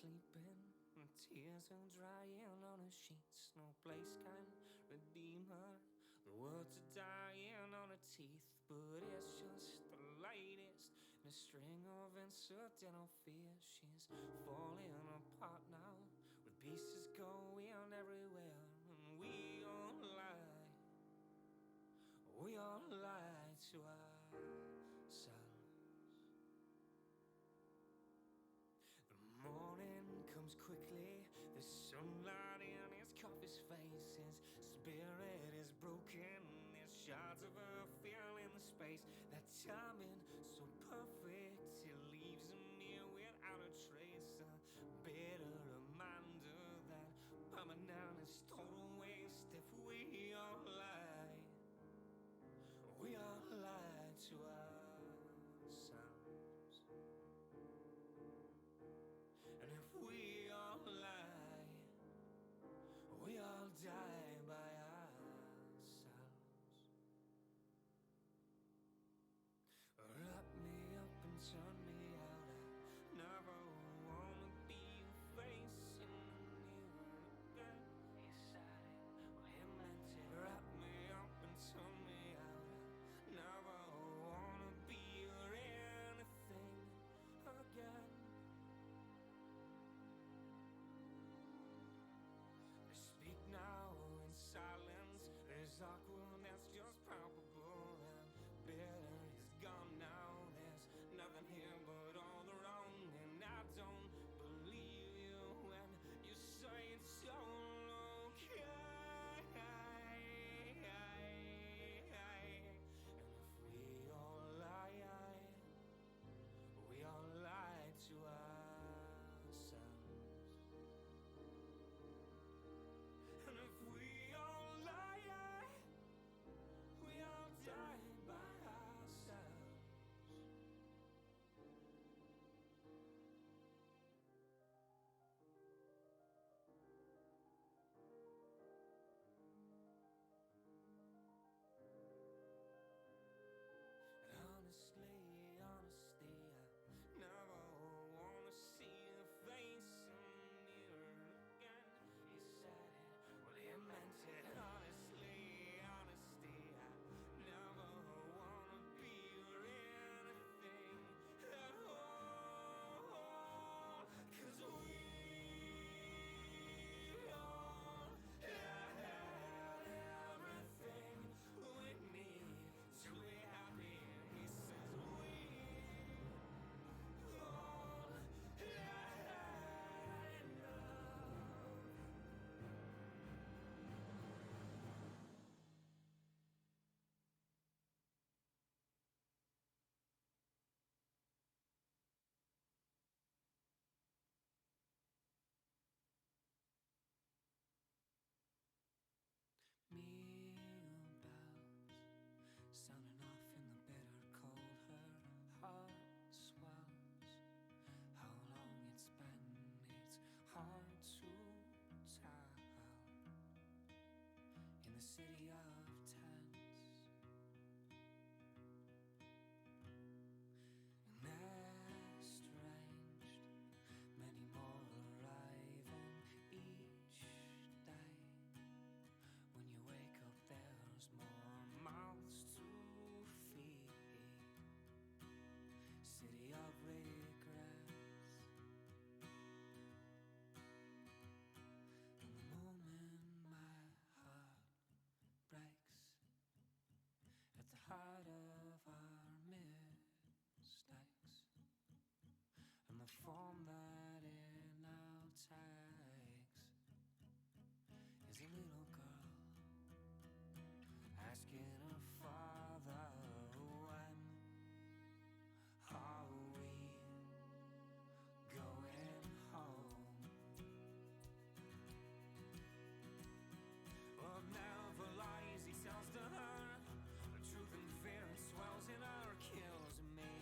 sleeping, and tears are drying on her sheets. No place can redeem her. The words are dying on her teeth, but it's just the latest in a string of incidental fears. She's falling apart now, with pieces going everywhere, and we all lie to ourselves. The morning comes quickly, the sunlight in his coffee's face. His spirit is broken, there's shards of her filling the space. That timing so perfect, it leaves him here without a trace. A bitter reminder that permanent is total waste. If we all lie to ourselves. And if we all lie, we all die by ourselves. Wrap me up and turn me out. I never wanna be a face in the mirror again. He said it, well he meant it. Wrap me up and turn me out. I never wanna be or anything again. Speak now in silence. There's awkwardness just palpable, and bitter is gone now. There's nothing here but all the wrong, and I don't believe you when you say it's all okay. And if we all lie, we all lie to ourselves. And if we all lie, we all die by ourselves. And honestly, I never wanna see your face in the mirror again. He said it, well he meant it. Honesty, I never wanna be or anything at all. 'Cause we all had everything we need to be happy. He says we all had enough. Meal bells sounding off in the bitter cold. Her heart swells. How long it's been, it's hard to tell. In the city of tents, estranged, many more arriving each day. When you wake up, there's more mouths to feed. City of regrets. And the moment my heart breaks at the height of our mistakes, and the form that it now takes is a little girl asking her father, when are we going home? Well, never lies, he tells to her. The truth and fear swells in her, kills me.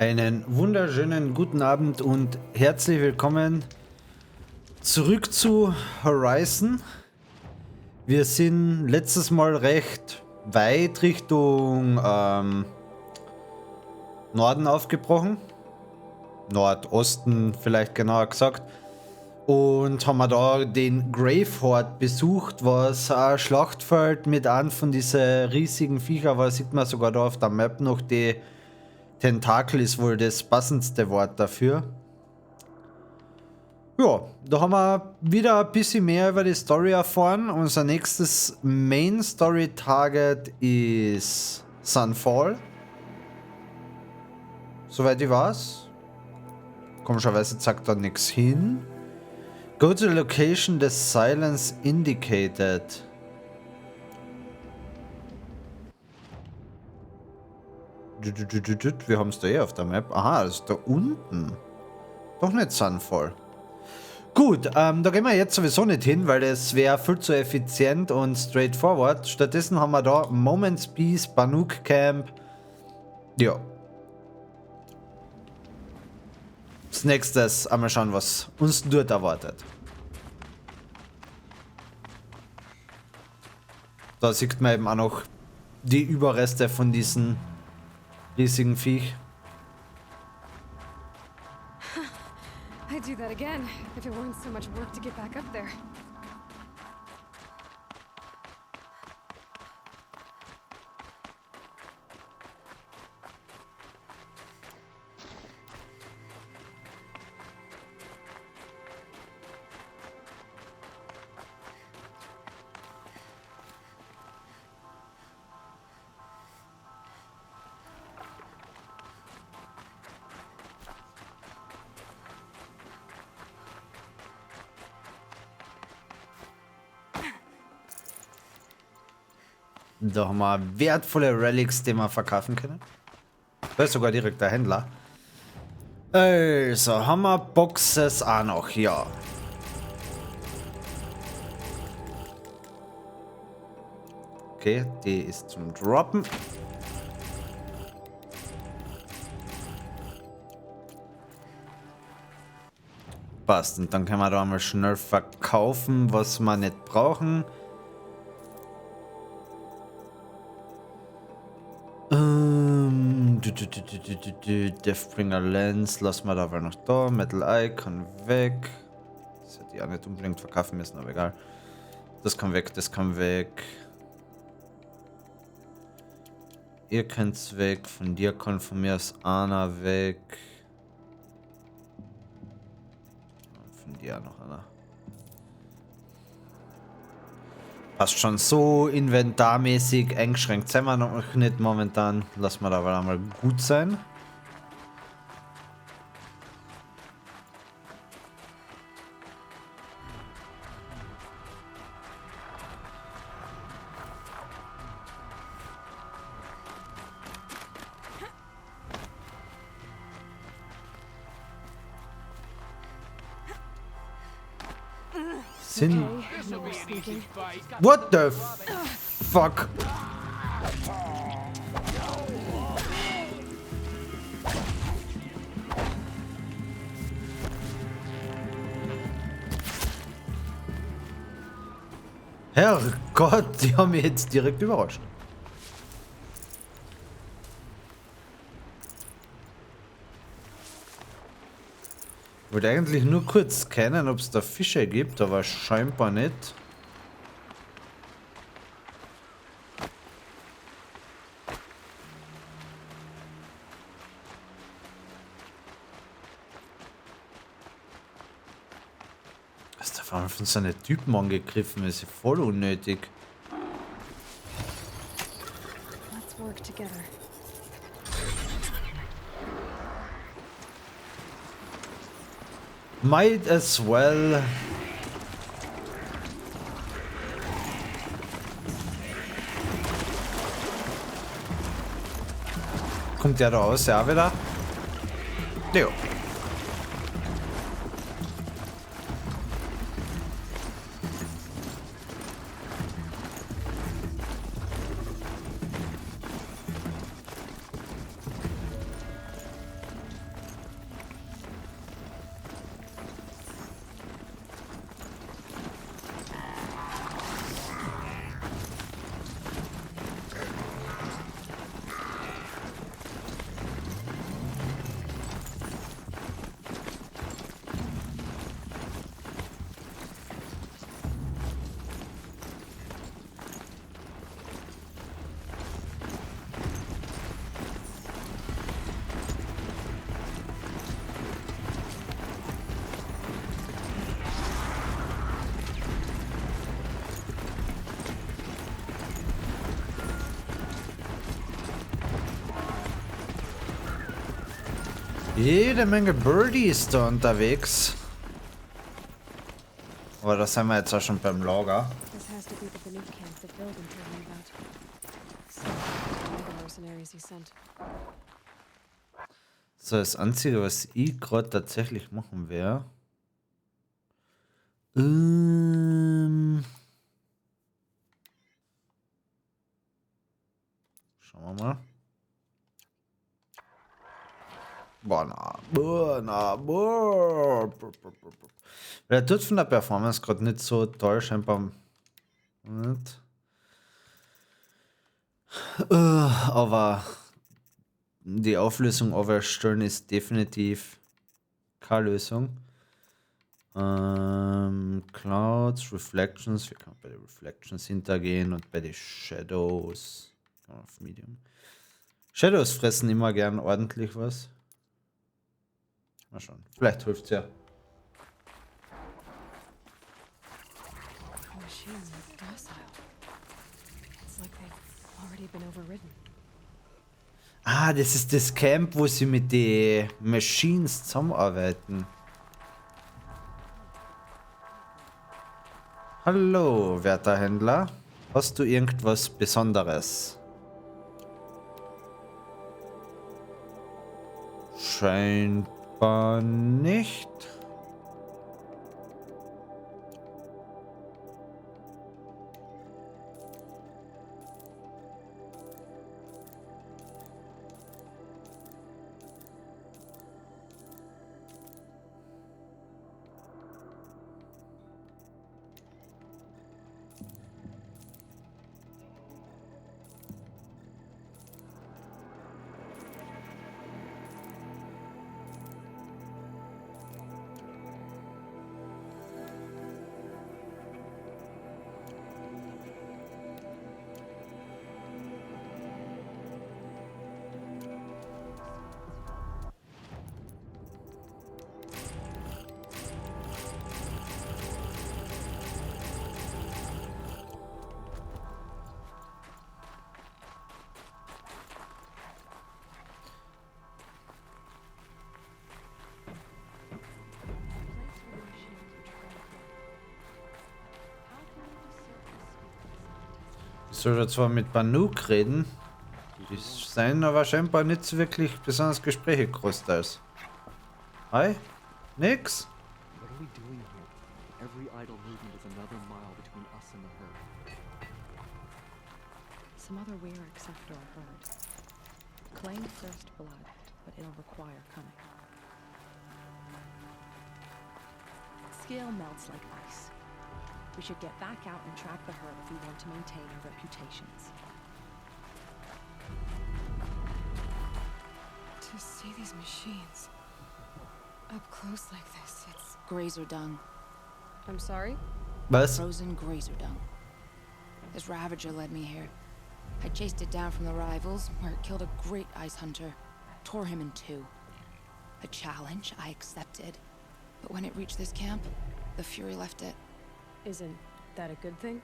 Einen wunderschönen guten Abend und herzlich willkommen zurück zu Horizon. Wir sind letztes Mal recht weit Richtung Norden aufgebrochen. Nordosten vielleicht genauer gesagt. Und haben wir da den Gravehorde besucht, was ein Schlachtfeld mit einem von diesen riesigen Viecher war. Sieht man sogar da auf der Map noch. Die Tentakel ist wohl das passendste Wort dafür. Ja, da haben wir wieder ein bisschen mehr über die Story erfahren. Unser nächstes Main Story Target ist Sunfall. Soweit ich weiß. Komischerweise zeigt da nichts hin. Go to the location the silence indicated. Wir haben es da auf der Map. Aha, das ist da unten. Doch nicht Sunfall. Gut, da gehen wir jetzt sowieso nicht hin, weil das wäre viel zu effizient und straightforward. Stattdessen haben wir da Moments Peace, Banuk Camp. Ja. Als nächstes einmal schauen, was uns dort erwartet. Da sieht man eben auch noch die Überreste von diesen riesigen Viech. I'd do that again if it weren't so much work to get back up there. Da haben wir wertvolle Relics, die wir verkaufen können. Da ist sogar direkt der Händler. Also, haben wir Boxes auch noch, ja. Okay, die ist zum Droppen. Passt, und dann können wir da mal schnell verkaufen, was wir nicht brauchen. Deathbringer Lens lassen wir da aber noch da. Metal Eye kann weg. Das hätte ich auch nicht unbedingt verkaufen müssen, aber egal. Das kann weg, das kann weg. Ihr könnt's weg. Von dir kann von mir aus einer weg. Und von dir auch noch einer. Passt schon, so inventarmäßig eingeschränkt sind wir noch nicht momentan. Lassen wir da aber einmal gut sein. Sind... What the fuck? Herrgott, die haben mich jetzt direkt überrascht. Ich wollte eigentlich nur kurz scannen, ob es da Fische gibt, aber scheinbar nicht. Was da vor allem von so einem Typen angegriffen ist, ist voll unnötig. Let's work together. Might as well. Kommt der da aus, ja wieder? Jo. Jede Menge Birdies da unterwegs. Aber da sind wir jetzt auch schon beim Lager. This has to be the Banuk camp that Bilden told me about. So, the mercenaries he sent. So, das Einzige, was ich gerade tatsächlich machen werde. Schauen wir mal. Der tut von der Performance gerade nicht so toll, scheinbar nicht. Aber die Auflösung overstellen ist definitiv keine Lösung. Clouds, Reflections, wir können bei den Reflections hintergehen und bei den Shadows auf Medium. Shadows fressen immer gern ordentlich was. Mal schauen, vielleicht hilft's ja. The machines are docile. It's like they've already been overridden. Ah, das ist das Camp, wo sie mit den Machines zusammenarbeiten. Hallo, werter Händler. Hast du irgendwas Besonderes? Scheinbar nicht. Ich soll zwar mit Banuk reden, die seien aber scheinbar nicht so wirklich besonders Gespräche großteils. Hi? Nix? What are we doing here? Every idle movement is another mile between us and the herd. Some other weir accept our herd. Claim first blood, but it'll require cunning. Skill melts like ice. We should get back out and track the herd if we want to maintain our reputations. To see these machines up close like this, it's... Grazer dung. I'm sorry? Was? Frozen grazer dung. This Ravager led me here. I chased it down from the rivals, where it killed a great ice hunter. Tore him in two. A challenge I accepted. But when it reached this camp, the Fury left it. Isn't that a good thing?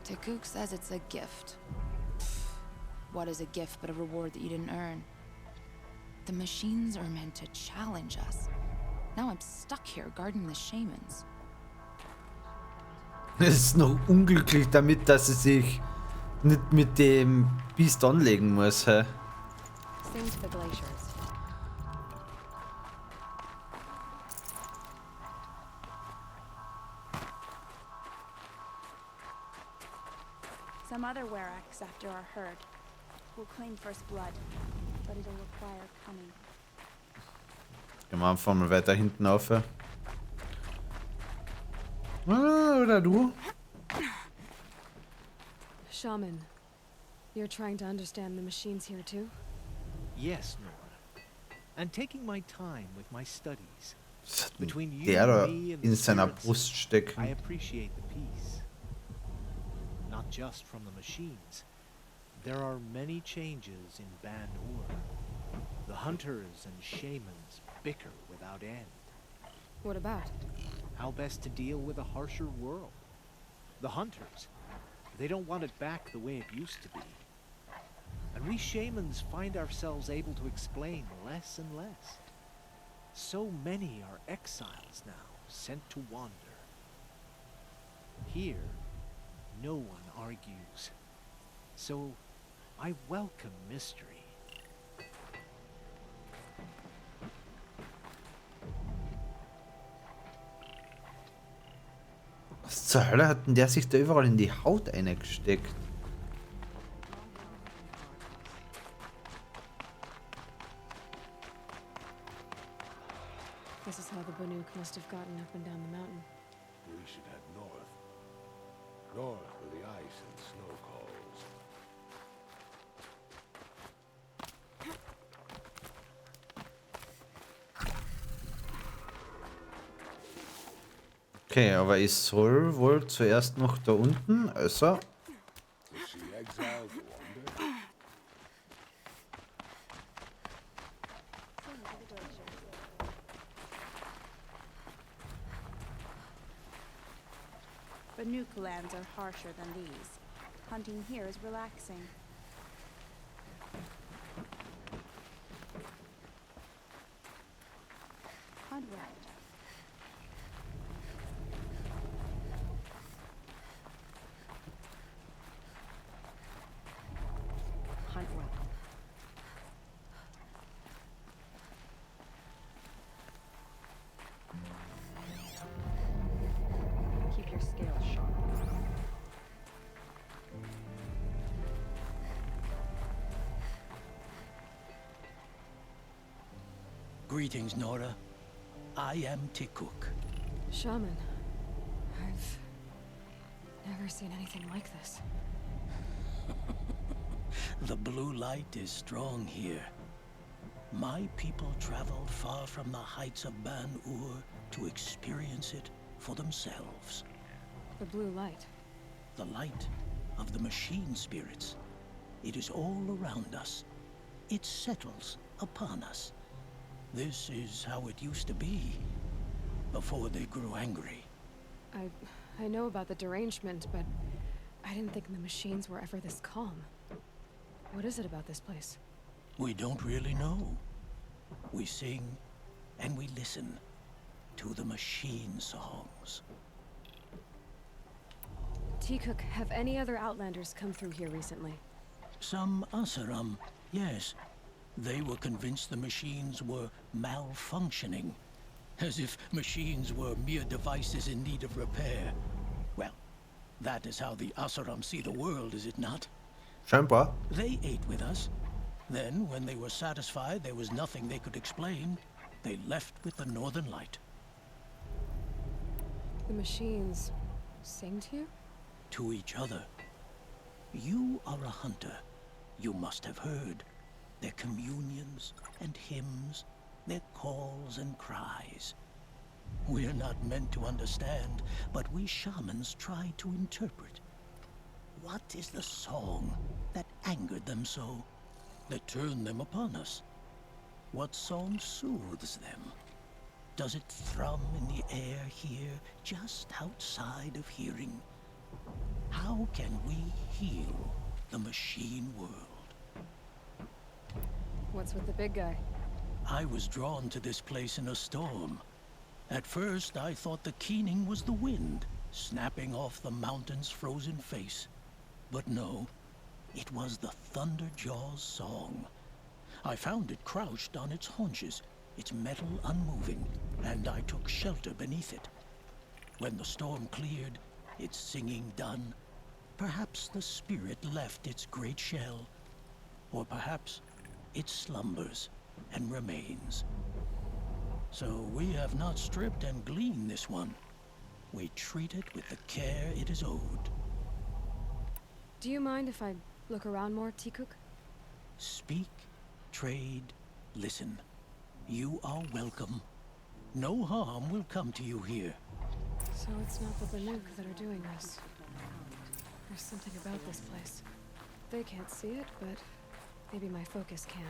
Takuk says it's a gift. What is a gift but a reward that you didn't earn? The machines are meant to challenge us. Now I'm stuck here guarding the shamans. Es ist noch unglücklich damit, dass sie sich nicht mit dem Biest anlegen muss. Hä? Sing to the glaciers. Some other Weraks after our herd. We'll claim first blood, but it'll require cunning. Gehen wir einfach mal weiter hinten auf. Oder du? Shaman, you're trying to understand the machines here too? Yes, Nora. And taking my time with my studies. Between you Der da and me and in the seiner spirits, Brust I stecken. appreciate the peace. Not just from the machines. There are many changes in Ban-Ur. The hunters and shamans bicker without end. What about? How best to deal with a harsher world. The hunters, they don't want it back the way it used to be. And we shamans find ourselves able to explain less and less. So many are exiles now, sent to wander. Here, no one argues. So, I welcome mystery. Was zur Hölle hat denn der sich da überall in die Haut eingesteckt? This is how the Banuk must have gotten up and down the mountain. We should head north. North where the ice and snow calls. Okay, aber ich soll wohl zuerst noch da unten, also... To see exiles wander. Banuk lands are harsher than these. Hunting here is relaxing. Hunt well. Hunt well. Keep your scales sharp. Greetings, Nora. I am Tikuk. Shaman, I've never seen anything like this. The blue light is strong here. My people traveled far from the heights of Ban-Ur to experience it for themselves. The blue light. The light of the machine spirits. It is all around us. It settles upon us. This is how it used to be, before they grew angry. I know about the derangement, but I didn't think the machines were ever this calm. What is it about this place? We don't really know. We sing and we listen to the machine songs. Tikuk, have any other Outlanders come through here recently? Some Asaram, yes. They were convinced the machines were malfunctioning. As if machines were mere devices in need of repair. Well, that is how the Asaram see the world, is it not? Scheinbar. They ate with us. Then, when they were satisfied there was nothing they could explain, they left with the Northern Light. The machines sing to you? To each other. You are a hunter. You must have heard their communions and hymns, their calls and cries. We're not meant to understand, but we shamans try to interpret. What is the song that angered them so, that turned them upon us? What song soothes them? Does it thrum in the air here, just outside of hearing? How can we heal the machine world? What's with the big guy? I was drawn to this place in a storm. At first, I thought the keening was the wind, snapping off the mountain's frozen face. But no, it was the Thunderjaw's song. I found it crouched on its haunches, its metal unmoving, and I took shelter beneath it. When the storm cleared, its singing done, perhaps the spirit left its great shell, or perhaps it slumbers and remains. So we have not stripped and gleaned this one. We treat it with the care it is owed. Do you mind if I look around more, Tikuk? Speak, trade, listen. You are welcome. No harm will come to you here. So it's not the Banuk that are doing this. There's something about this place. They can't see it, but maybe my focus can.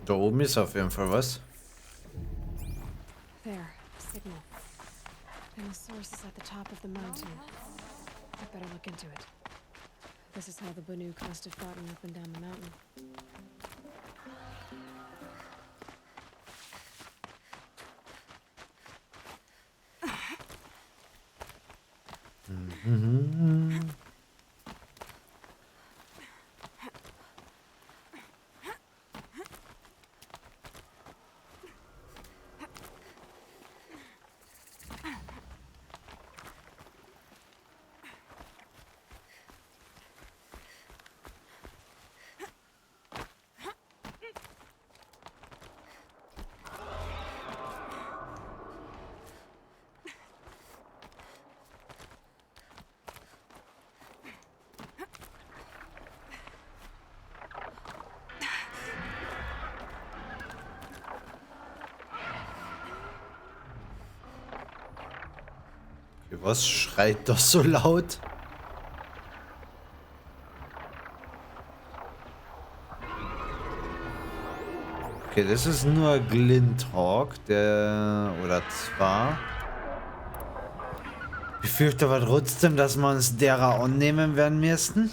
Da oben ist auf jeden Fall was. There, signal. And the source is at the top of the mountain. I better look into it. This is how the Banuk must have gotten up and down the mountain. Was schreit das so laut? Okay, das ist nur Glinthawk, der... oder zwar... Ich fürchte aber trotzdem, dass wir uns derer annehmen werden müssten.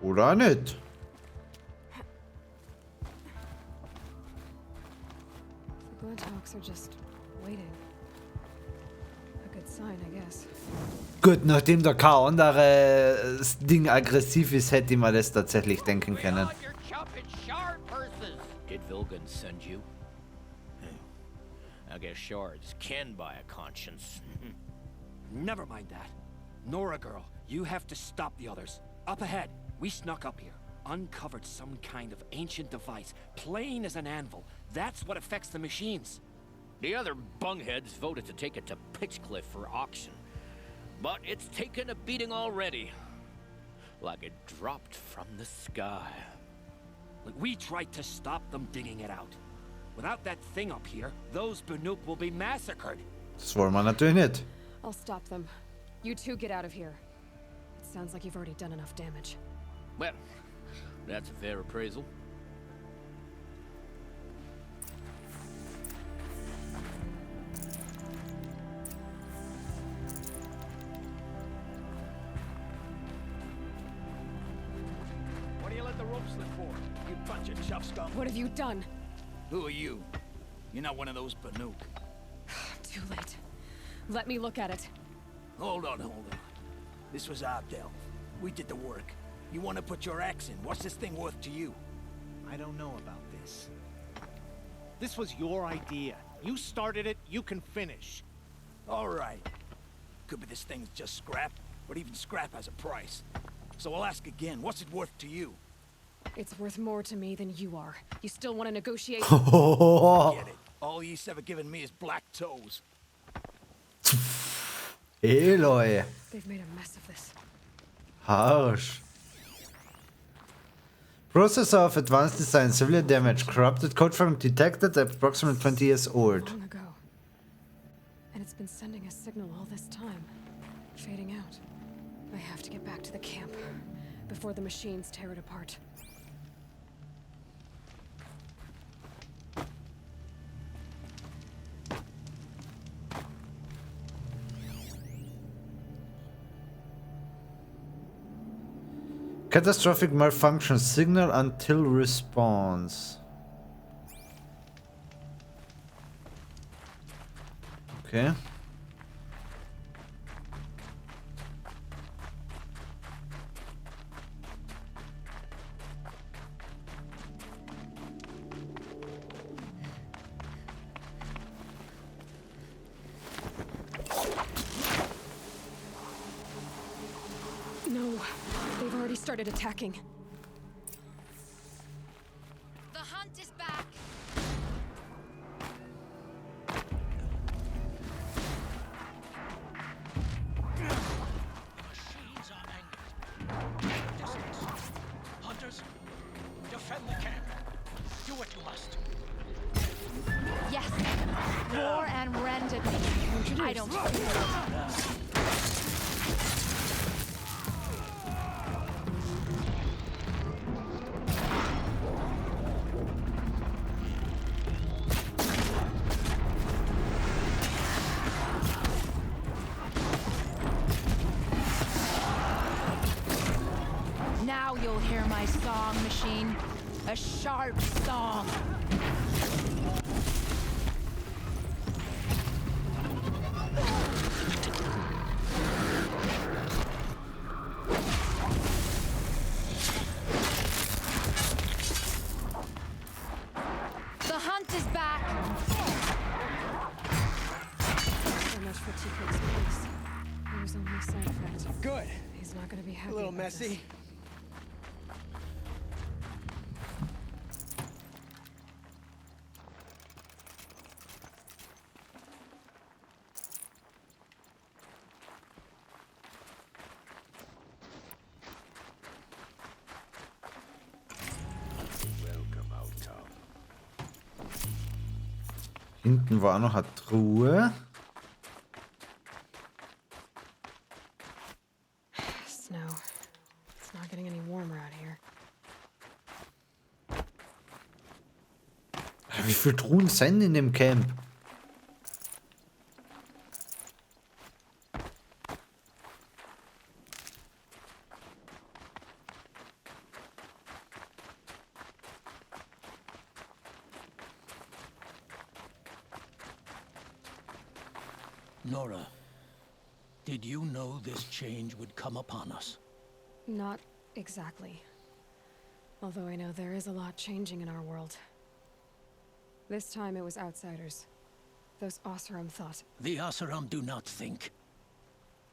Oder nicht? The Glinthawks are just waiting. A good sign, I guess. Gut, nachdem da kein anderes Ding aggressiv ist, hätte ich mir das tatsächlich denken können. Did Vilgan send you? I guess shards can buy a conscience. Never mind that. Nora girl, you have to stop the others. Up ahead, we snuck up here. Uncovered some kind of ancient device, plain as an anvil. That's what affects the machines. The other bungheads voted to take it to Pitchcliff for auction. But it's taken a beating already. Like it dropped from the sky. We tried to stop them digging it out. Without that thing up here, those Banuk will be massacred. Das wollen wir natürlich nicht. I'll stop them. You two get out of here. It sounds like you've already done enough damage. Well, that's a fair appraisal. What do you let the rope slip for? You bunch of chuff scum. What have you done? Who are you? You're not one of those Banuk. Too late. Let me look at it. Hold on. This was our delve. We did the work. You want to put your axe in? What's this thing worth to you? I don't know about this. This was your idea. You started it, you can finish. All right. Could be this thing's just scrap, but even scrap has a price. So I'll ask again, what's it worth to you? It's worth more to me than you are. You still want to negotiate? Forget it. All you've ever given me is black toes. Eloy. They've made a mess of this. Harsh. Processor of advanced design, severe damage, corrupted code frame detected, approximately 20 years old. Long ago. And it's been sending a signal all this time. Fading out. I have to get back to the camp before the machines tear it apart. Catastrophic malfunction signal until response. Okay. No, they've already started attacking. The hunt is back. Machines are angered. Distance. Hunters, defend the camp. Do what you must. Yes. Roar and rend at me. I I don't. Now you'll hear my song machine. A sharp song. The hunt is back. So much for Teil's place. There was only a side effect. Good. He's not gonna be happy. A little about messy. this. Welcome out, Tom. Hinten war noch eine Truhe. Snow. It's not getting any warmer out here. Wie viele Truhen sind in dem Camp? Nora, did you know this change would come upon us? Not exactly. Although I know there is a lot changing in our world. This time it was outsiders. Those Oseram thought. The Asaram do not think.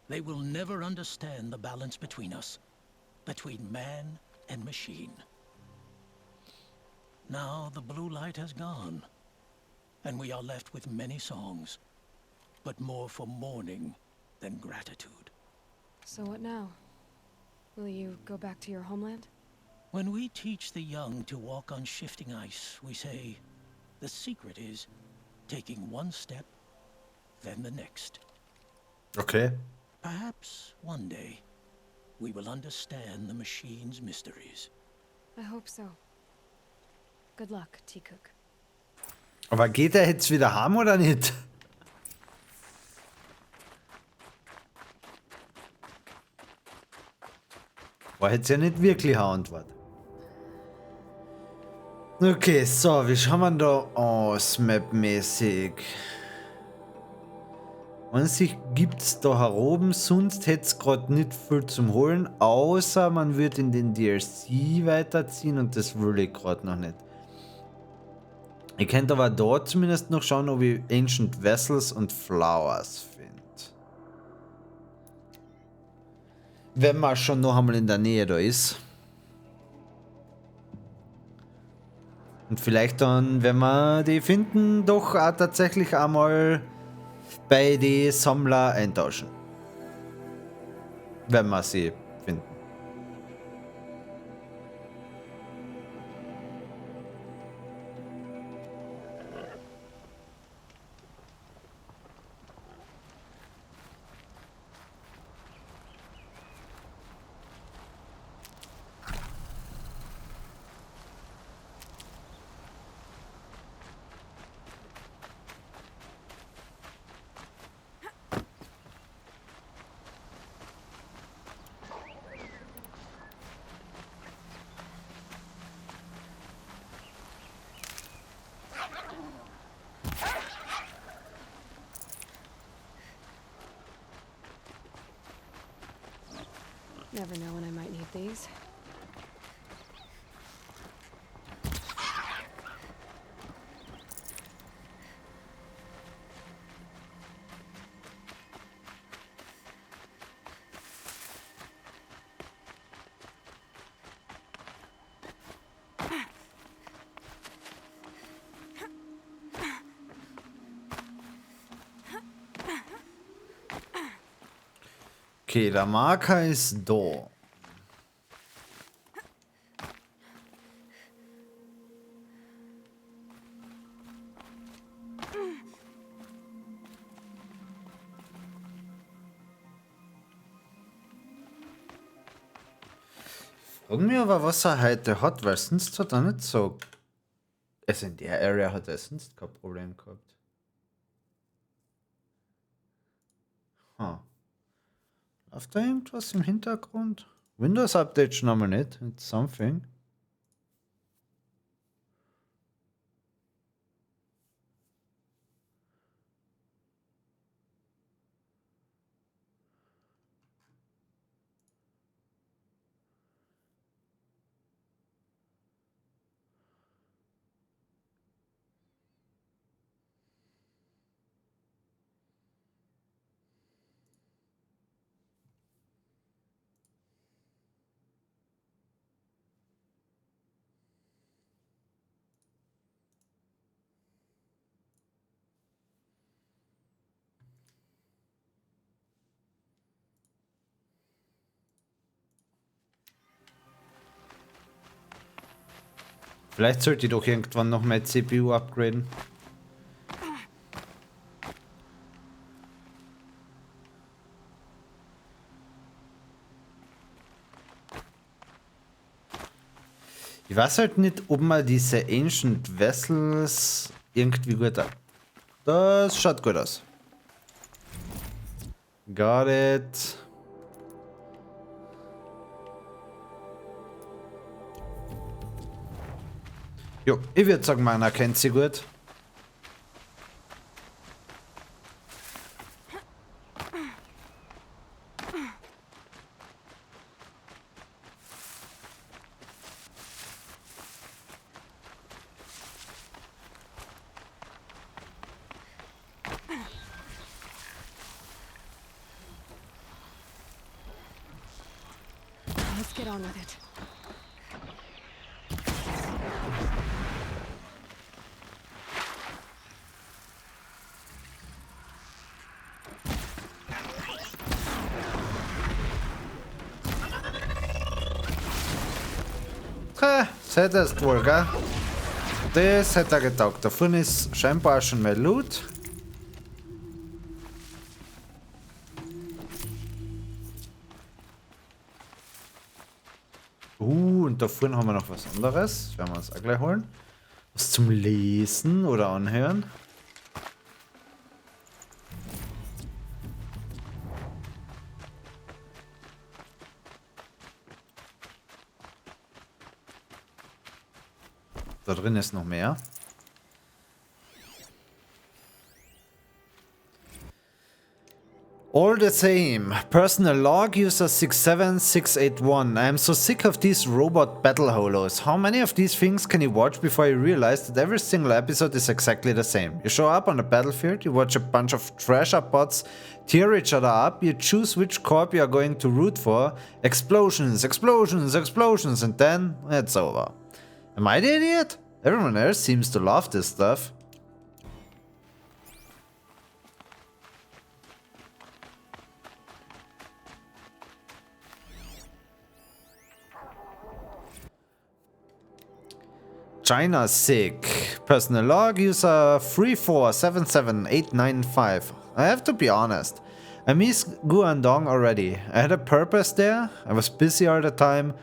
They will never understand the balance between us, between man and machine. Now the blue light has gone, and we are left with many songs, but more for mourning than gratitude. So what now? Will you go back to your homeland? When we teach the young to walk on shifting ice, we say, the secret is taking one step, then the next. Okay. Perhaps one day, we will understand the machine's mysteries. I hope so. Good luck, Teil. Aber geht er jetzt wieder heim oder nicht? War jetzt ja nicht wirklich eine Antwort. Okay, so, wie schauen wir da aus, mapmäßig? An sich gibt es da heroben, sonst hätte es gerade nicht viel zum Holen, außer man wird in den DLC weiterziehen und das will ich gerade noch nicht. Ich könnte aber dort zumindest noch schauen, ob ich Ancient Vessels und Flowers finde. Wenn man schon noch einmal in der Nähe da ist. Und vielleicht dann, wenn wir die finden, doch auch tatsächlich einmal bei den Sammler eintauschen. Wenn wir sie finden. Never know when I might need these. Okay, der Marker ist da. Fragen wir aber, was er heute hat, weil sonst hat er nicht so. Also in der Area hat er sonst kein Problem gehabt. Huh. Läuft da irgendwas im Hintergrund? Windows Update schon einmal nicht. It's something. Vielleicht sollte ich doch irgendwann noch meine CPU upgraden. Ich weiß halt nicht, ob man diese Ancient Vessels irgendwie gut hat. Das schaut gut aus. Got it. Jo, ich würde sagen, man erkennt sie gut. Let's get on with it. Das hätte es wohl, gell? Das hätte er getaugt. Da vorne ist scheinbar schon mehr Loot. Und da vorne haben wir noch was anderes. Das werden wir uns auch gleich holen. Was zum Lesen oder Anhören. Da drin ist noch mehr. All the same, personal log user 67681. I am so sick of these robot battle holos. How many of these things can you watch before you realize that every single episode is exactly the same? You show up on the battlefield, you watch a bunch of treasure bots tear each other up, you choose which corp you are going to root for, explosions, explosions, explosions, and then it's over. Am I the idiot? Everyone else seems to love this stuff. China sick. Personal log user 3477895. I have to be honest. I miss Guangdong already. I had a purpose there. I was busy all the time.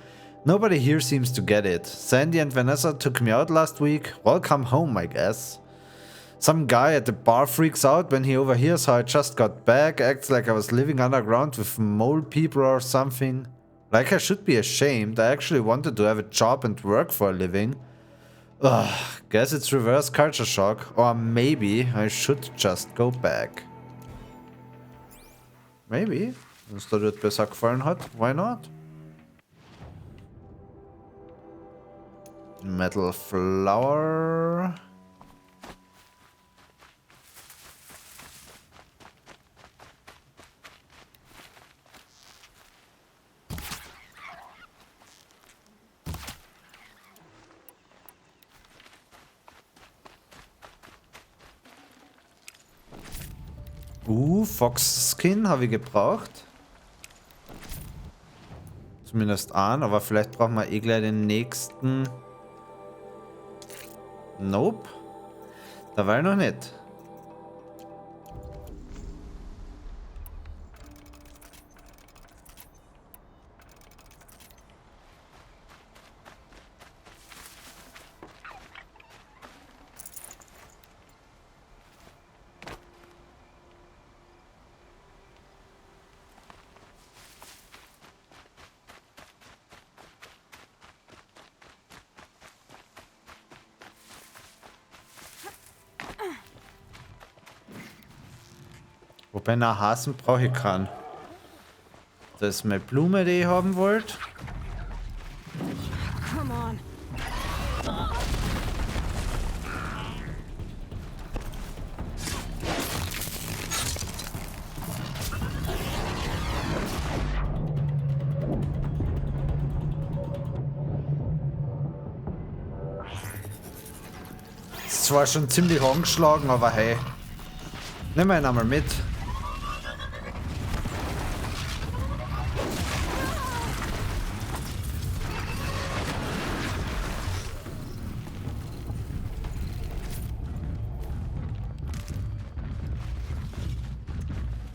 Nobody here seems to get it. Sandy and Vanessa took me out last week. Welcome home, I guess. Some guy at the bar freaks out when he overhears how I just got back, acts like I was living underground with mole people or something. Like I should be ashamed. I actually wanted to have a job and work for a living. Ugh, guess it's reverse culture shock. Or maybe I should just go back. Maybe. Wenn es dir dort besser gefallen hat, why not? Metal flower. Fox Skin habe ich gebraucht. Zumindest einen, aber vielleicht brauchen wir eh gleich den nächsten. Nope. Da war ich noch nicht. Wobei, einen Hasen brauche ich keinen. Das ist meine Blume, die ich haben wollte. Come on. Ist zwar schon ziemlich angeschlagen, aber hey. Nehmen wir ihn einmal mit.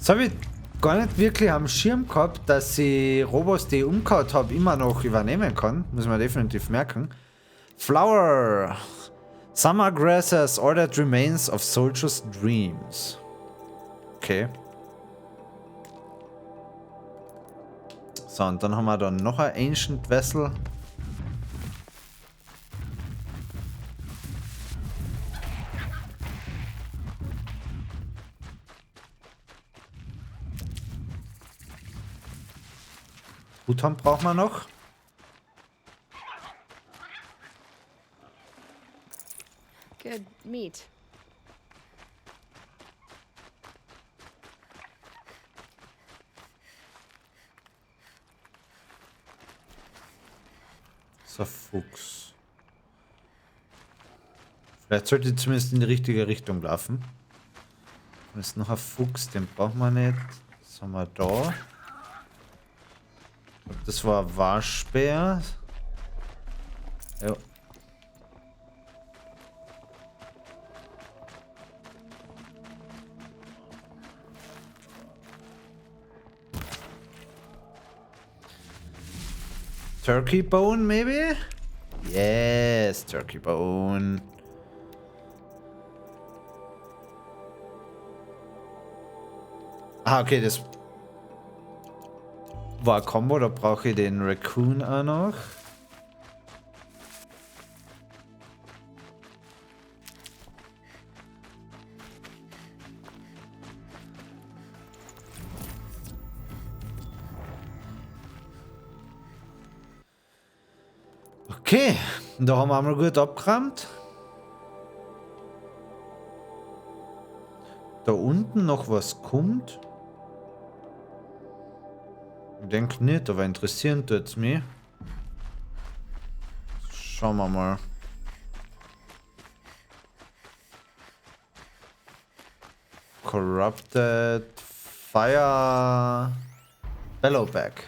Das habe ich gar nicht wirklich am Schirm gehabt, dass ich Robos, die ich umgehauen habe, immer noch übernehmen kann. Muss man definitiv merken. Flower. Summer grasses ordered remains of soldiers' dreams. Okay. So, und dann haben wir dann noch ein Ancient Vessel. Hutham brauchen wir noch. Good meat. So, Fuchs. Vielleicht sollte ich zumindest in die richtige Richtung laufen. Da ist noch ein Fuchs, den brauchen wir nicht. Was haben wir da? Das war ein Waschbär. Ja. Turkey bone, maybe? Yes, turkey bone. Ah, okay, das war ein Combo, da brauche ich den Raccoon auch noch. Okay, da haben wir einmal gut abgeräumt. Da unten noch was kommt. Ich denke nicht, aber interessieren tut es mich. Schauen wir mal. Corrupted Fire Bellowback.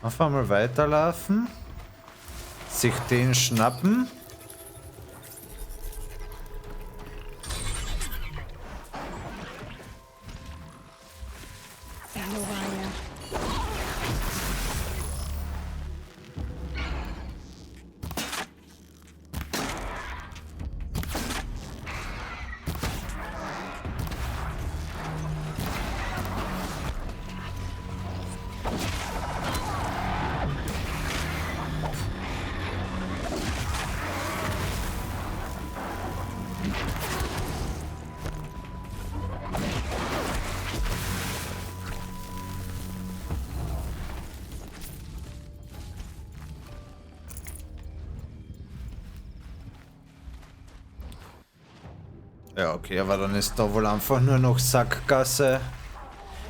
Einfach mal weiterlaufen. Sich den schnappen. Ja, okay, aber dann ist da wohl einfach nur noch Sackgasse.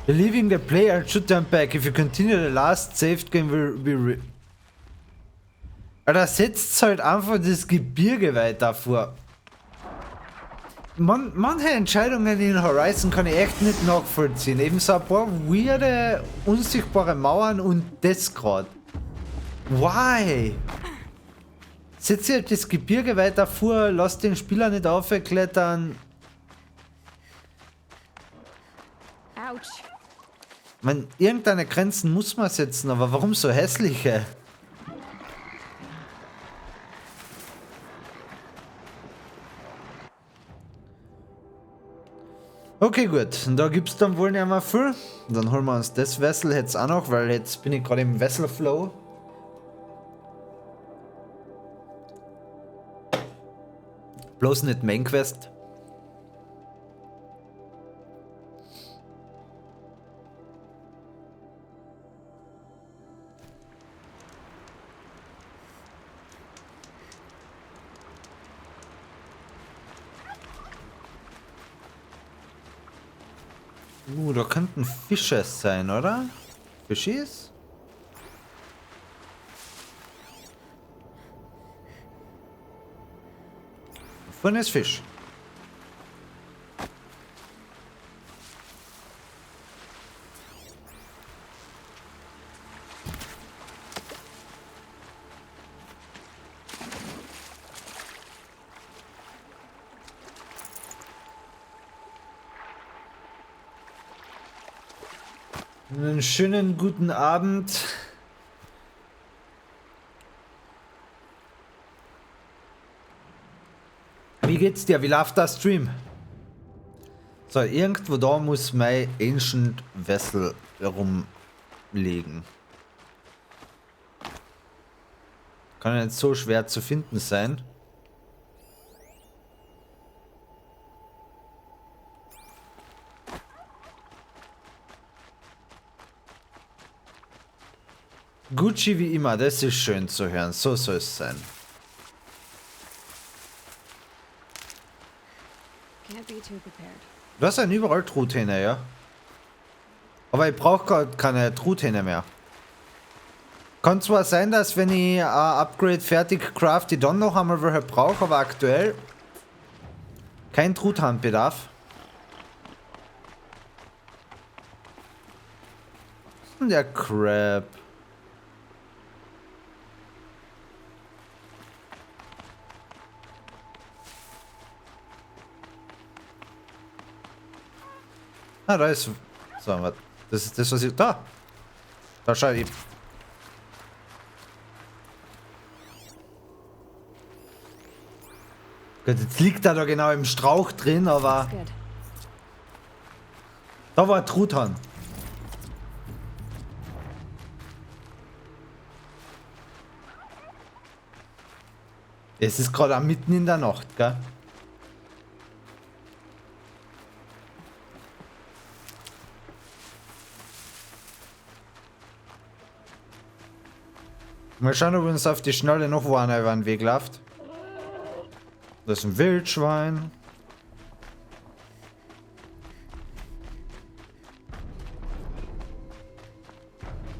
Leaving the player should turn back. If you continue the last saved game will be da setzt halt einfach das Gebirge weiter vor. Manche Entscheidungen in Horizon kann ich echt nicht nachvollziehen. Eben so ein paar weirde, unsichtbare Mauern und das grad. Why? Setz ihr das Gebirge weiter vor, lass den Spieler nicht aufklettern. Ouch. Man, irgendeine Grenzen muss man setzen, aber warum so hässliche? Okay, gut. Da gibt's dann wohl nicht mehr viel. Dann holen wir uns das Vessel jetzt auch noch, weil jetzt bin ich gerade im Vessel-Flow. Bloß nicht Main Quest. Da könnten Fische sein, oder? Fischis? Vorne ist Fisch. Einen schönen guten Abend. Wie geht's dir? Wie läuft der Stream? So, irgendwo da muss mein Ancient Vessel rumliegen. Kann ja nicht so schwer zu finden sein. Gucci wie immer, das ist schön zu hören. So soll es sein. Can't be too prepared. Da sind überall Truthähne, ja. Aber ich brauche gerade keine Truthähne mehr. Kann zwar sein, dass wenn ich ein Upgrade fertig craft, ich dann noch einmal welche brauche, aber aktuell kein Truthahnbedarf. Was ist denn der Crab? Ah, da ist... So, was? Das ist das, was ich... Da! Da schau ich... Gut, jetzt liegt er da genau im Strauch drin, aber... Da war ein Truthahn. Es ist gerade auch mitten in der Nacht, gell? Mal schauen, ob uns auf die Schnelle noch wo einer über den Weg läuft. Das ist ein Wildschwein.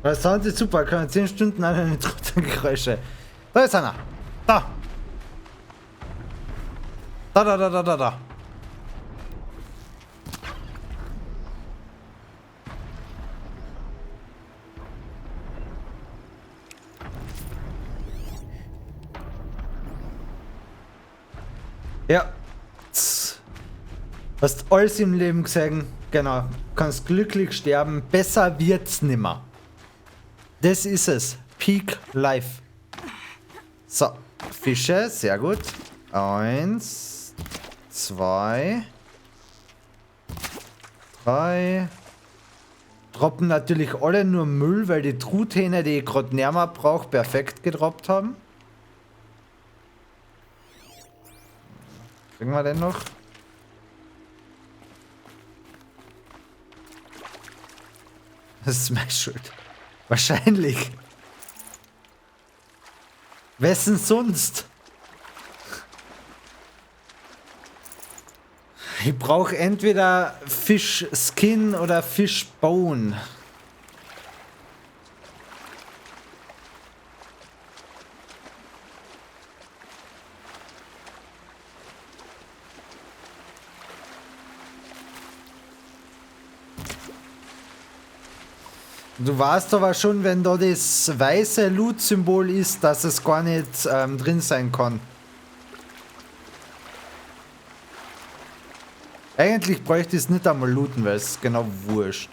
Das Sound ist super, kann 10 Stunden an eine Geräusche. Da ist einer. Da. Da. Ja. Hast alles im Leben gesehen. Genau. Kannst glücklich sterben. Besser wird's nimmer. Das ist es. Peak Life. So. Fische. Sehr gut. 1, 2, 3. Droppen natürlich alle nur Müll, weil die Truthähne, die ich gerade näher brauche, perfekt gedroppt haben. Kriegen wir den noch? Das ist meine Schuld. Wahrscheinlich. Wessen sonst? Ich brauche entweder Fischskin oder Fischbone. Du weißt aber schon, wenn da das weiße Loot-Symbol ist, dass es gar nicht drin sein kann. Eigentlich bräuchte ich es nicht einmal looten, weil es ist genau wurscht.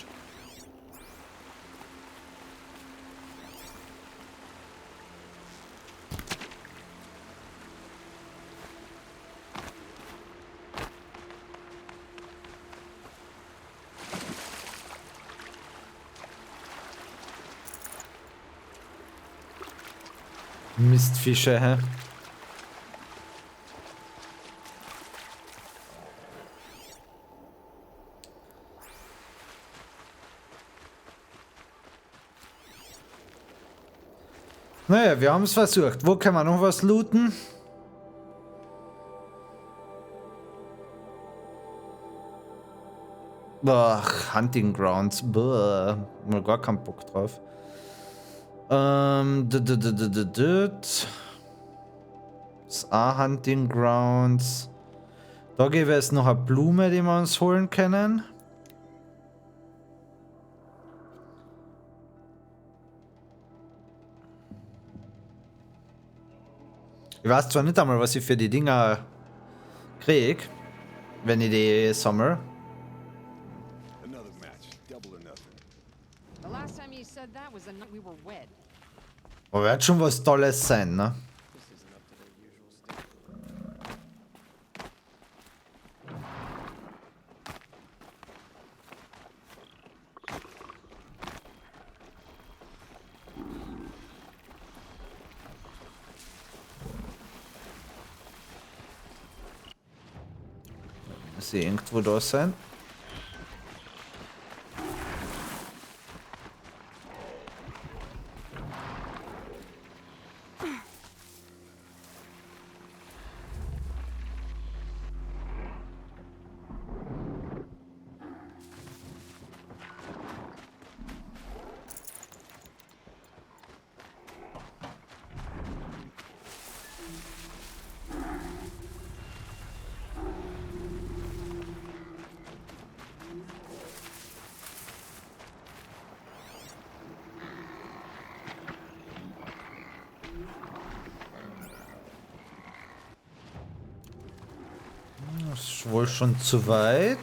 Mistfische, hä? Naja, wir haben es versucht. Wo kann man noch was looten? Boah, Hunting Grounds. Boah, mal gar keinen Bock drauf. Das ist auch Hunting Grounds. Da gäbe es noch eine Blume, die wir uns holen können. Ich weiß zwar nicht einmal, was ich für die Dinger krieg, wenn ich die sammle. Aber wird schon was Tolles sein, ne? Muss ich irgendwo da sein? Das ist wohl schon zu weit.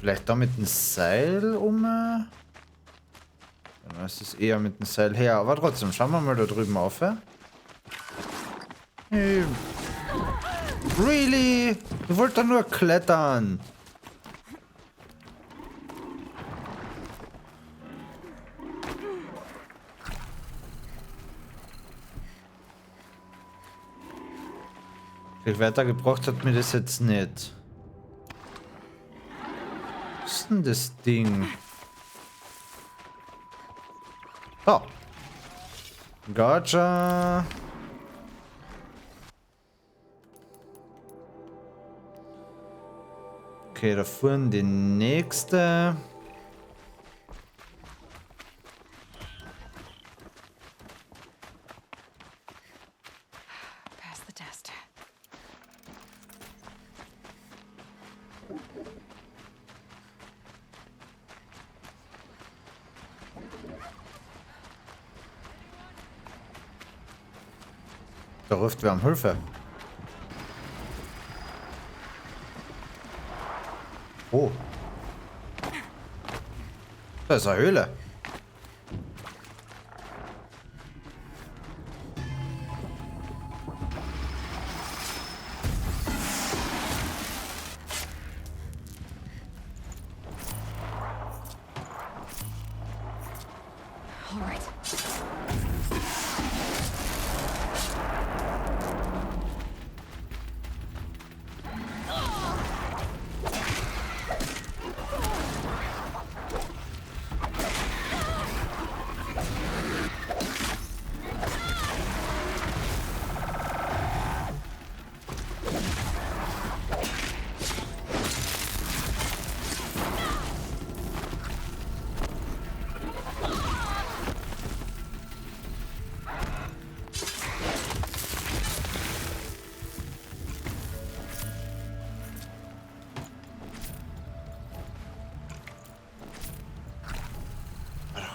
Vielleicht da mit dem Seil um. Dann ist es eher mit dem Seil her. Aber trotzdem, schauen wir mal da drüben auf. Hey. Really? Ich wollte nur klettern. Viel weitergebracht hat mir das jetzt nicht. Was ist denn das Ding? Oh. Gotcha. Okay, da fuhren die nächste. Pass the test. Da ruft wer um Hilfe. Oh. Da ist eine Höhle. All right.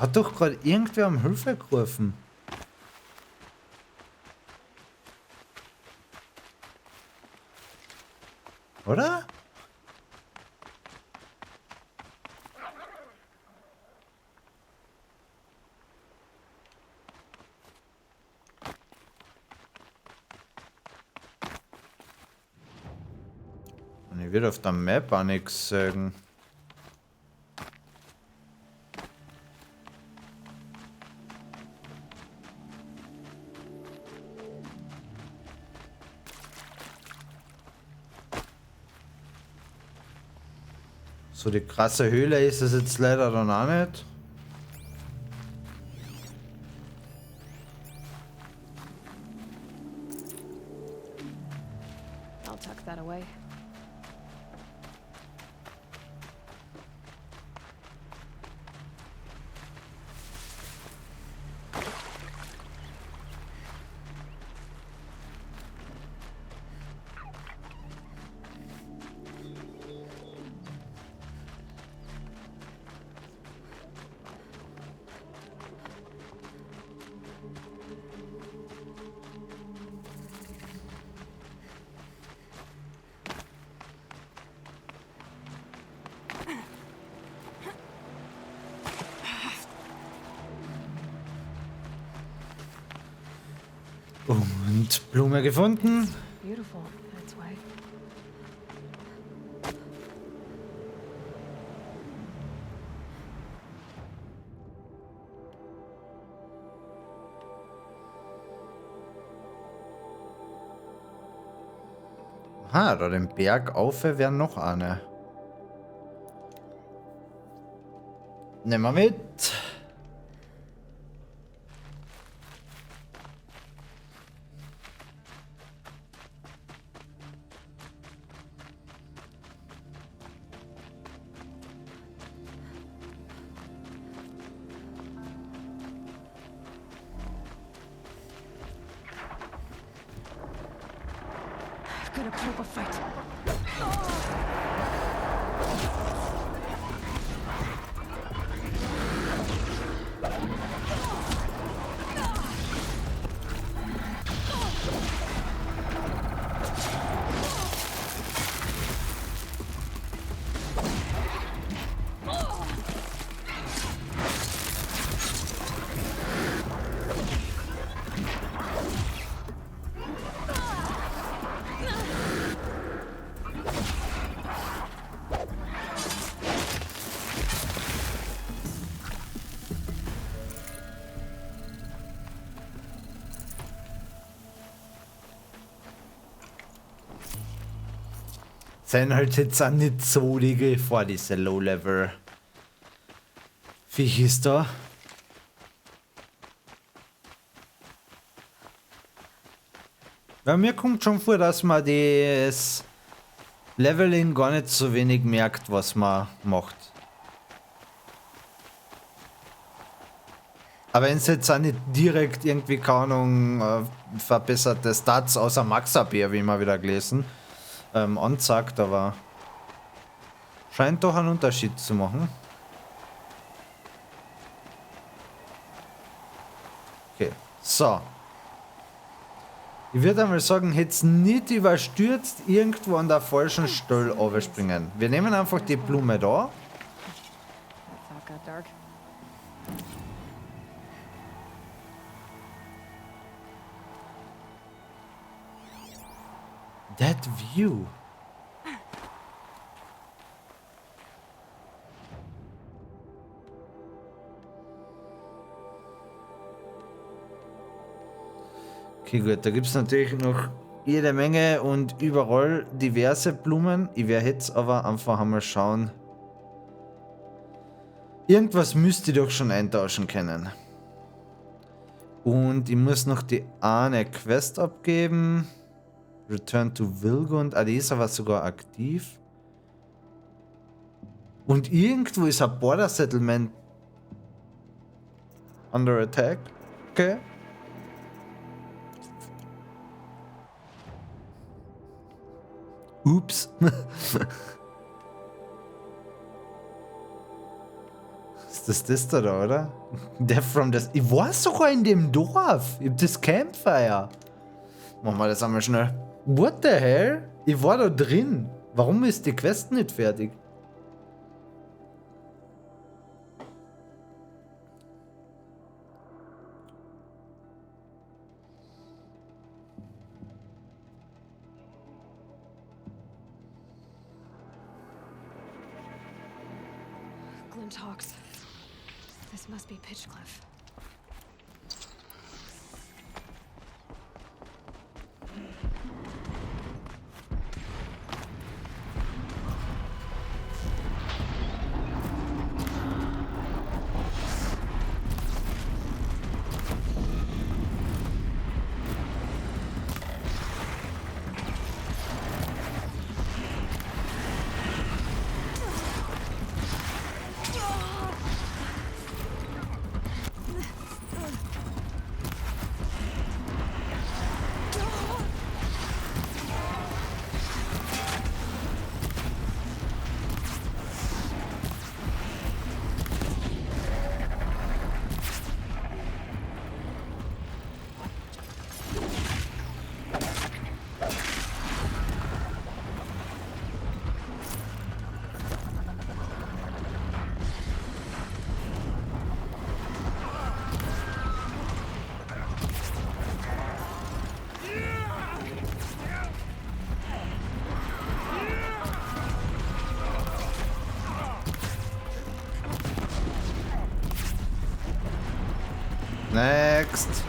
Hat doch gerade irgendwer um Hilfe gerufen. Oder? Und ich will auf der Map auch nichts sagen. So die krasse Höhle ist es jetzt leider dann auch nicht. I'll tuck that away. Und Blume gefunden. Beautiful, that's why. Aha, da den Berg auf wäre noch eine. Nehmen wir mit. Gonna put up a fight. Sind halt jetzt auch nicht so die Gefahr, diese Low-Level. Viech ist da. Ja, mir kommt schon vor, dass man das Leveling gar nicht so wenig merkt, was man macht. Aber wenn es jetzt auch nicht direkt irgendwie, keine Ahnung, verbesserte Stats außer Max-AP, wie immer wieder gelesen, anzeigt, aber scheint doch einen Unterschied zu machen. Okay, so. Ich würde einmal sagen, jetzt nicht überstürzt irgendwo an der falschen Stelle runterspringen. Wir nehmen einfach die Blume da. That got dark. That view. Okay, gut, da gibt es natürlich noch jede Menge und überall diverse Blumen. Ich werde jetzt aber einfach einmal schauen. Irgendwas müsste ich doch schon eintauschen können. Und ich muss noch die eine Quest abgeben. Return to Vilgund. Ah, die ist aber sogar aktiv. Und irgendwo ist ein Border Settlement under attack. Okay. Ups. Ist das da, oder? Death from the... Ich war sogar in dem Dorf. Ich hab das Campfire. Machen wir das einmal schnell. What the hell? Ich war da drin. Warum ist die Quest nicht fertig? Glinthawks. This must be Pitchcliff. Next.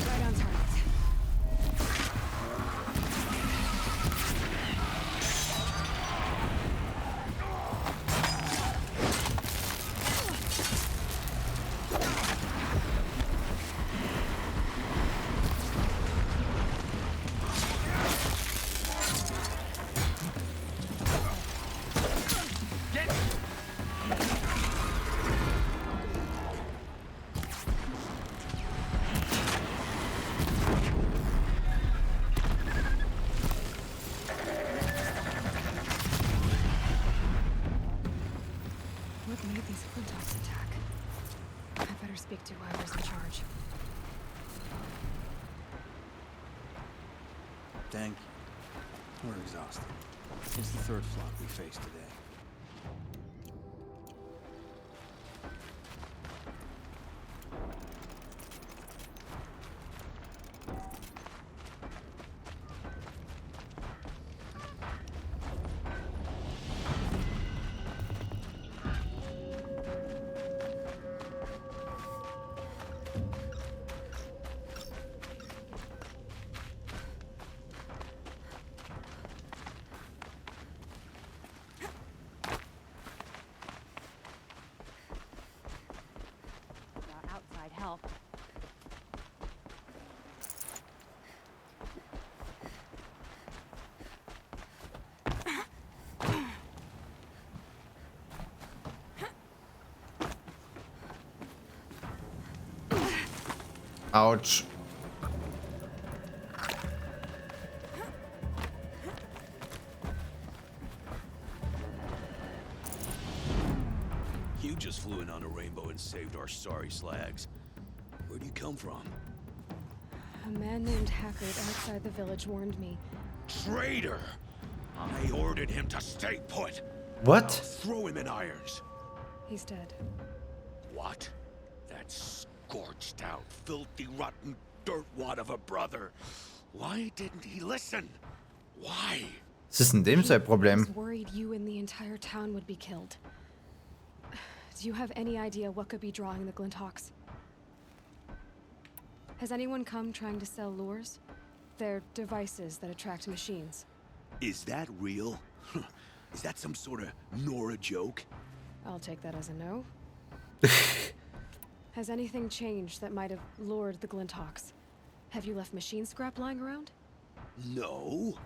Right on target. What made these Flintoffs attack? I better speak to whoever's in charge. Thank you. We're exhausted. It's the third flock we faced today. Outside help. Ouch. You just flew in on a rainbow and saved our sorry slags. Where'd you come from? A man named Hackard outside the village warned me. Traitor! I ordered him to stay put. What? Throw him in irons. He's dead. What? That scorched out, filthy, rotten dirtwad of a brother. Why didn't he listen? Why? Was ist denn dem sein I Problem? was worried you and the entire town would be killed. Do you have any idea what could be drawing the Glinthawks? Has anyone come trying to sell lures? They're devices that attract machines. Is that real? Is that some sort of Nora joke? I'll take that as a no. Has anything changed that might have lured the Glinthawks? Have you left machine scrap lying around? No.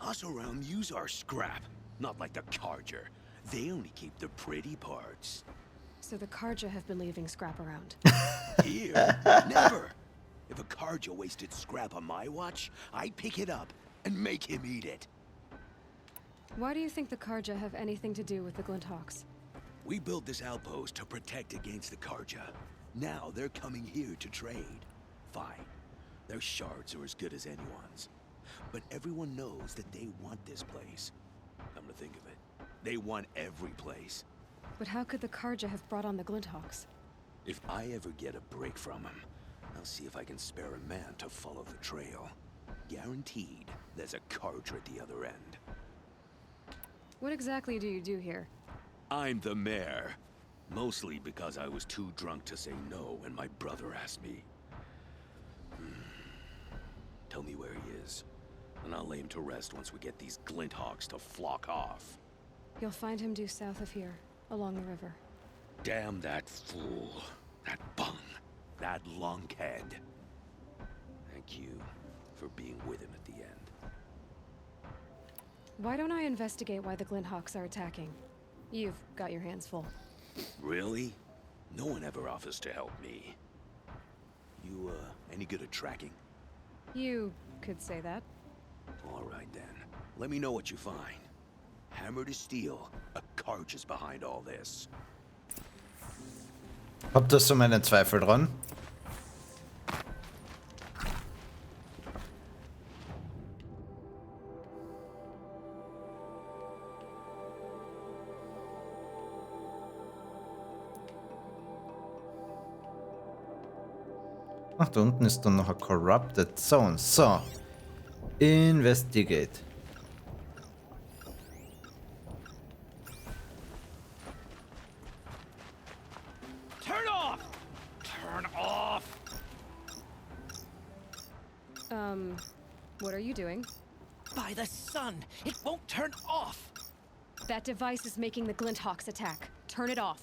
Us around use our scrap. Not like the Carja. They only keep the pretty parts. So the Carja have been leaving scrap around. Here? Never. If a Carja wasted scrap on my watch, I'd pick it up and make him eat it. Why do you think the Karja have anything to do with the Glinthawks? We built this outpost to protect against the Karja. Now they're coming here to trade. Fine. Their shards are as good as anyone's. But everyone knows that they want this place. Come to think of it, they want every place. But how could the Karja have brought on the Glinthawks? If I ever get a break from them, I'll see if I can spare a man to follow the trail. Guaranteed, there's a Karja at the other end. What exactly do you do here? I'm the mayor. Mostly because I was too drunk to say no when my brother asked me. Tell me where he is, and I'll lay him to rest once we get these Glinthawks to flock off. You'll find him due south of here, along the river. Damn that fool. That bung. That lunkhead. Thank you for being with him at the end. Why don't I investigate why the Glinthawks are attacking? You've got your hands full. Really? No one ever offers to help me. You, any good at tracking? You could say that. All right then. Let me know what you find. Hammer to steel. A Karja's behind all this. Hab da so meine Zweifel dran. Ach, da unten ist dann noch ein Corrupted Zone. So. Investigate. Turn off! Turn off! What are you doing? By the sun, it won't turn off! That device is making the Glinthawks attack. Turn it off.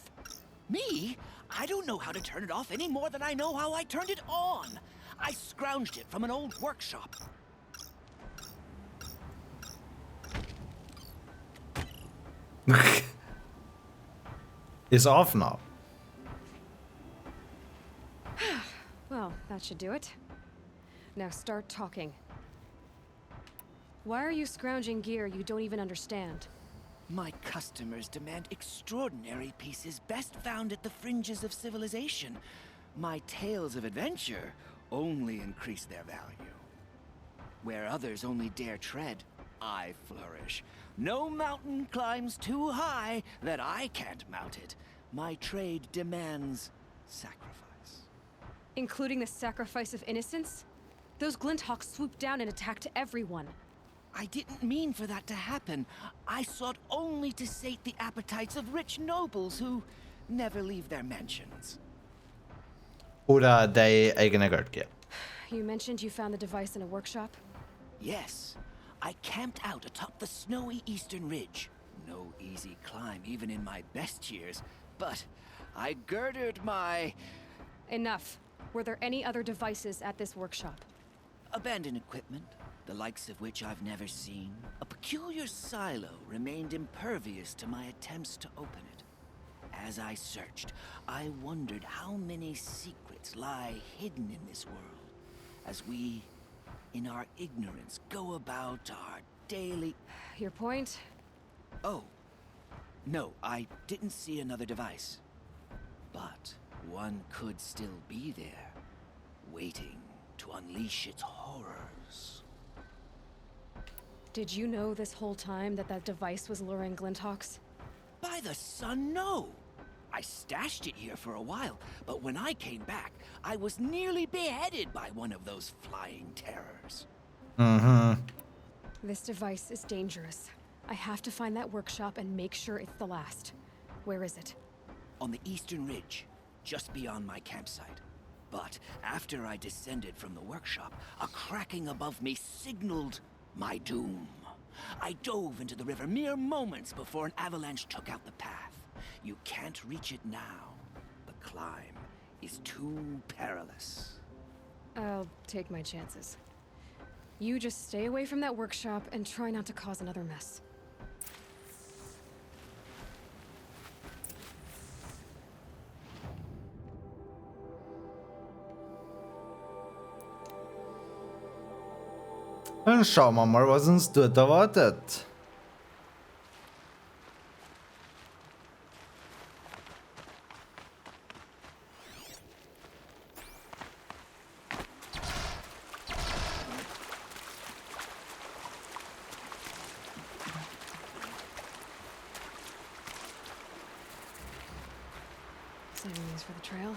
Me? I don't know how to turn it off any more than I know how I turned it on. I scrounged it from an old workshop. Is off now. Well, that should do it. Now start talking. Why are you scrounging gear you don't even understand? My customers demand extraordinary pieces best found at the fringes of civilization. My tales of adventure only increase their value. Where others only dare tread, I flourish. No mountain climbs too high that I can't mount it. My trade demands sacrifice. Including the sacrifice of innocence? Those Glinthawks swooped down and attacked everyone. I didn't mean for that to happen. I sought only to sate the appetites of rich nobles who never leave their mansions. Oder deine eigene Geldgier. You mentioned you found the device in a workshop? Yes. I camped out atop the snowy eastern ridge. No easy climb, even in my best years. But I girded my... Enough. Were there any other devices at this workshop? abandoned equipment, the likes of which I've never seen. A peculiar silo remained impervious to my attempts to open it. As I searched, I wondered how many secrets lie hidden in this world, as we, in our ignorance, go about our daily... Your point? Oh. No, I didn't see another device. But one could still be there, waiting to unleash its horrors. Did you know this whole time that that device was luring Glinthawks? By the sun, no! I stashed it here for a while, but when I came back, I was nearly beheaded by one of those flying terrors. Mm-hmm. This device is dangerous. I have to find that workshop and make sure it's the last. Where is it? On the eastern ridge, just beyond my campsite. But after I descended from the workshop, a cracking above me signaled my doom. I dove into the river mere moments before an avalanche took out the path. You can't reach it now. The climb is too perilous. I'll take my chances. You just stay away from that workshop and try not to cause another mess. Dann schauen wir mal, was uns dort erwartet. markings for the trail.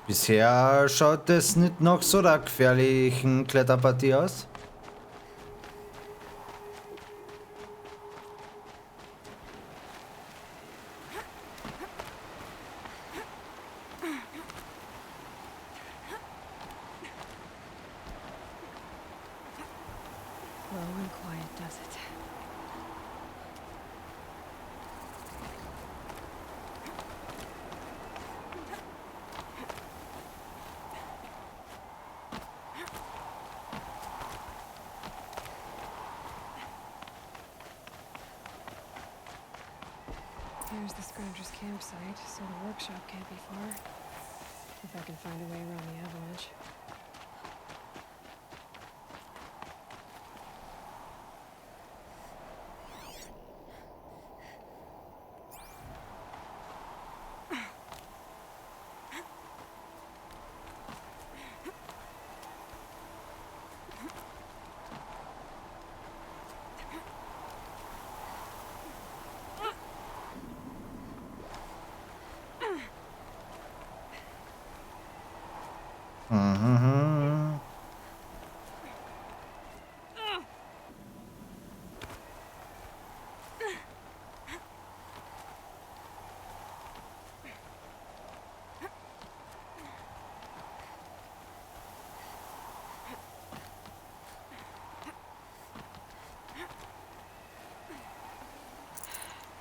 Bisher schaut es nicht noch so der gefährlichen Kletterpartie aus. Low and quiet does it. There's the Scrounger's campsite, so the workshop can't be far. If I can find a way around the avalanche. Mhm.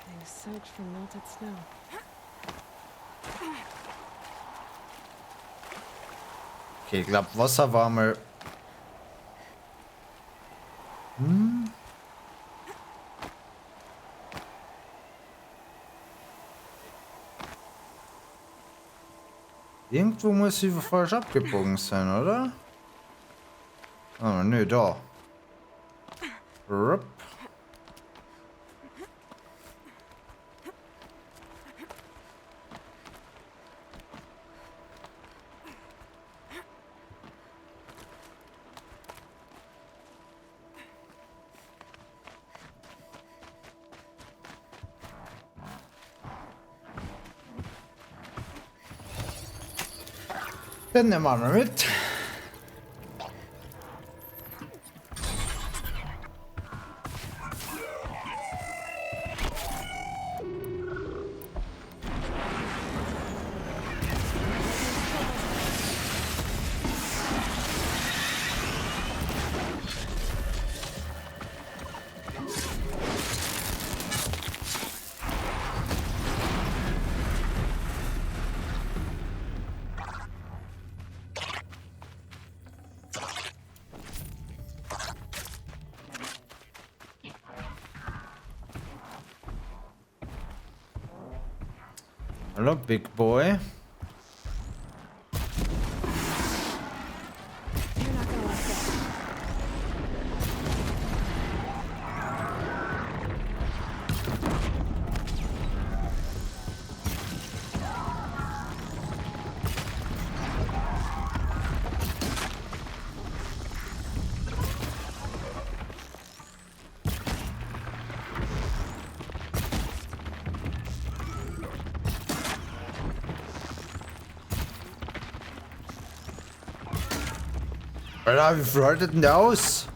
Things soaked from melted snow. Okay, ich glaube, Wasser war mal. Irgendwo muss sie falsch abgebogen sein, oder? Oh, nö, da. Rupp. Den nehmen wir mal mit. Hallo, Big Boy. Alter, wie viel haltet denn der aus?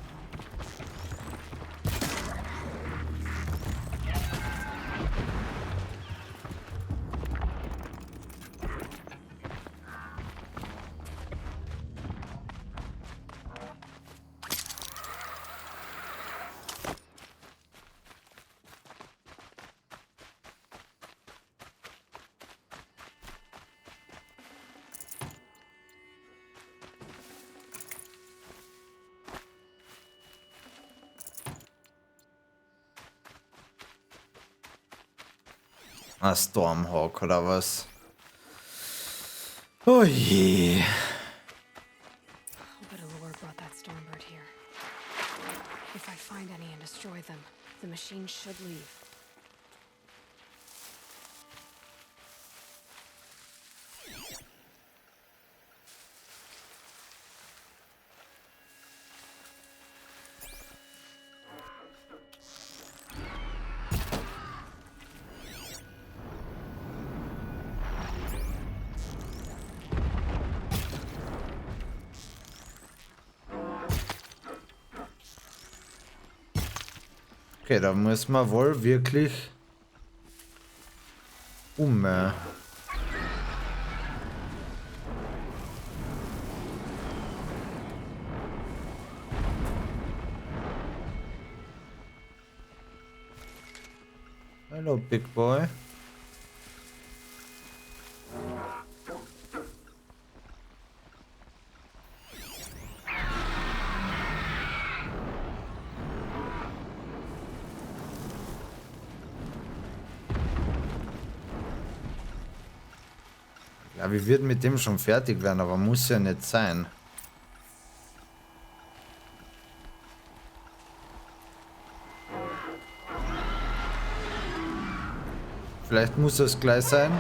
Ah, Stormhawk oder was? Oh je. A bit of lore brought that Stormbird here. If I find any and destroy them, the machine should leave. Okay, da muss man wohl wirklich Hello, big boy. Ja, wir würden mit dem schon fertig werden, aber muss ja nicht sein. Vielleicht muss es gleich sein.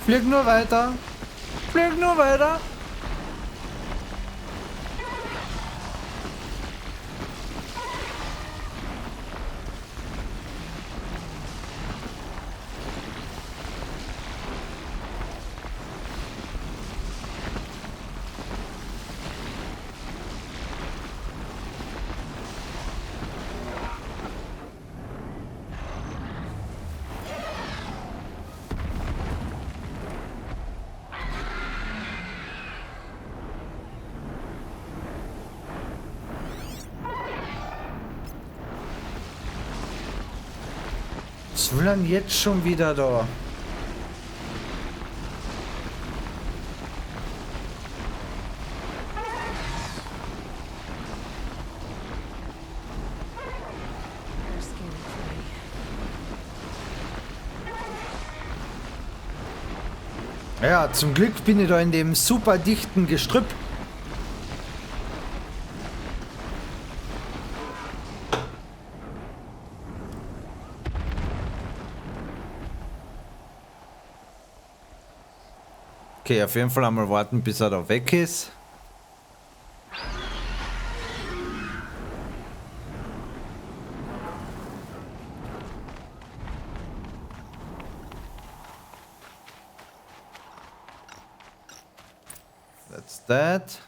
Flieg nur weiter. Flieg nur weiter. Was will denn jetzt schon wieder da? Ja, zum Glück bin ich da in dem super dichten Gestrüpp. Okay, auf jeden Fall einmal warten, bis er da weg ist. That's that.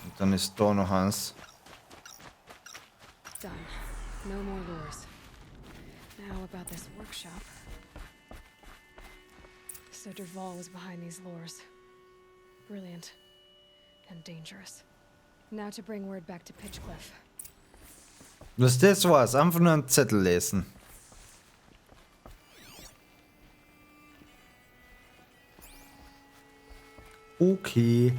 Und dann ist da noch eins. Done. No more lures. Now about this workshop. So Derval was behind these lures. Brilliant. And dangerous. Now to bring word back to Pitchcliff. Das war's. Einfach nur einen Zettel lesen. Okay.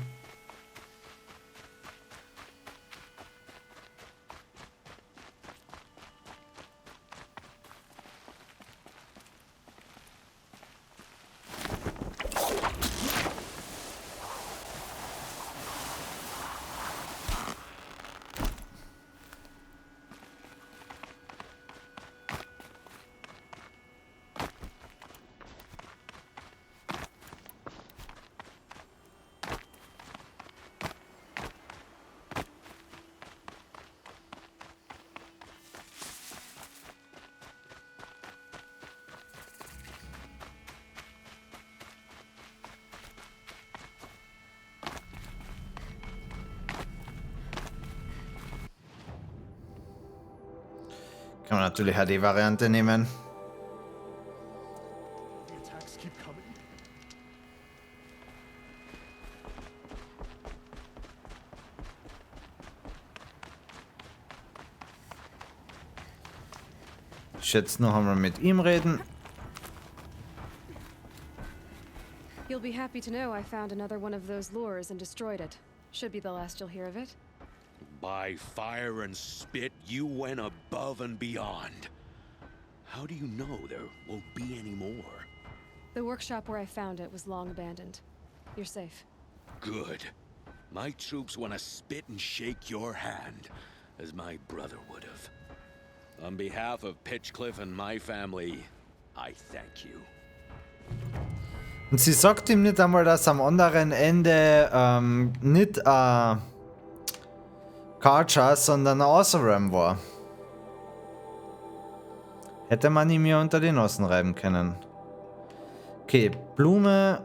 Kann man natürlich auch die Variante nehmen. Jetzt noch einmal mit ihm reden. You'll be happy to know I found another one of those lures and destroyed it. Should be the last you'll hear of it. By fire and spit, you went above and beyond. How do you know there won't be any more? The workshop where I found it was long abandoned. You're safe. Good. My troops want to spit and shake your hand, as my brother would have. On behalf of Pitchcliff and my family, I thank you. Und sie sagt ihm nicht einmal, dass am anderen Ende nicht Karja, sondern Oseram war. Hätte man ihm ja unter die Nossen reiben können. Okay, Blume.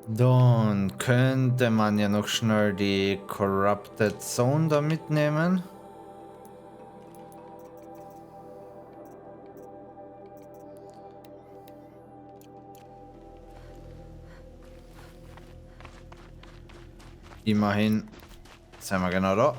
Dann könnte man ja noch schnell die Corrupted Zone da mitnehmen. Immerhin sind wir genau da.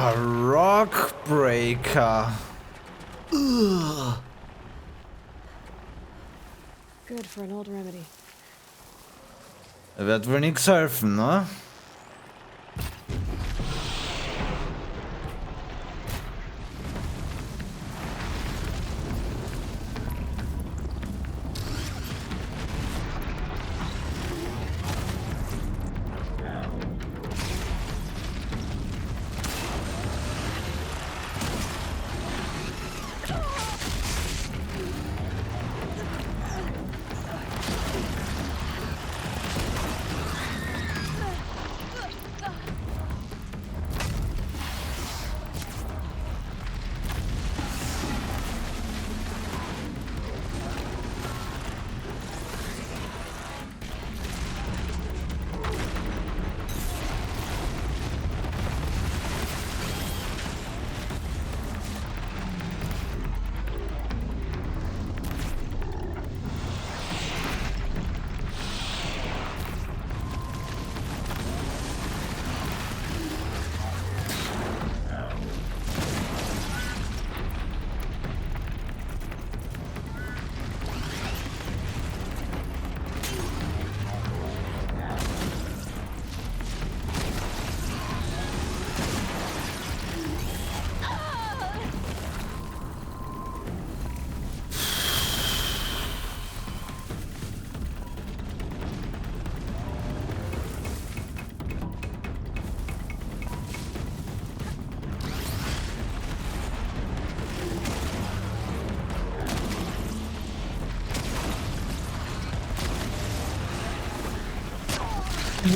A rock breaker. Ugh. Good for an old remedy. Wird wohl nichts helfen, ne?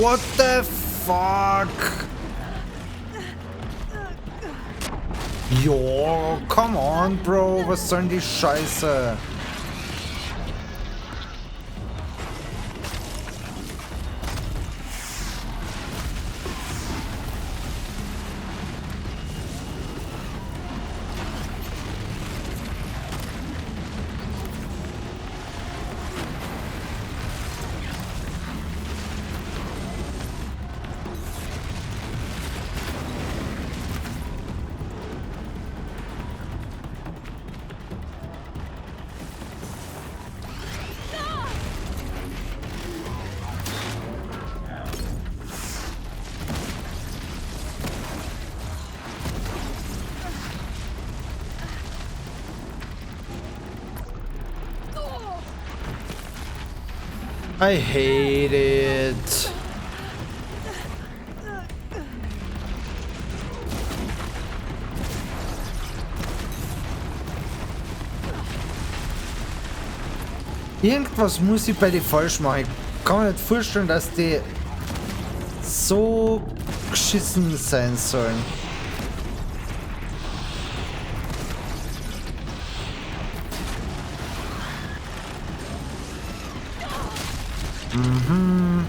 What the fuck? Jo, come on, Bro. Was soll denn die Scheiße? I hate it. Irgendwas muss ich bei dir falsch machen. Ich kann mir nicht vorstellen, dass die so geschissen sein sollen. Mhm.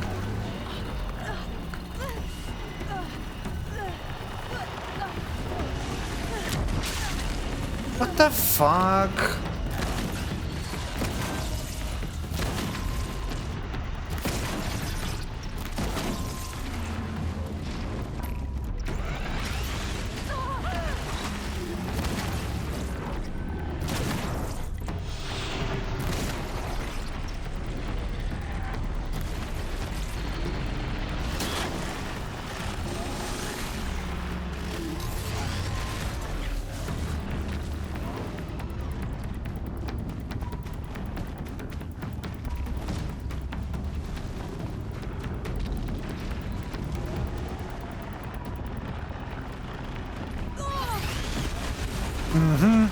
What the fuck? Mhm.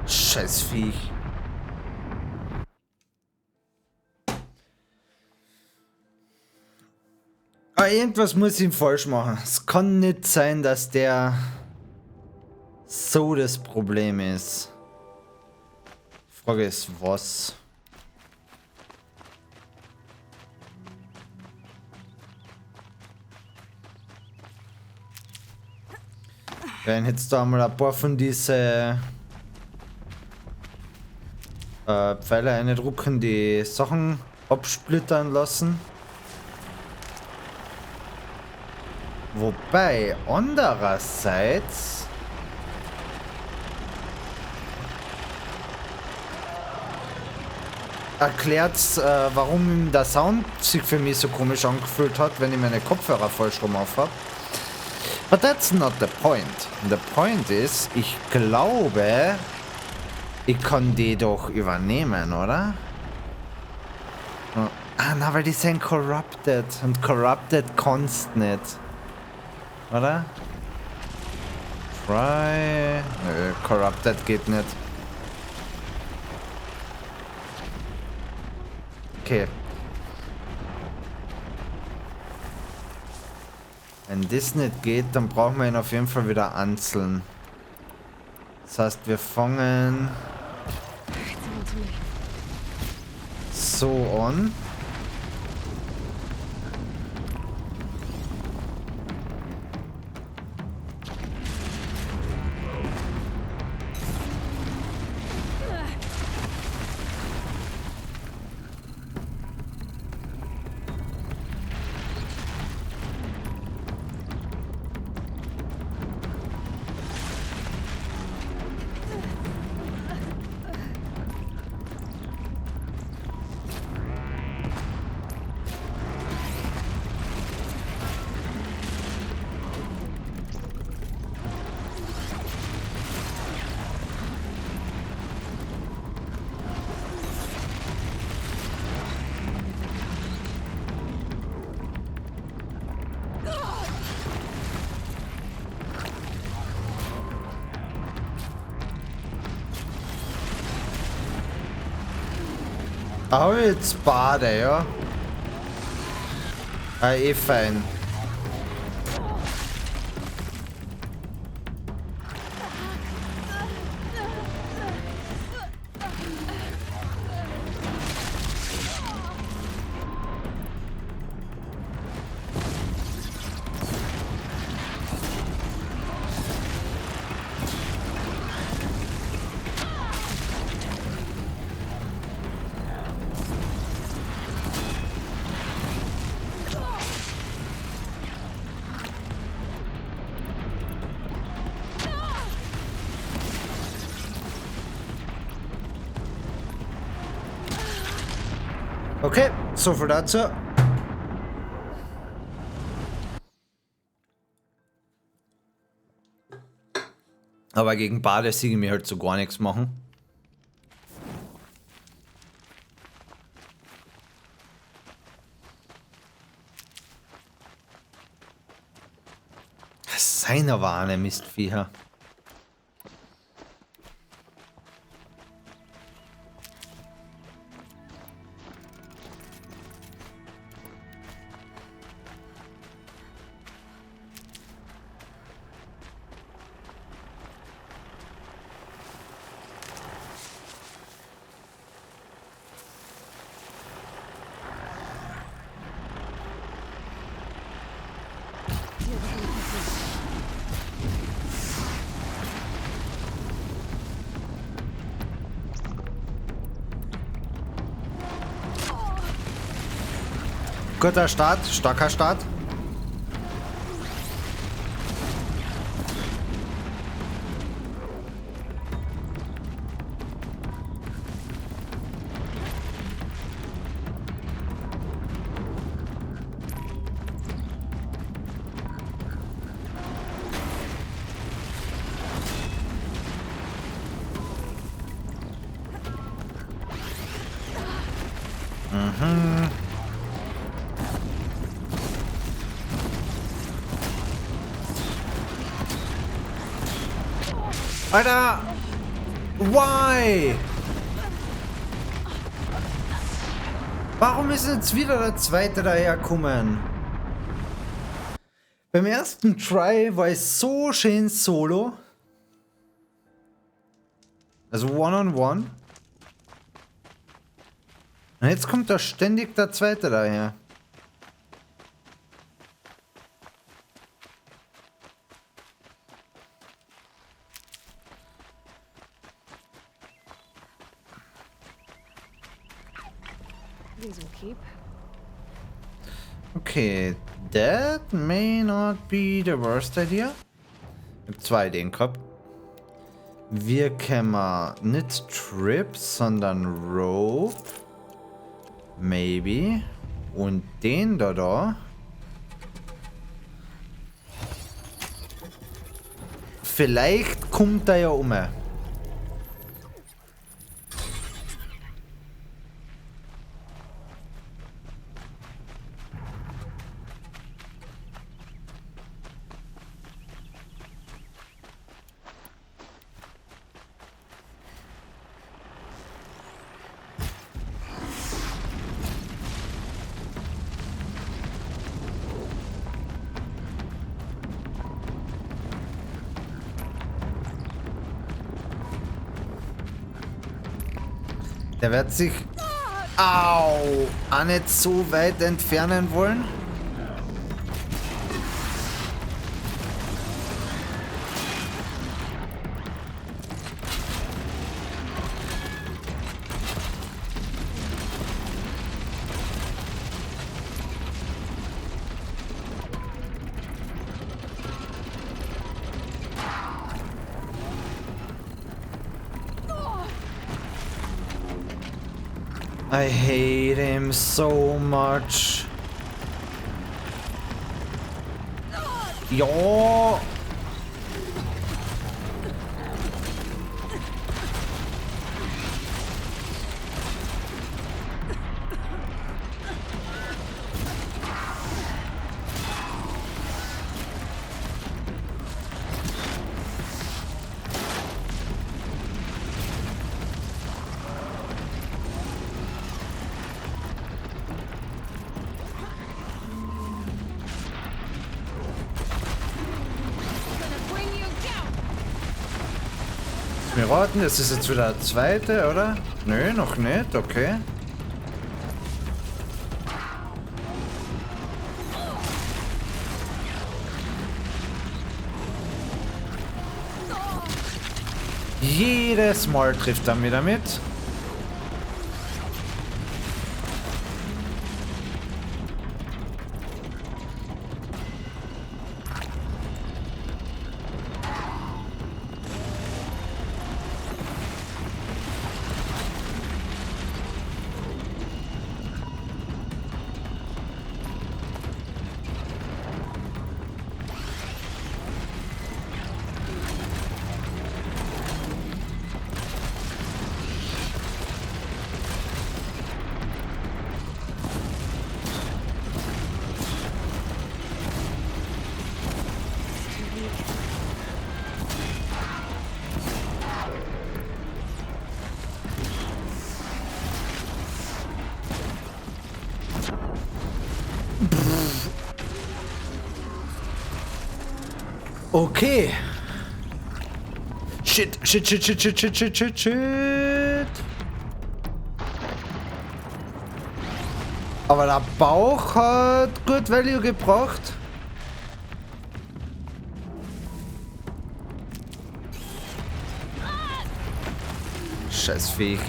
Scheiß Viech. Aber irgendwas muss ich falsch machen. Es kann nicht sein, dass der so das Problem ist. Frage ist, was? Wir werden jetzt da mal ein paar von diesen Pfeile reindrucken, die Sachen absplittern lassen. Wobei, andererseits erklärt's, warum der Sound sich für mich so komisch angefühlt hat, wenn ich meine Kopfhörer falsch rum auf habe. But that's not the point. The point is, ich glaube, ich kann die doch übernehmen, oder? Ah, na, weil die sind corrupted. Und corrupted kannst nicht. Oder? Try. Nö, corrupted geht nicht. Okay. Wenn das nicht geht, dann brauchen wir ihn auf jeden Fall wieder anzeln. Das heißt, wir fangen so an. Aber jetzt Bade, ja. Ah, eh fein. Okay, so viel dazu. Aber gegen Bade sehe ich mir halt so gar nichts machen. Seiner war eine Mistviecher. Guter Start, starker Start. Alter! Why? Warum ist jetzt wieder der zweite daherkommen? Beim ersten Try war es so schön solo. Also One-on-One. Und jetzt kommt da ständig der zweite daher. These will keep. Okay, that may not be the worst idea. Ich hab zwei Ideen gehabt. Wir können nicht Trip, sondern Rope. Maybe. Und den da. Vielleicht kommt er ja um. Der wird sich auch nicht so weit entfernen wollen. I hate him so much. Ja. mir raten, das ist jetzt wieder der zweite, oder? Nö, noch nicht, okay. Jedes Mal trifft er mich damit. Okay. Shit. Aber der Bauch hat gut Value gebracht. Scheiß Viech.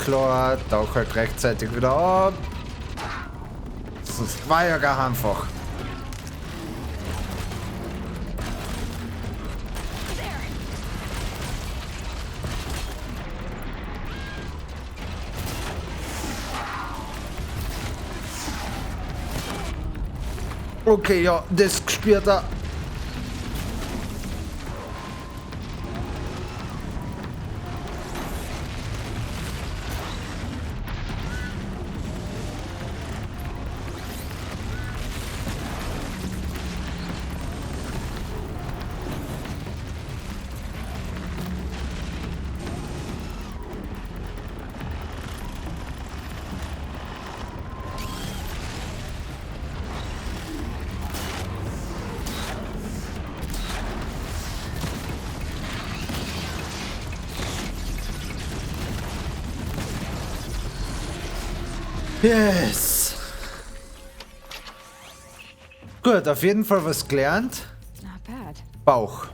Klar, tauch halt rechtzeitig wieder ab. Das war ja gar einfach. Okay, ja, das spürt er. Yes. Gut, auf jeden Fall was gelernt. Bauch.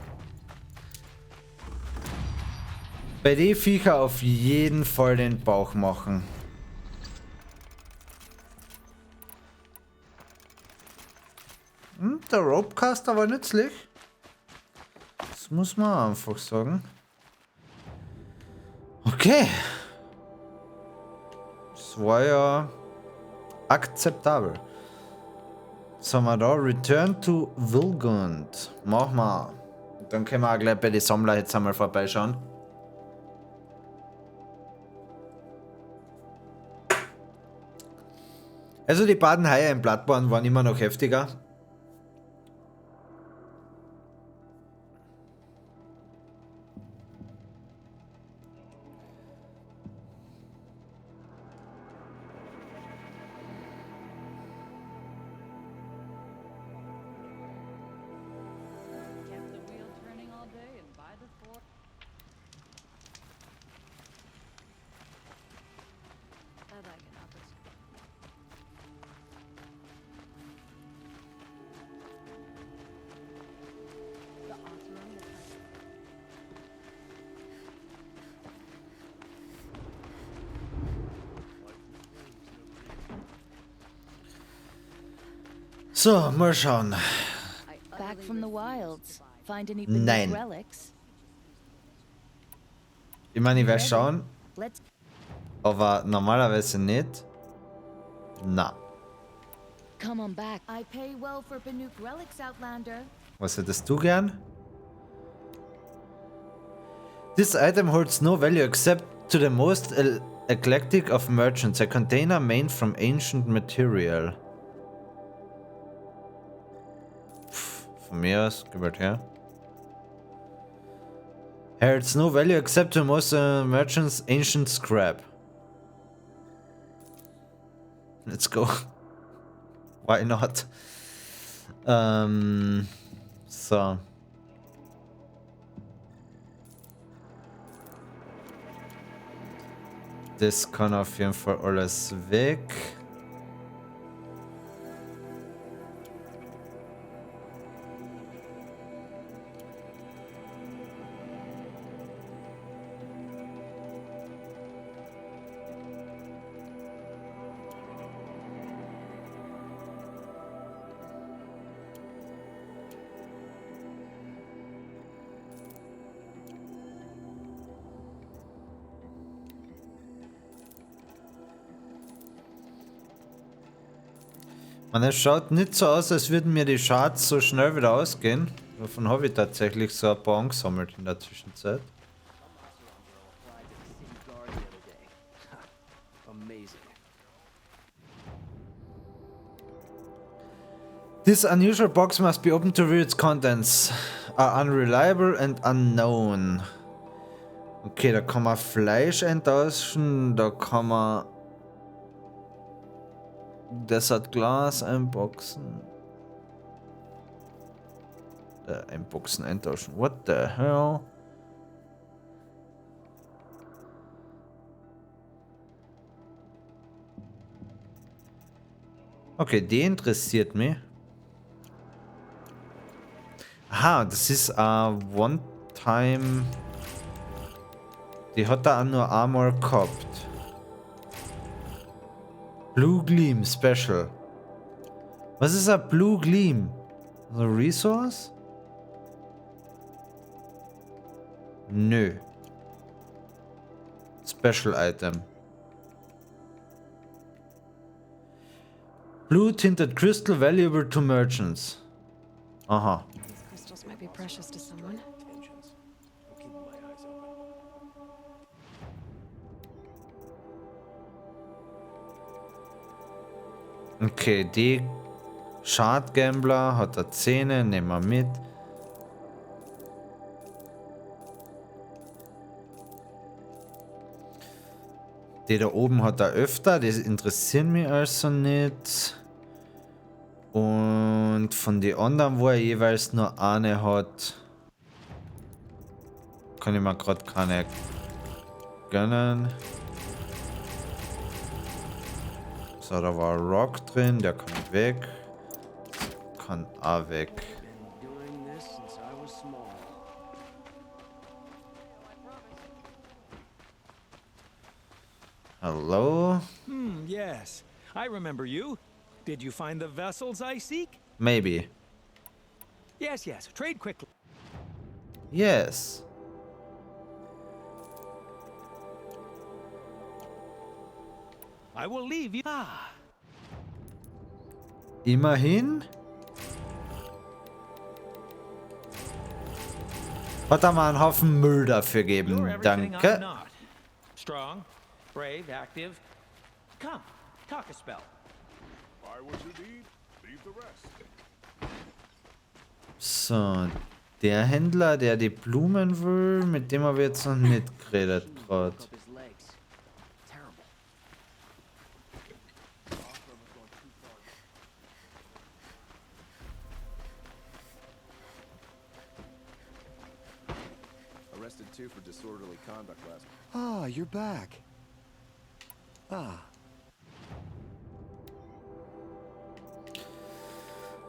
Bei den Viecher auf jeden Fall den Bauch machen. Der Ropecaster war nützlich. Das muss man einfach sagen. Okay. Das war ja akzeptabel. Was haben wir da? Return to Vilgund. Mach mal. Dann können wir auch gleich bei den Sammler jetzt einmal vorbeischauen. Also die beiden Haie im Bloodborne waren immer noch heftiger. So, mal schauen. Back from the wilds. Find any Nein. relics? Ich meine, ich werde schauen. Aber normalerweise nicht. Na. Come on back. I pay well for Banuk relics, Outlander. Was hättest du gern? This item holds no value except to the most eclectic of merchants. A container made from ancient material. Von mir aus, gib halt her. Holds no value except to most merchants ancient scrap. Let's go. Why not? So. Das kann auf jeden Fall alles weg. Und es schaut nicht so aus, als würden mir die Shards so schnell wieder ausgehen. Davon habe ich tatsächlich so ein paar angesammelt in der Zwischenzeit. This unusual box must be opened to read its contents. Are unreliable and unknown. Okay, da kann man Fleisch eintauschen, da kann man Desert Glas einboxen. Einboxen, eintauschen. What the hell? Okay, die interessiert mich. Aha, das ist One-Time. Die hat er auch nur einmal gehabt. Blue Gleam Special. Was ist ein Blue Gleam? Also Resource? Nö. Special Item. Blue tinted crystal valuable to merchants. Aha. These crystals might be precious to someone. Okay, die Schadgambler hat er Zähne, nehmen wir mit. Die da oben hat er öfter, das interessiert mich also nicht. Und von den anderen, wo er jeweils nur eine hat, kann ich mir gerade keine gönnen. So, da war Rock drin, der kann weg. Kann auch weg. Hello? Yes. I remember you. Did you find the vessels I seek? Maybe. Yes, yes. Trade quickly. Yes. I will leave you. Ah. Immerhin. Hat er mal einen Haufen Müll dafür geben. Danke. Strong, brave, active. Come, talk a spell. So, der Händler, der die Blumen will, mit dem haben wir jetzt noch nicht geredet gerade. Arrested too for disorderly conduct last. Ah, you're back. Ah.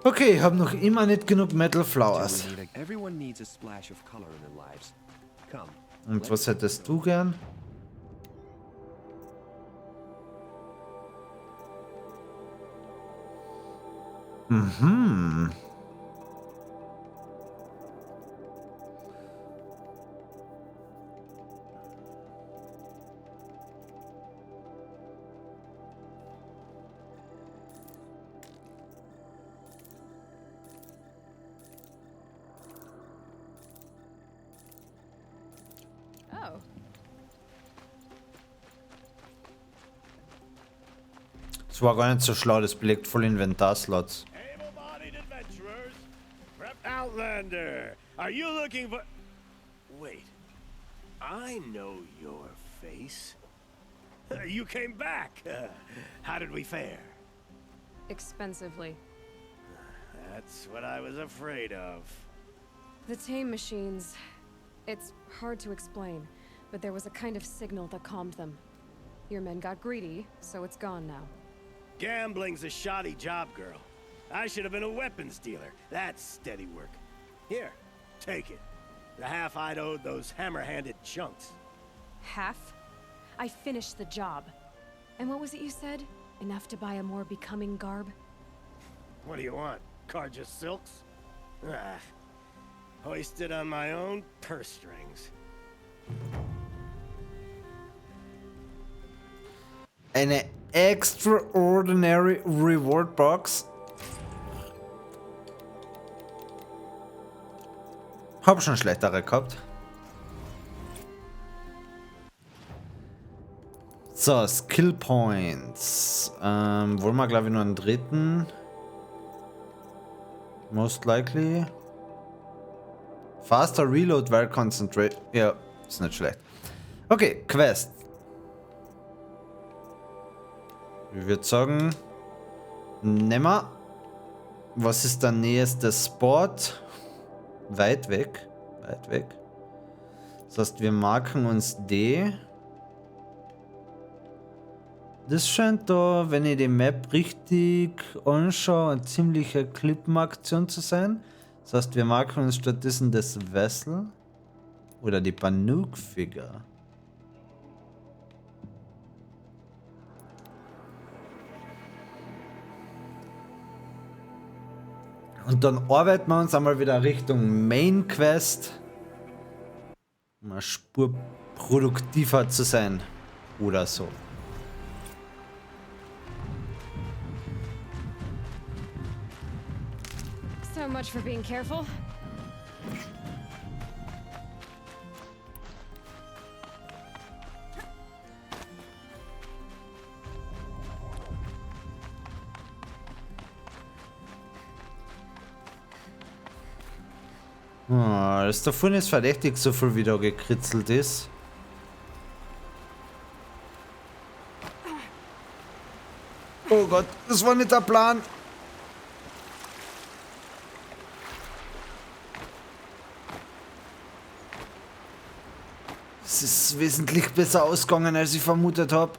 Okay, ich habe noch immer nicht genug Metal Flowers. Everyone needs a splash of color in their lives. Come. Und was hättest du gern? Mhm. Oh. Das war gar nicht so schlau, das belegt voll Inventarslots. Outlander, are you looking for... Wait, I know your face. You came back. How did we fare? expensively. That's what I was afraid of. The tame machines. It's hard to explain, but there was a kind of signal that calmed them. Your men got greedy, so it's gone now. Gambling's a shoddy job, girl. I should have been a weapons dealer. That's steady work. Here, take it. The half I'd owed those hammer-handed chunks. Half? I finished the job. And what was it you said? Enough to buy a more becoming garb? What do you want? Karja silks? Ah, hoisted on my own purse strings. Eine extraordinary reward box. Hab schon schlechtere gehabt. So, Skill Points. Wollen wir, glaube ich, nur einen dritten. Most likely. Faster Reload while concentrate. Ja, ist nicht schlecht. Okay, Quest. Ich würde sagen, nehmen wir. Was ist der nächste Spot? Weit weg. Weit weg. Das heißt, wir marken uns die. Das scheint da, wenn ich die Map richtig anschaue, eine ziemliche Klippenaktion zu sein. Das heißt, wir marken uns stattdessen das Vessel oder die Banuk-Figure. Und dann arbeiten wir uns einmal wieder Richtung Main Quest, um eine Spur produktiver zu sein oder so. So much for being careful. Oh, das davon ist verdächtig, so viel wie da gekritzelt ist. Oh Gott, das war nicht der Plan. Es ist wesentlich besser ausgegangen, als ich vermutet habe.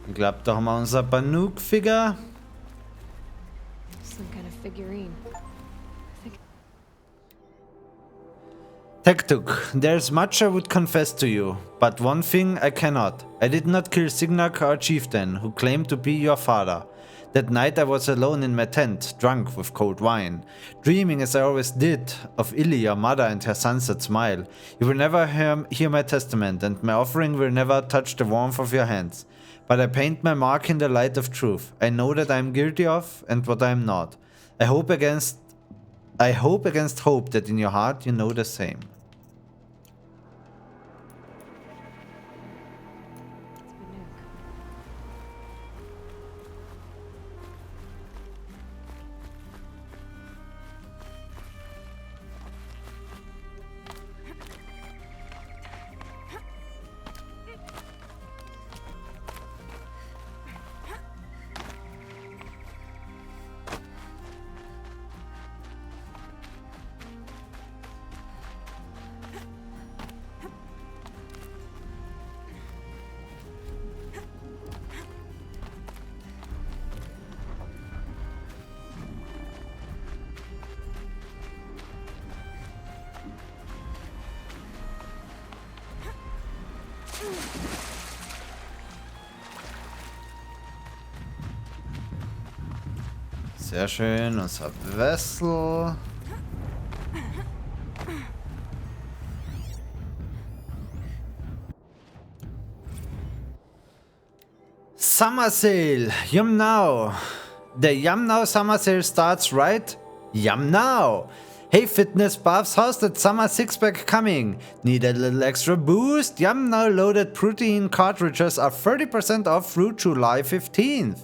Ich glaube, da haben wir unser Banuk-Figure. Some kind of figurine. Tektuk, there's much I would confess to you, but one thing I cannot. I did not kill Signak, our chieftain, who claimed to be your father. That night I was alone in my tent, drunk with cold wine, dreaming as I always did of Illy, your mother, and her sunset smile. You will never hear my testament, and my offering will never touch the warmth of your hands. But I paint my mark in the light of truth. I know that I am guilty of, and what I am not. I hope against hope that in your heart you know the same. Sehr schön, unser Vessel. Summer sale, yum now. The yum now summer sale starts right yum now. Hey fitness buffs, how's that summer six-pack coming? Need a little extra boost? Yum now loaded protein cartridges are 30% off through July 15th.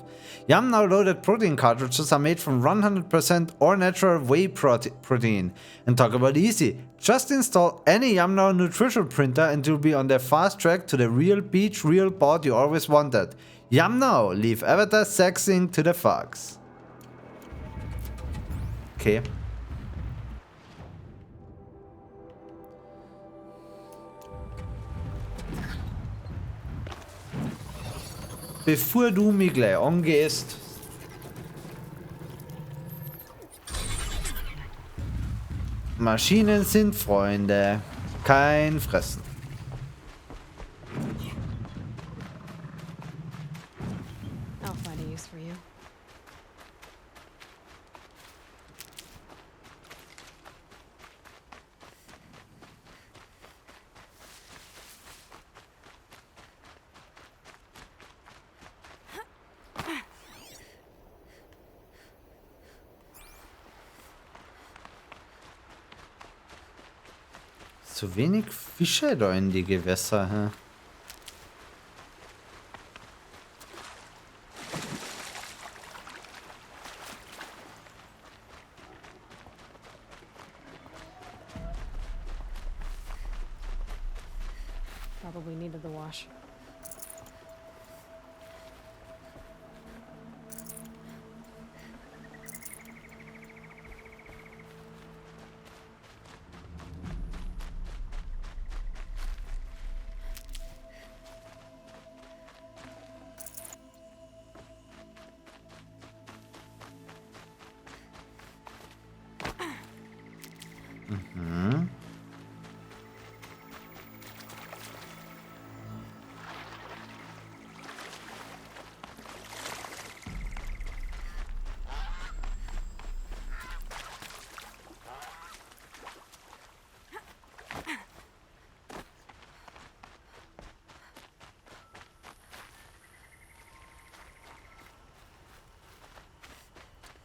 Yum Now loaded protein cartridges are made from 100% or natural whey protein. And talk about easy. Just install any Yum Now nutrition printer and you'll be on the fast track to the real beach, real bod you always wanted. Yum Now, leave avatar sexing to the fox. Okay. Bevor du mich gleich angehst. Maschinen sind Freunde. Kein Fressen. I'll find a use for you. Zu wenig Fische da in die Gewässer, hä? Probably needed the wash. Mhm.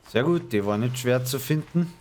Sehr gut, die war nicht schwer zu finden.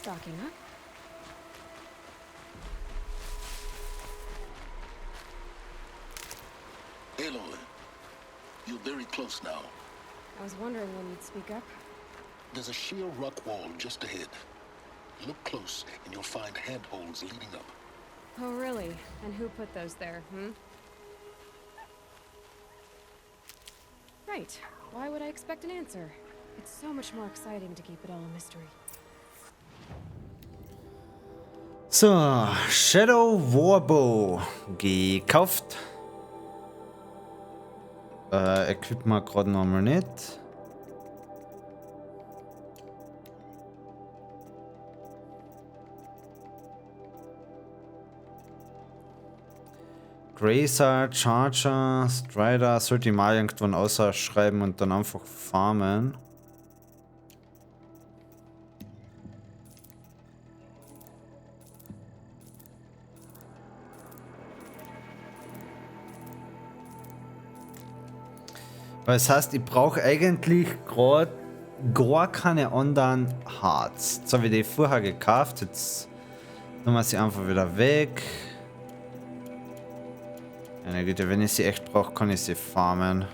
Stocking up. Aloy, you're very close now. I was wondering when you'd speak up. There's a sheer rock wall just ahead. Look close and you'll find handholds leading up. Oh, really? And who put those there, Right. Why would I expect an answer? It's so much more exciting to keep it all a mystery. So, Shadow Warbow gekauft. Equip mal gerade nochmal nicht. Grazer, Charger, Strider, sollte ich mal irgendwann ausschreiben und dann einfach farmen. Weil das heißt, ich brauche eigentlich gerade gar keine anderen Hearts. Jetzt habe ich die vorher gekauft, jetzt nehmen wir sie einfach wieder weg. Meine Güte, wenn ich sie echt brauche, kann ich sie farmen.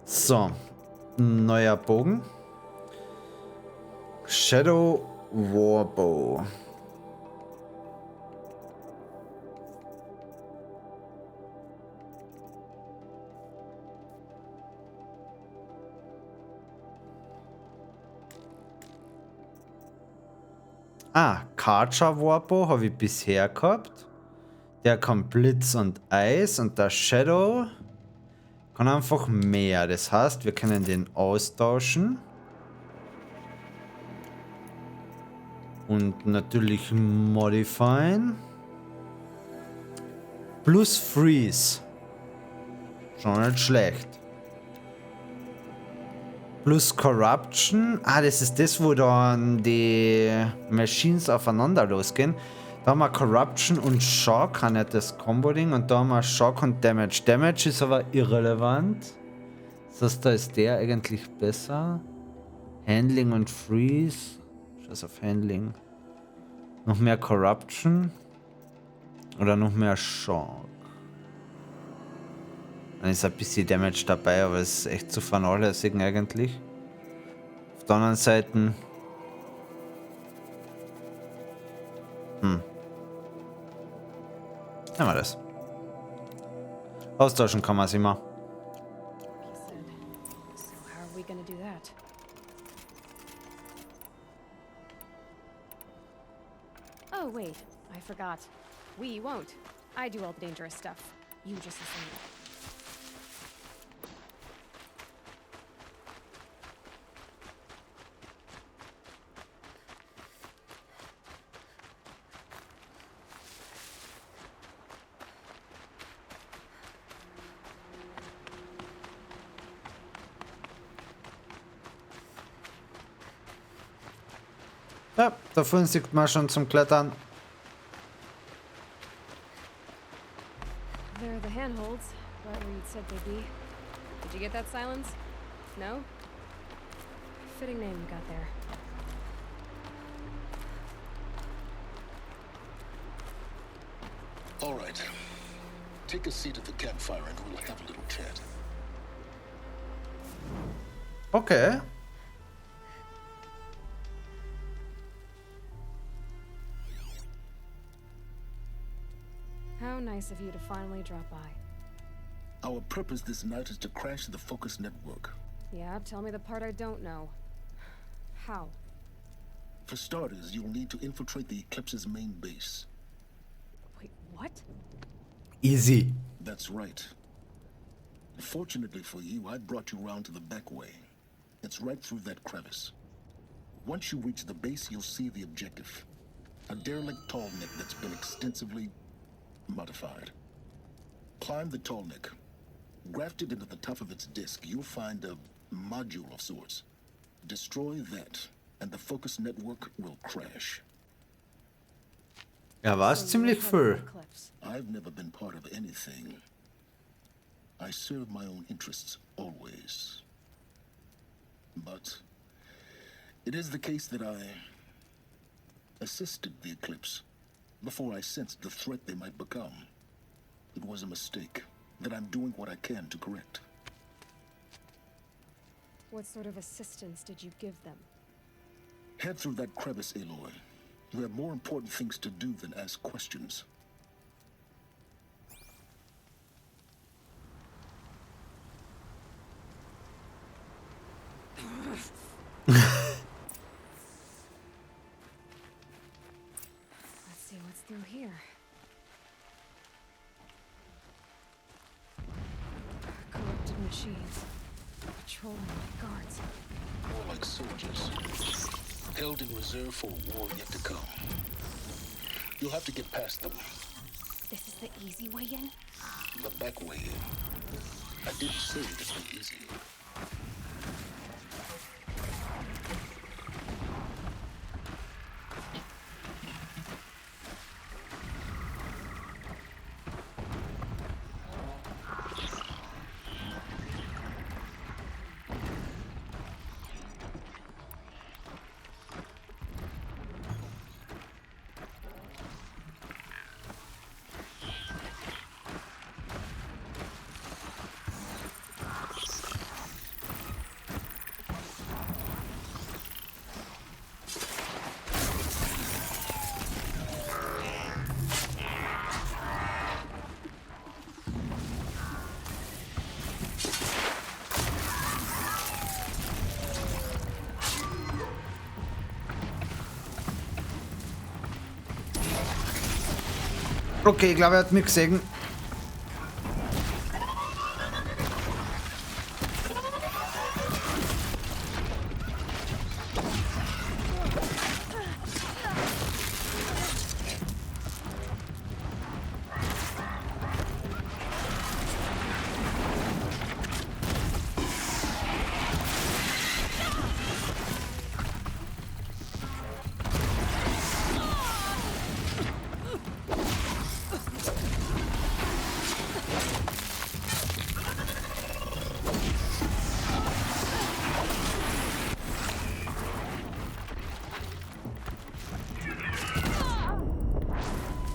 So. Neuer Bogen. Shadow Warbow. Ah, Karcher Warbow habe ich bisher gehabt. Der kann Blitz und Eis und der Shadow kann einfach mehr. Das heißt, wir können den austauschen. Und natürlich modifieren. Plus Freeze. Schon nicht schlecht. Plus Corruption. Ah, das ist das, wo dann die Machines aufeinander losgehen. Da haben wir Corruption und Shock, kann nicht das Combo-Ding. Und da haben wir Shock und Damage. Damage ist aber irrelevant. Das heißt, da ist der eigentlich besser. Handling und Freeze. Scheiß auf Handling. Noch mehr Corruption. Oder noch mehr Shock. Dann ist ein bisschen Damage dabei, aber es ist echt zu vernachlässigen eigentlich. Auf der anderen Seite... Nehmen wir das. Austauschen kann man es immer. So how are we gonna do that? Oh wait, I forgot. We won't. I do all the dangerous stuff. You just listen. Ja, da vorne sieht man schon zum Klettern. There are the handholds, right where you'd said they'd be. Did you get that, Silence? No? Fitting name you got there. All right. Take a seat at the campfire and we'll have a little chat. Okay. How nice of you to finally drop by. Our purpose this night is to crash the Focus network. Yeah, tell me the part I don't know. How? For starters, you'll need to infiltrate the Eclipse's main base. Wait, what? Easy. That's right. Fortunately for you, I brought you round to the back way. It's right through that crevice. Once you reach the base, you'll see the objective. A derelict tall neck that's been extensively modified. Climb the tall neck. Grafted into the top of its disk, you'll find a module of sorts. Destroy that, and the Focus network will crash. Ja, war es ziemlich viel. I've never been part of anything. I serve my own interests, always. But it is the case that I assisted the Eclipse before I sensed the threat they might become. It was a mistake that I'm doing what I can to correct. What sort of assistance did you give them? Head through that crevice, Aloy. You have more important things to do than ask questions. Let's see what's through here. Corrupted machines. Patrolling like guards. More like soldiers. Held in reserve for a war yet to come. You'll have to get past them. This is the easy way in? The back way in. I didn't say it'd be easy. Okay, ich glaube, er hat mich gesehen.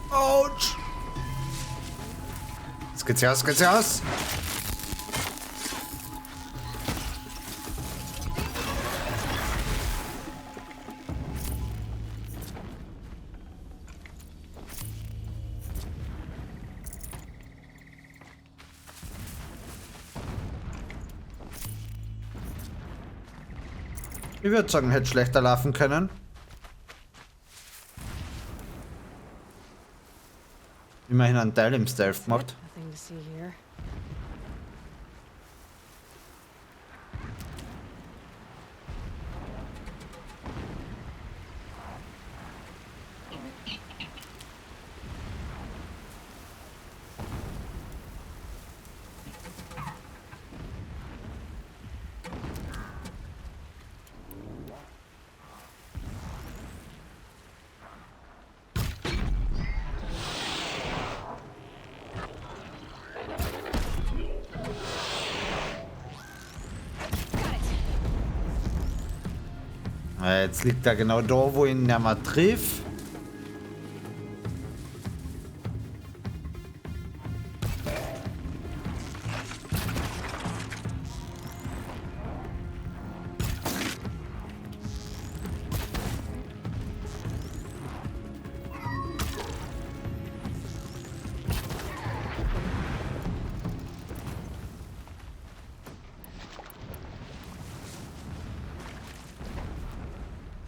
Autsch! Jetzt geht's aus, geht's aus! Ich würde sagen, hätte schlechter laufen können. Immerhin einen Teil im Stealth gemacht. Nothing to see here. Jetzt liegt er genau da, wo ihn der mal trifft.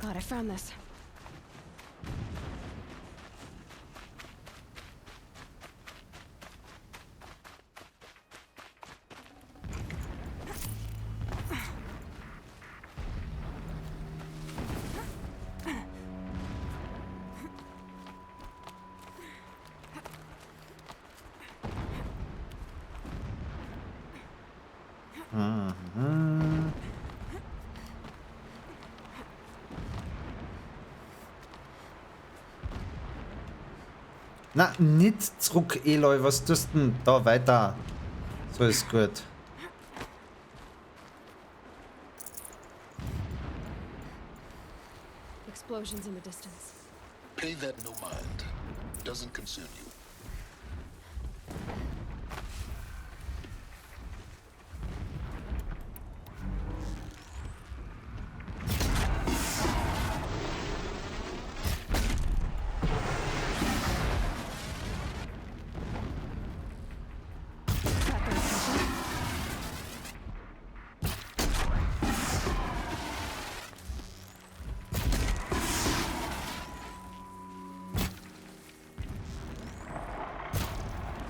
God, I found this. Na, nicht zurück, Eloy. Was tust du denn da weiter? So ist gut. Explosions in the distance. Pay that no mind. Doesn't concern you.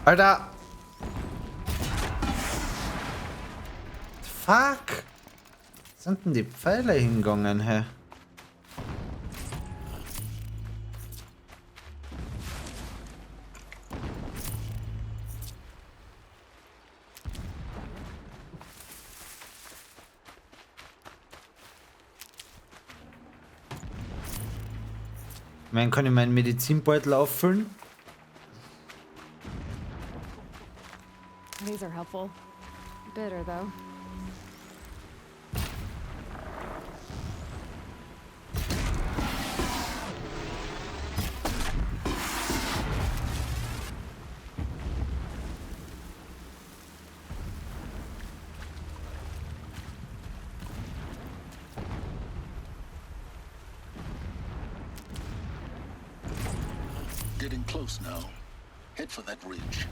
Alter! Fuck! Wo sind denn die Pfeile hingegangen, hä? Ich meine, kann ich meinen Medizinbeutel auffüllen? These are helpful. Bitter, though. Getting close now. Head for that ridge.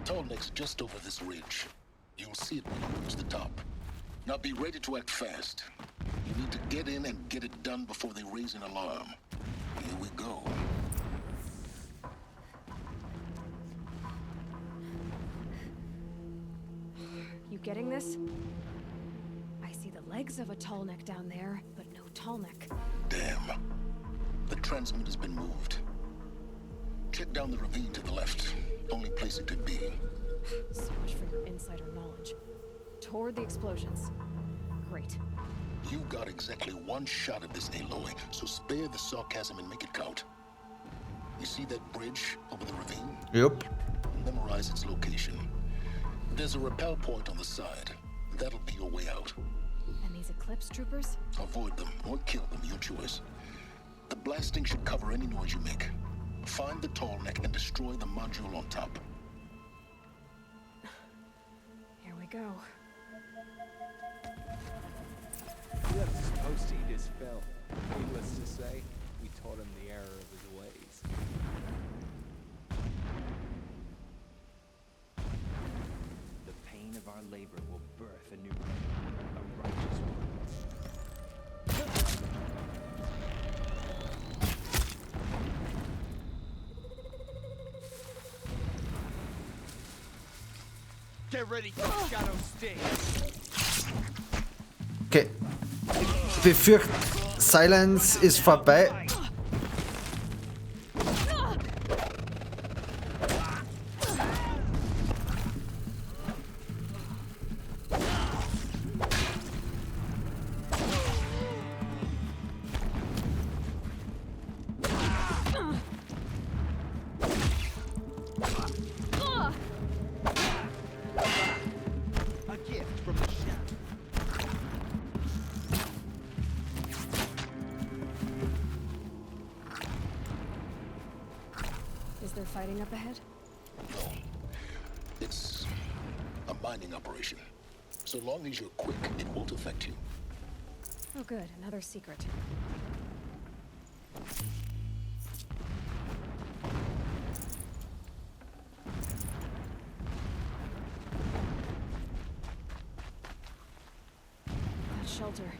tall neck's just over this ridge. You'll see it when you reach the top. Now be ready to act fast. You need to get in and get it done before they raise an alarm. Here we go. You getting this? I see the legs of a tall neck down there, but no tall neck. Damn. The transmitter's been moved. Check down the ravine to the left. Only place it could be. So much for your insider knowledge. Toward the explosions. Great. You got exactly one shot at this, Aloy, so spare the sarcasm and make it count. You see that bridge over the ravine? Yep. Memorize its location. There's a rappel point on the side. That'll be your way out. And these Eclipse troopers? Avoid them or kill them, your choice. The blasting should cover any noise you make. Find the tall neck and destroy the module on top. Here we go. You have supposed to eat his fill. Needless to say, we taught him the error of his ways. The pain of our labor will birth a new reign, a righteous one. Get ready for Shadow Sting. Okay. Befürcht, Silence ist vorbei. A gift from the shadow. Is there fighting up ahead? No. It's a mining operation. So long as you're quick, it won't affect you. Oh good, another secret. That shelter.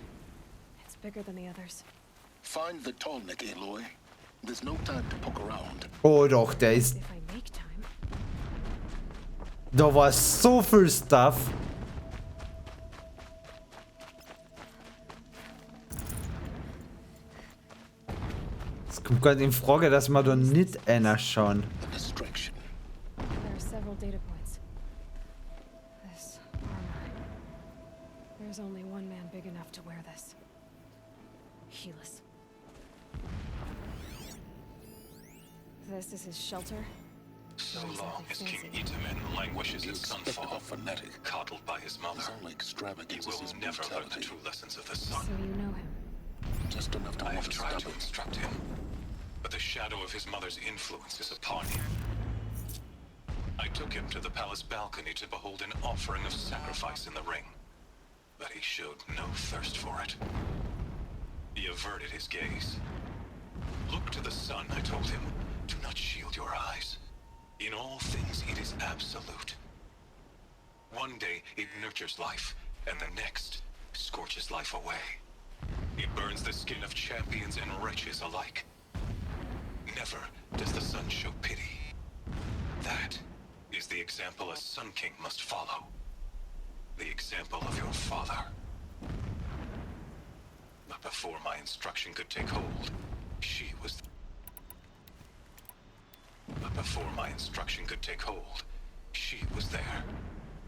It's bigger than the others. Find the tall neck, Aloy. There's no time to poke around. Oh doch, der ist... If I make time. Da war so viel Stuff. Es kommt gerade in Frage, dass wir da nicht reinschauen. There are several data points. This armor. There's only one man big enough to wear this. Helis. This is his shelter. So long as King Itamen languishes at sunfall, coddled by his mother, he will never learn the true lessons of the sun. So you know him. Just enough to I have tried to instruct him, but the shadow of his mother's influence is upon him. I took him to the palace balcony to behold an offering of sacrifice in the ring, but he showed no thirst for it. He averted his gaze. Look to the sun, I told him. Do not shield your eyes. In all things, it is absolute. One day, it nurtures life, and the next, scorches life away. It burns the skin of champions and wretches alike. Never does the sun show pity. That is the example a Sun King must follow. The example of your father. But before my instruction could take hold, she was... But before my instruction could take hold, she was there,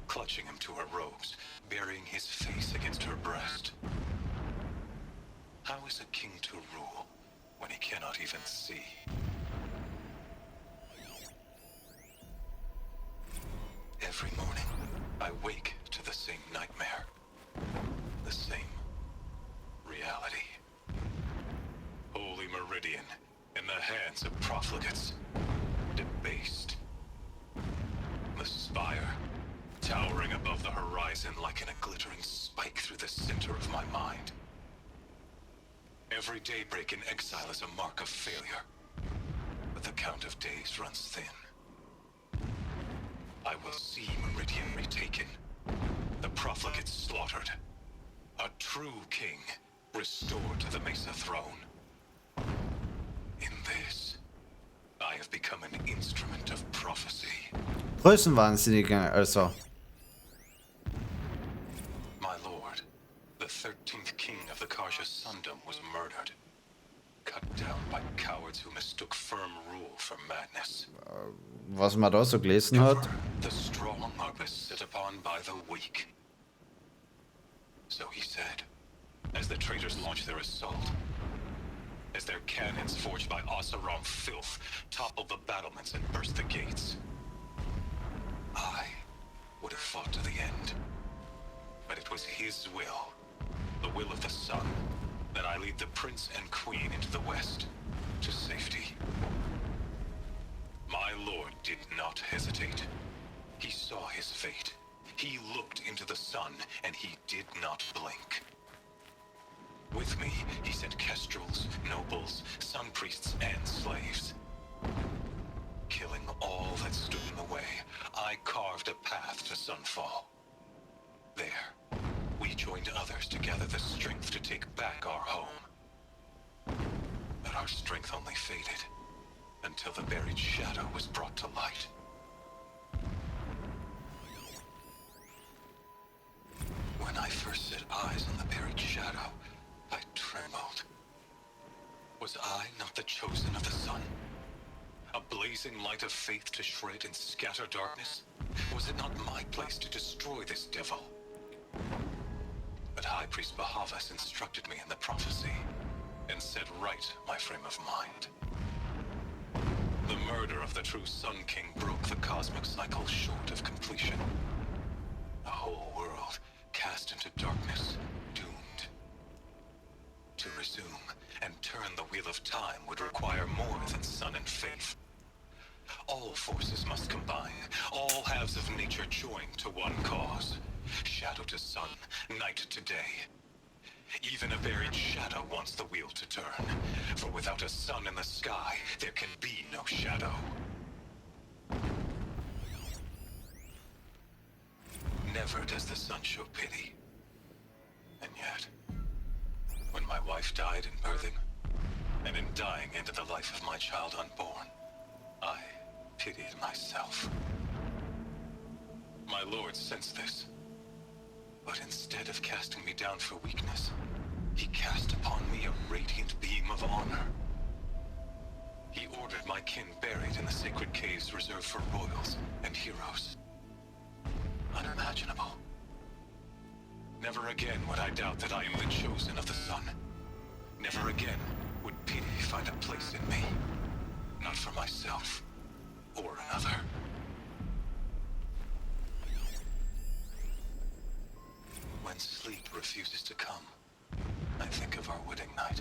clutching him to her robes, burying his face against her breast. How is a king to rule when he cannot even see? Every morning, I wake to the same nightmare, the same reality. Holy Meridian in the hands of profligates. Debased. The spire, towering above the horizon like a glittering spike through the center of my mind. Every daybreak in exile is a mark of failure, but the count of days runs thin. I will see Meridian retaken, the profligates slaughtered, a true king restored to the Mesa throne. In this, I have become an instrument of prophecy. Größenwahnsinniger, also. My lord, the 13th king of the Karja Sundom was murdered. Cut down by cowards who mistook firm rule for madness. Was man da so gelesen hat. The strong are beset upon by the weak. So he said, as the traitors launched their assault, as their cannons forged by Oseram filth toppled the battlements and burst the gates. I would have fought to the end. But it was his will, the will of the sun, that I lead the prince and queen into the west, to safety. My lord did not hesitate. He saw his fate. He looked into the sun, and he did not blink. With me, he sent kestrels, nobles, sun priests, and slaves. Killing all that stood in the way, I carved a path to sunfall. There, we joined others to gather the strength to take back our home. But our strength only faded, until the buried shadow was brought to light. When I first set eyes on the buried shadow, I trembled. Was I not the chosen of the sun? A blazing light of faith to shred and scatter darkness? Was it not my place to destroy this devil? But High Priest Bahavas instructed me in the prophecy, and set right my frame of mind. The murder of the true Sun King broke the cosmic cycle short of completion. A whole world cast into darkness, doomed. To resume and turn the wheel of time would require more than sun and faith. All forces must combine, all halves of nature join to one cause. Shadow to sun, night to day. Even a buried shadow wants the wheel to turn, for without a sun in the sky, there can be no shadow. Never does the sun show pity. And yet, when my wife died in birthing, and in dying ended the life of my child unborn, I pitied myself. My lord sensed this. But instead of casting me down for weakness, he cast upon me a radiant beam of honor. He ordered my kin buried in the sacred caves reserved for royals and heroes. Unimaginable. Never again would I doubt that I am the chosen of the sun. Never again would pity find a place in me. Not for myself or another. When sleep refuses to come, I think of our wedding night.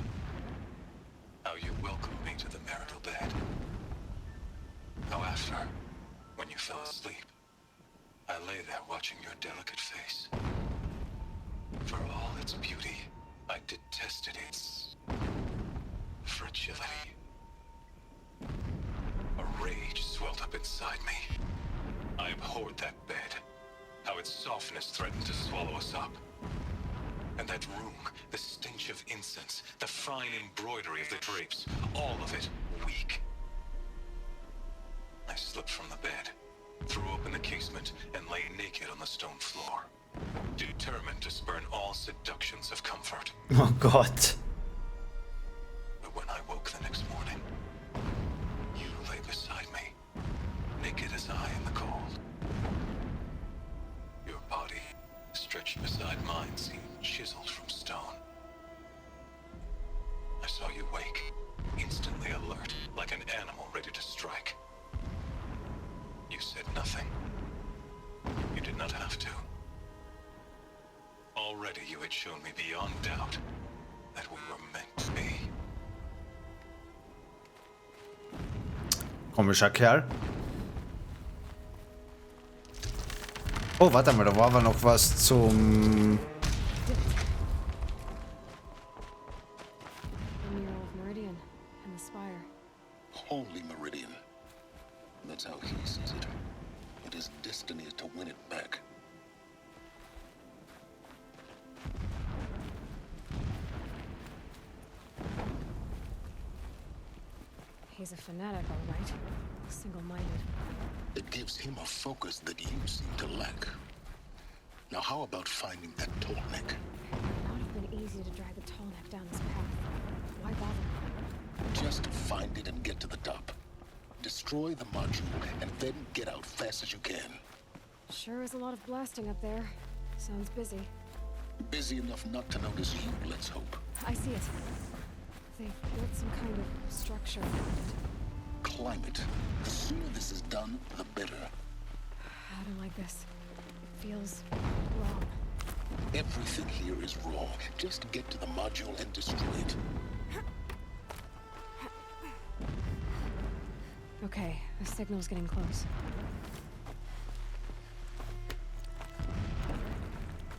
How you welcomed me to the marital bed. How after, when you fell asleep, I lay there watching your delicate face. For all its beauty, I detested its fragility. A rage swelled up inside me. I abhorred that bed. How its softness threatened to swallow us up. And that room, the stench of incense, the fine embroidery of the drapes, all of it weak. I slipped from the bed, threw open the casement, and lay naked on the stone floor, determined to spurn all seductions of comfort. Oh God. But when I woke the next morning, you lay beside me, naked as I in the cold. Your body, stretched beside mine, seemed chiseled from stone. I saw you wake, instantly alert, like an animal ready to strike. You said nothing. You did not have to. Already you had shown me beyond doubt that we were meant to be. Komischer Kerl. Oh, warte mal, da war aber noch was zum... The mural of Meridian and the spire. Holy Meridian. That's how he sees it. It is destiny to win it back. He's a fanatic, all right. Single-minded. It gives him a focus that you seem to lack. Now how about finding that tall neck? It would not have been easy to drag the tall neck down this path. Why bother? Just find it and get to the top. Destroy the module and then get out fast as you can. Sure is a lot of blasting up there. Sounds busy. Busy enough not to notice you, let's hope. I see it. They've built some kind of structure around it. Climate. The sooner this is done, the better. I don't like this. It feels wrong. Everything here is wrong. Just get to the module and destroy it. Okay, the signal's getting close.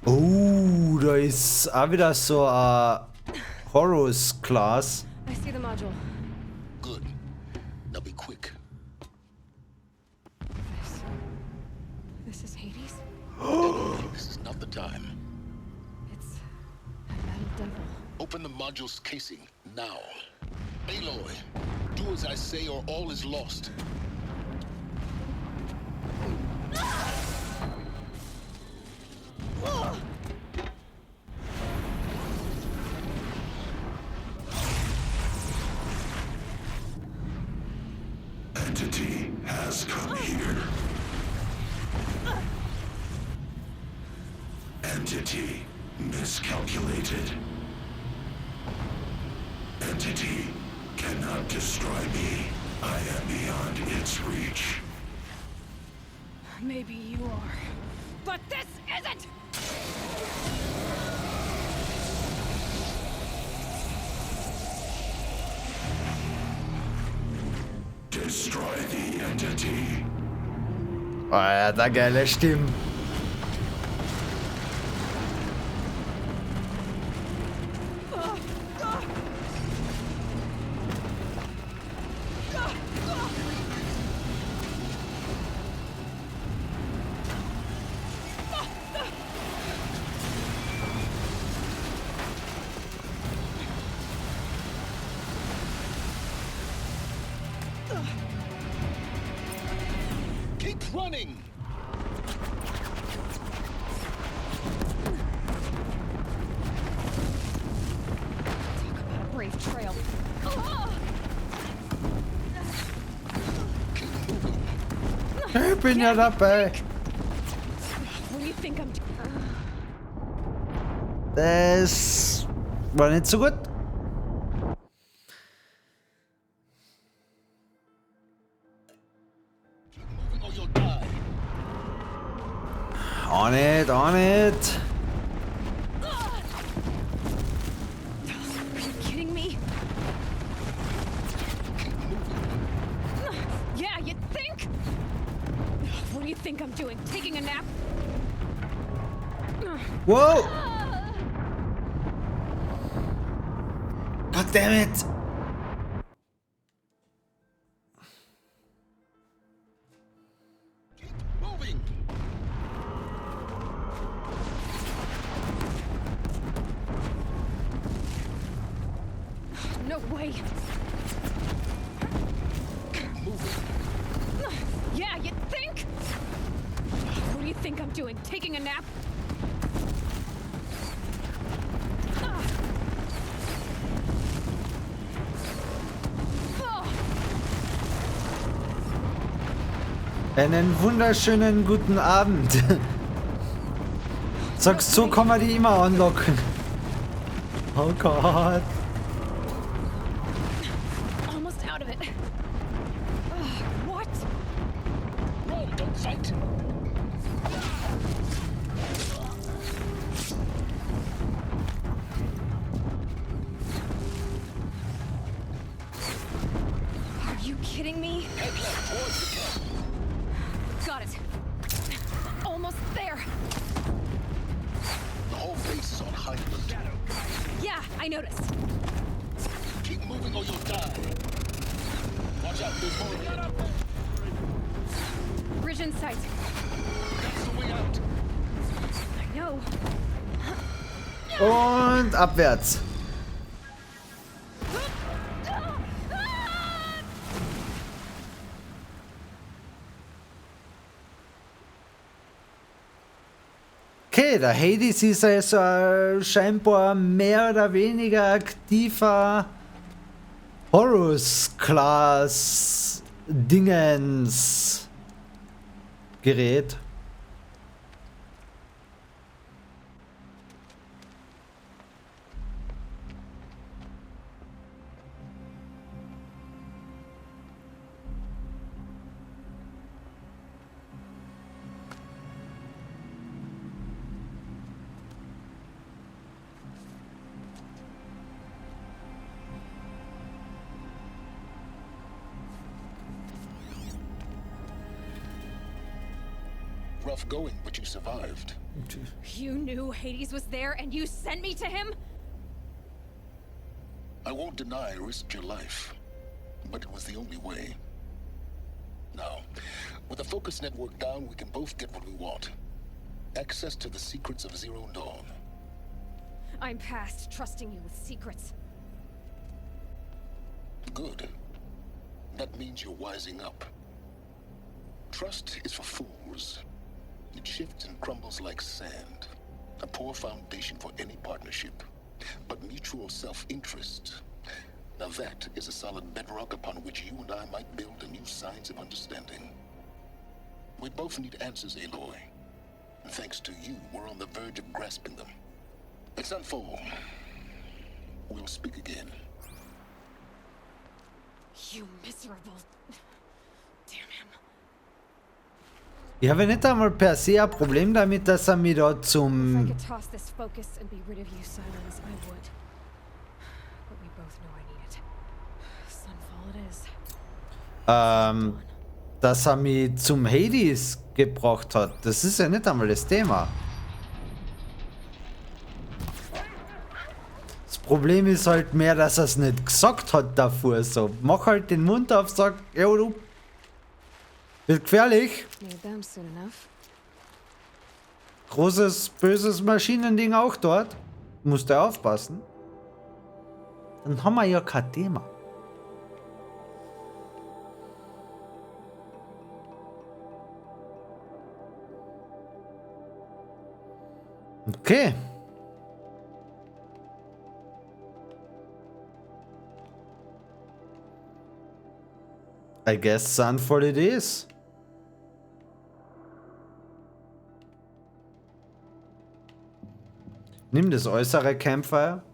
Oh, da ist auch wieder so ein Horus-Class. I see the module. Good. Now be quick. This is Hades? This is not the time. It's a metal devil. Open the module's casing, now. Aloy, do as I say or all is lost. Entity has come here. Entity miscalculated. Entity cannot destroy me. I am beyond its reach. Maybe you are. But this isn't! Destroy the entity. Oh, er hat eine geile Stimme. Keep running! Brave trail. Ich bin ja dabei. What do you think I'm doing? Das war nicht so gut. On it, on it. Are you kidding me? Yeah, you think? What do you think I'm doing? Taking a nap? Whoa! God damn it! Moving! No way! Yeah, you think? What do you think I'm doing? Taking a nap? Einen wunderschönen guten Abend. Sagst, so kann man die immer anlocken. Oh Gott. Almost out of it. What? Run, don't fight! Are you kidding me? Head left towards the camp. Got it. Almost there. The whole base is on high alert. Yeah, I noticed. Keep moving or you'll die. Watch out, there's more ahead. Bridge in sight. out. I know. Und abwärts. Okay, der Hades ist also scheinbar mehr oder weniger aktiver Horus-Class-Dingens Gerät. Rough going, but you survived. You knew Hades was there and you sent me to him? I won't deny I risked your life, but it was the only way. Now, with the focus network down, we can both get what we want. Access to the secrets of Zero Dawn. I'm past trusting you with secrets. Good. That means you're wising up. Trust is for fools. It shifts and crumbles like sand. A poor foundation for any partnership. But mutual self-interest. Now that is a solid bedrock upon which you and I might build a new science of understanding. We both need answers, Aloy. And thanks to you, we're on the verge of grasping them. It's unfold. We'll speak again. You miserable... Damn him. Ich habe nicht einmal per se ein Problem damit, dass er mich da zum... If I could toss this focus and be rid of you, Silence, I would. But we both know I need it. Sunfall it is. Dass er mich zum Hades gebracht hat. Das ist ja nicht einmal das Thema. Das Problem ist halt mehr, dass er es nicht gesagt hat davor. So, mach halt den Mund auf, sag, ja du, wird gefährlich. Großes, böses Maschinending auch dort. Musst du aufpassen. Dann haben wir ja kein Thema. Okay. I guess Sunfall it is. Nimm das äußere Campfire.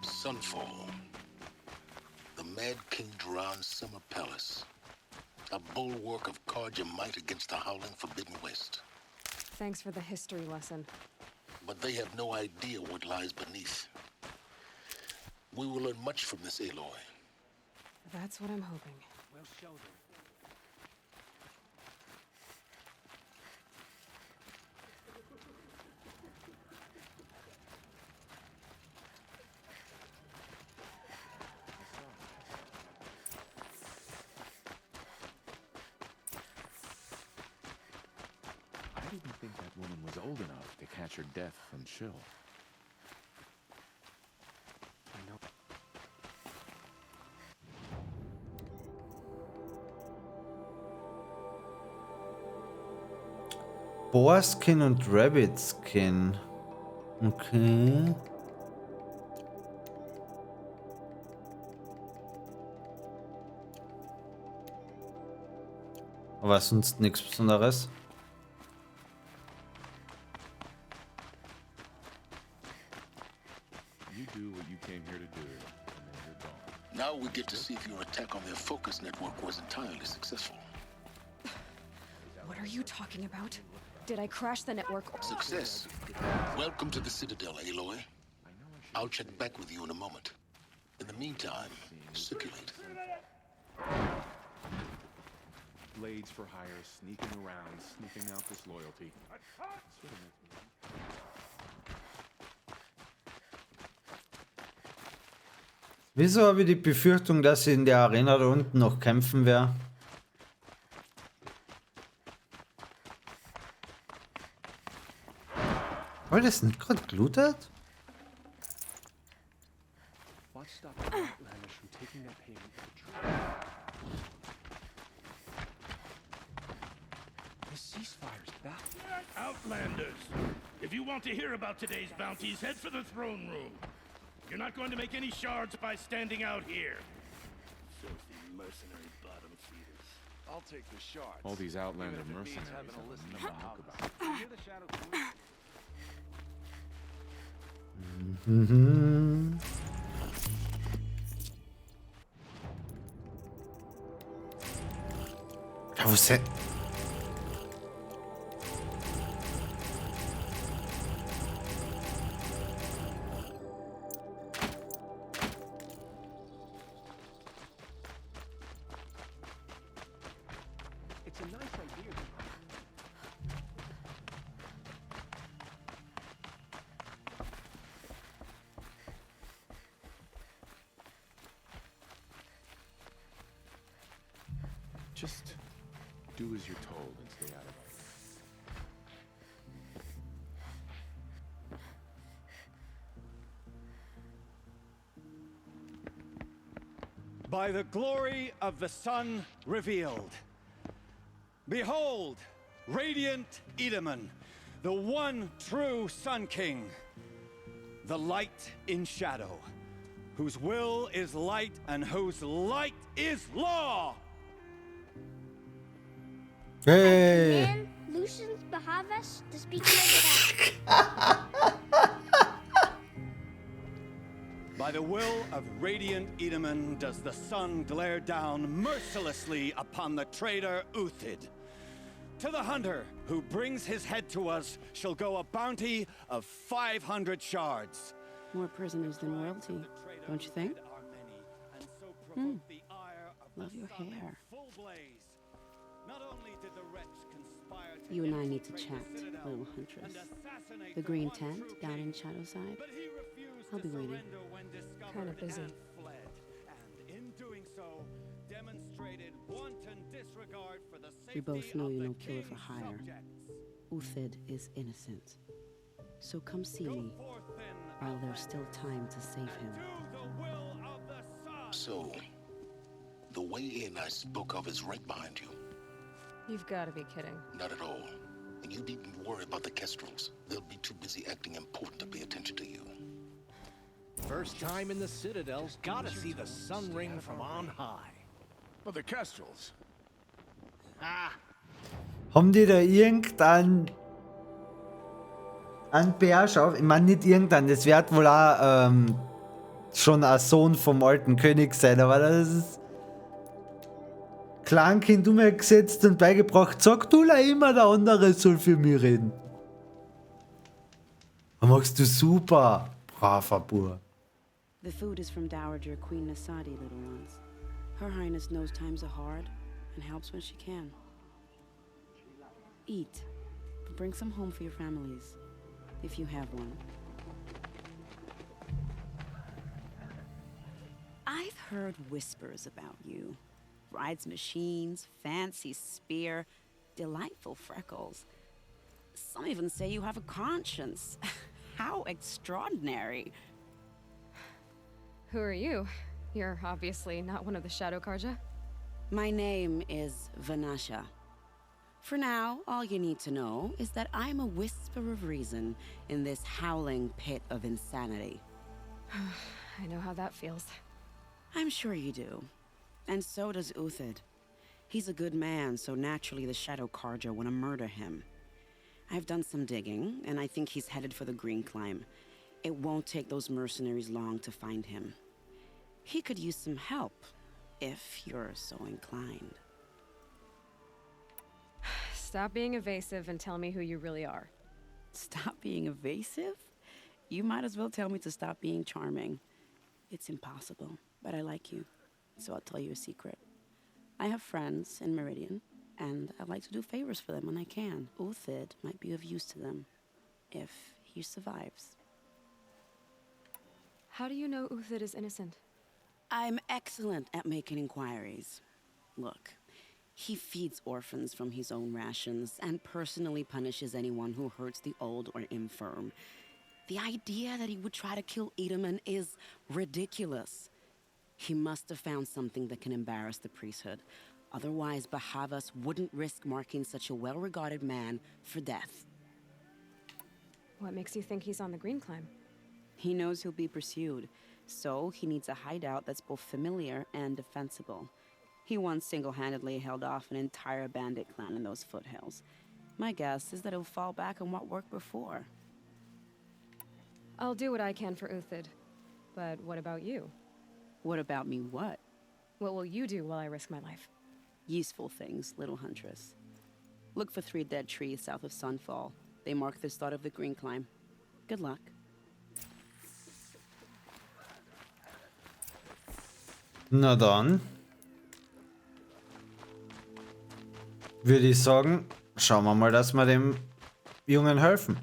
Sunfall. The Mad King Duran's summer palace. A bulwark of Karja might against the howling Forbidden West. Thanks for the history lesson. But they have no idea what lies beneath. We will learn much from this, Aloy. That's what I'm hoping. We'll show them. I didn't think that woman was old enough to catch her death from chill. I know. Boarskin und Rabbitskin. Okay. Aber sonst nichts Besonderes. do what you came here to do, and then you're gone. Now we get to see if your attack on their focus network was entirely successful. What are you talking about? Did I crash the network? Success. Welcome to the Citadel, Aloy. I'll check back with you in a moment. In the meantime, circulate. Blades for hire, sneaking around, sniffing out disloyalty. Wieso habe ich die Befürchtung, dass ich in der Arena da unten noch kämpfen werde? War das nicht gerade gelootet? Watch stop the Outlanders from taking that payment for trade. The ceasefire's back. Outlanders! If you want to hear about today's bounties, head for the throne room. You're not going to make any shards by standing out here. Filthy mercenary bottom feeders. I'll take the shards. All these Outlander Even if it means mercenaries having have to listen nothing to to talk Mobs. about. Hear the shadow close? Ja, wo ist der? It's a nice idea. Just do as you're told and stay out of it. By the glory of the sun revealed. Behold, radiant Edaman, the one true Sun King, the light in shadow, whose will is light and whose light is law. Hey! Man, Lucian's Bahavas to speak like By the will of radiant Edaman does the sun glare down mercilessly upon the traitor Uthid. To the hunter who brings his head to us shall go a bounty of 500 shards. More prisoners than royalty, don't you think? Love your hair. You and I need to chat, little huntress. The green tent down in Shadowside. I'll be waiting. Kind of busy. We both know you're no killer for hire. Uthid is innocent. So come see me, while there's still time to save him. So, the way in I spoke of is right behind you. You've got to be kidding. Not at all. And you needn't worry about the Kestrels. They'll be too busy acting important to pay attention to you. First time in the Citadel's gotta see the sun ring from on high. But the Kestrels. Haben die da irgendeinen Bärschau? Ich meine nicht irgendeinen, das wird wohl auch schon ein Sohn vom alten König sein, aber das ist Kleinkind umgesetzt und beigebracht, sag du immer, der andere soll für mich reden. Das machst du super, braver Bur. The food is from Dowager Queen Nasadi, little ones. Her Highness knows times are hard and helps when she can. Eat, but bring some home for your families, if you have one. I've heard whispers about you. Rides machines, fancy spear, delightful freckles. Some even say you have a conscience. How extraordinary. Who are you? You're obviously not one of the Shadow Karja. My name is Vanasha. For now, all you need to know is that I'm a whisper of reason in this howling pit of insanity. I know how that feels. I'm sure you do. And so does Uthid. He's a good man, so naturally the Shadow Karja want to murder him. I've done some digging, and I think he's headed for the Green Climb. It won't take those mercenaries long to find him. He could use some help, if you're so inclined. Stop being evasive and tell me who you really are. Stop being evasive? You might as well tell me to stop being charming. It's impossible, but I like you, so I'll tell you a secret. I have friends in Meridian, and I like to do favors for them when I can. Uthid might be of use to them, if he survives. How do you know Uthid is innocent? I'm excellent at making inquiries. Look, he feeds orphans from his own rations and personally punishes anyone who hurts the old or infirm. The idea that he would try to kill Edelman is ridiculous. He must have found something that can embarrass the priesthood. Otherwise, Bahavas wouldn't risk marking such a well-regarded man for death. What makes you think he's on the Green Climb? He knows he'll be pursued, so he needs a hideout that's both familiar and defensible. He once single-handedly held off an entire bandit clan in those foothills. My guess is that he'll fall back on what worked before. I'll do what I can for Uthid. But what about you? What about me what? What will you do while I risk my life? Useful things, little huntress. Look for 3 dead trees south of Sunfall. They mark the start of the Green Climb. Good luck. Na dann. Würde ich sagen, schauen wir mal, dass wir dem Jungen helfen.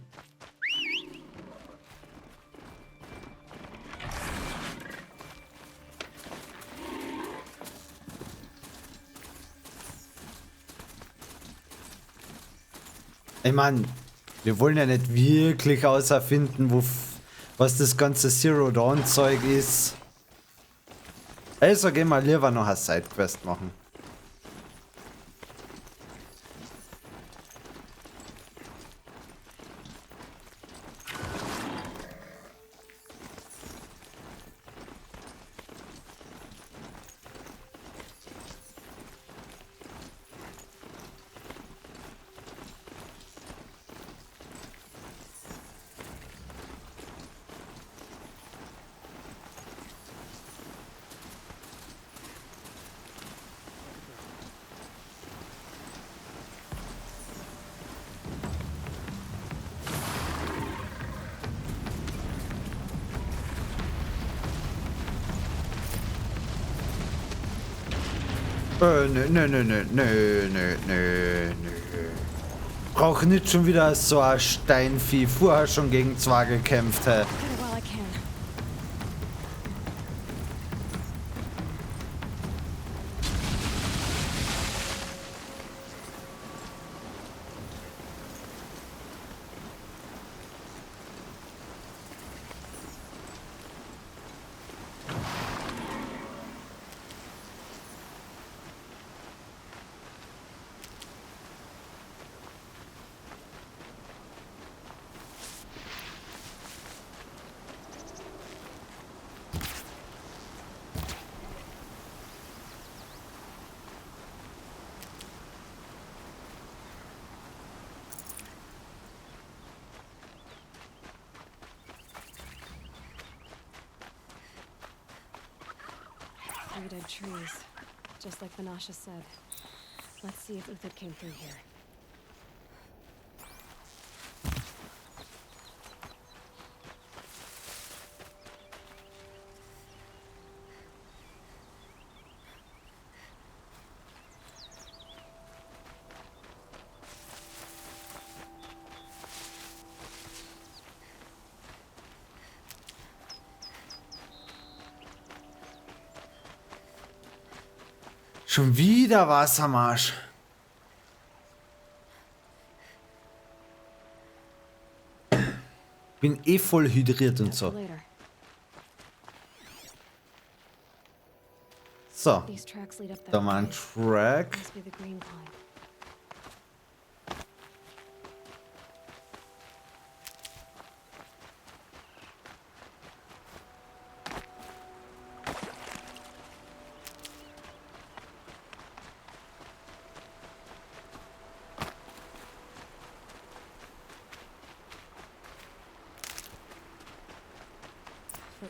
Ich meine, wir wollen ja nicht wirklich außerfinden, was das ganze Zero Dawn Zeug ist. Also gehen wir lieber noch eine Sidequest machen. Nö. Brauch nicht schon wieder so ein Steinvieh. Vorher schon gegen zwei gekämpft, hä? Dead trees, just like Vanasha said. Let's see if Uthid came through here. Schon wieder was am Arsch. Bin eh voll hydriert und so. So. Da mal ein Track.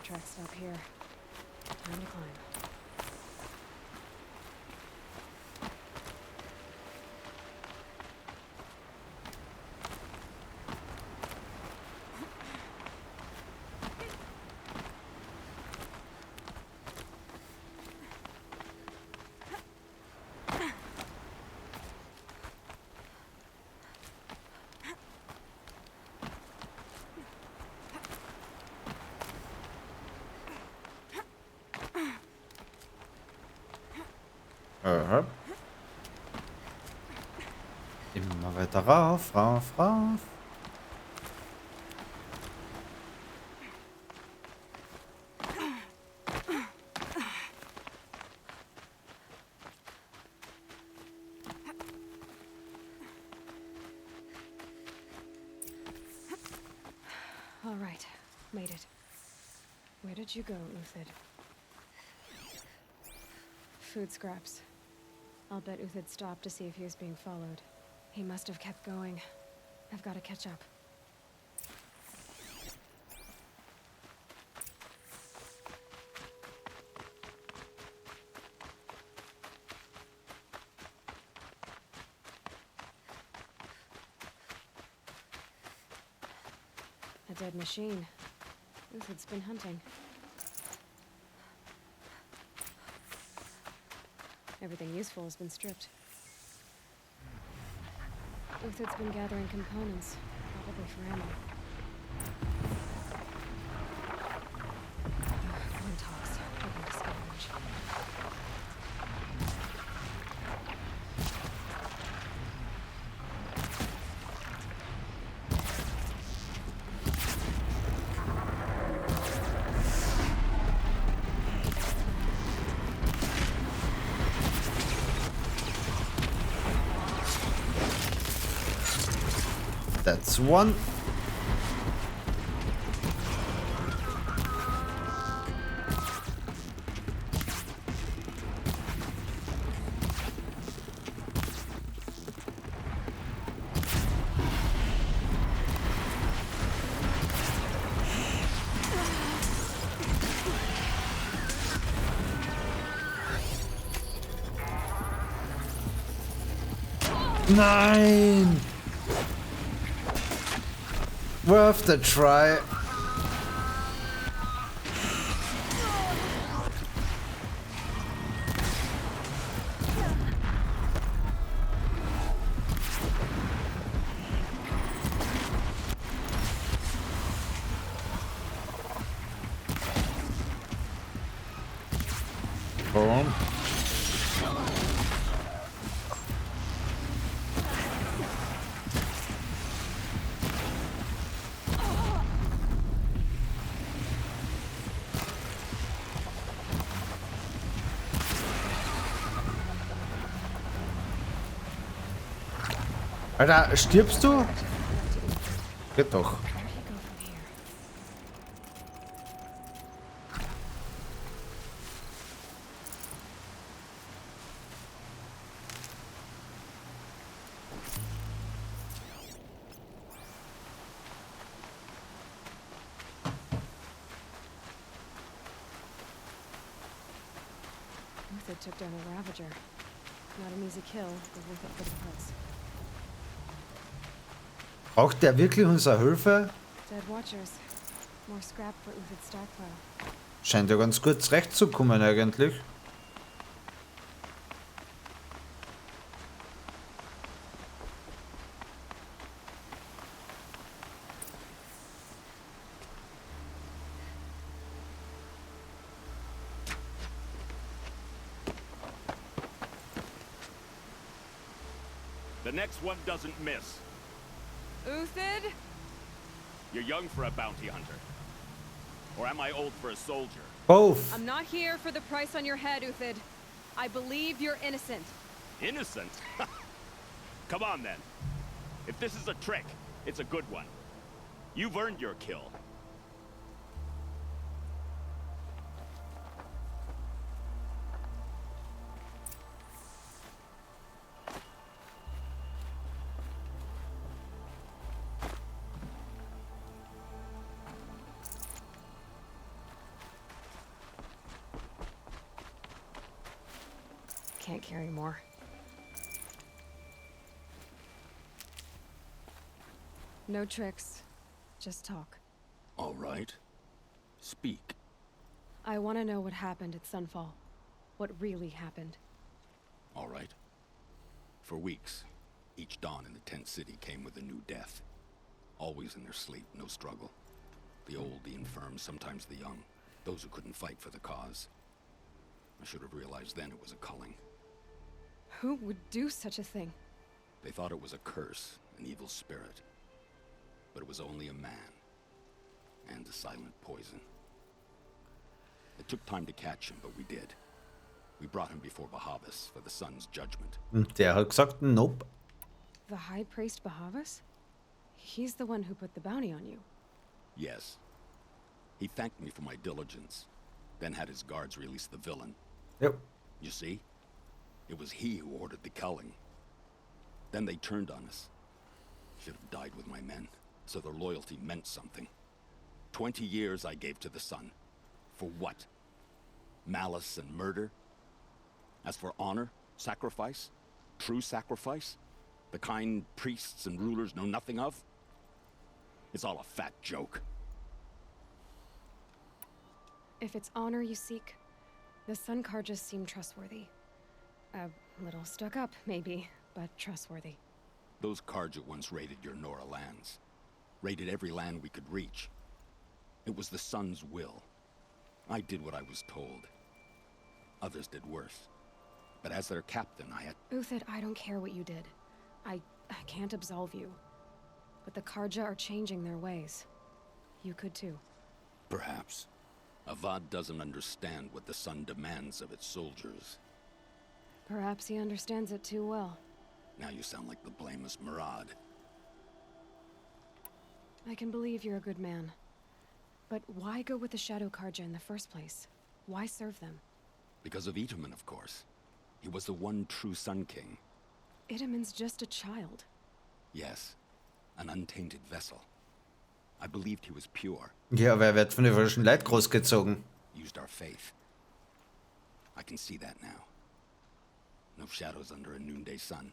tracks stop here. Time to climb. Aha. Immer weiter rauf, rauf, rauf. All right, made it. Where did you go, Uthid? Food scraps. I'll bet Uthid stopped to see if he was being followed. He must have kept going. I've got to catch up. A dead machine. Uthid's been hunting. Everything useful has been stripped. Uthid's been gathering components, probably for ammo. One talks, hoping to scavenge. That's one. Nein! Worth the try. Boom. Alter, stirbst du? Geht doch. Uthid took down a Ravager. Not an easy kill, but worth it for the price. Braucht der wirklich unsere Hilfe? Dead Watchers. More scrap for Uthid's stockpile. Scheint ja ganz gut zurechtzukommen eigentlich. The next one doesn't miss. Uthid? You're young for a bounty hunter. Or am I old for a soldier? Both. I'm not here for the price on your head, Uthid. I believe you're innocent. Innocent? Come on then. If this is a trick, it's a good one. You've earned your kill. can't carry more. No tricks. Just talk. All right. Speak. I want to know what happened at Sunfall. What really happened. All right. For weeks, each dawn in the tent city came with a new death. Always in their sleep, no struggle. The old, the infirm, sometimes the young. Those who couldn't fight for the cause. I should have realized then it was a culling. Who would do such a thing? They thought it was a curse, an evil spirit. But it was only a man. And a silent poison. It took time to catch him, but we did. We brought him before Bahavas for the sun's judgment. Der hat gesagt, nope. The High Priest Bahavas? He's the one who put the bounty on you. Yes. He thanked me for my diligence, then had his guards release the villain. Yep. You see? It was he who ordered the culling. Then they turned on us. Should have died with my men, so their loyalty meant something. 20 years I gave to the sun. For what? Malice and murder? As for honor, sacrifice, true sacrifice, the kind priests and rulers know nothing of, it's all a fat joke. If it's honor you seek, the Sun Karjas seem trustworthy. A little stuck up, maybe, but trustworthy. Those Karja once raided your Nora lands. Raided every land we could reach. It was the Sun's will. I did what I was told. Others did worse. But as their captain, I had... Uthid, I don't care what you did. I can't absolve you. But the Karja are changing their ways. You could too. Perhaps. Avad doesn't understand what the Sun demands of its soldiers. Perhaps he understands it too well. Now you sound like the blameless Murad. I can believe you're a good man. But why go with the Shadow Karja in the first place? Why serve them? Because of Itaman, of course. He was the one true Sun King. Itaman's just a child. Yes. An untainted vessel. I believed he was pure. Ja, aber er wird von irdischen Leid großgezogen. Used our faith. I can see that now. No shadows under a noonday sun.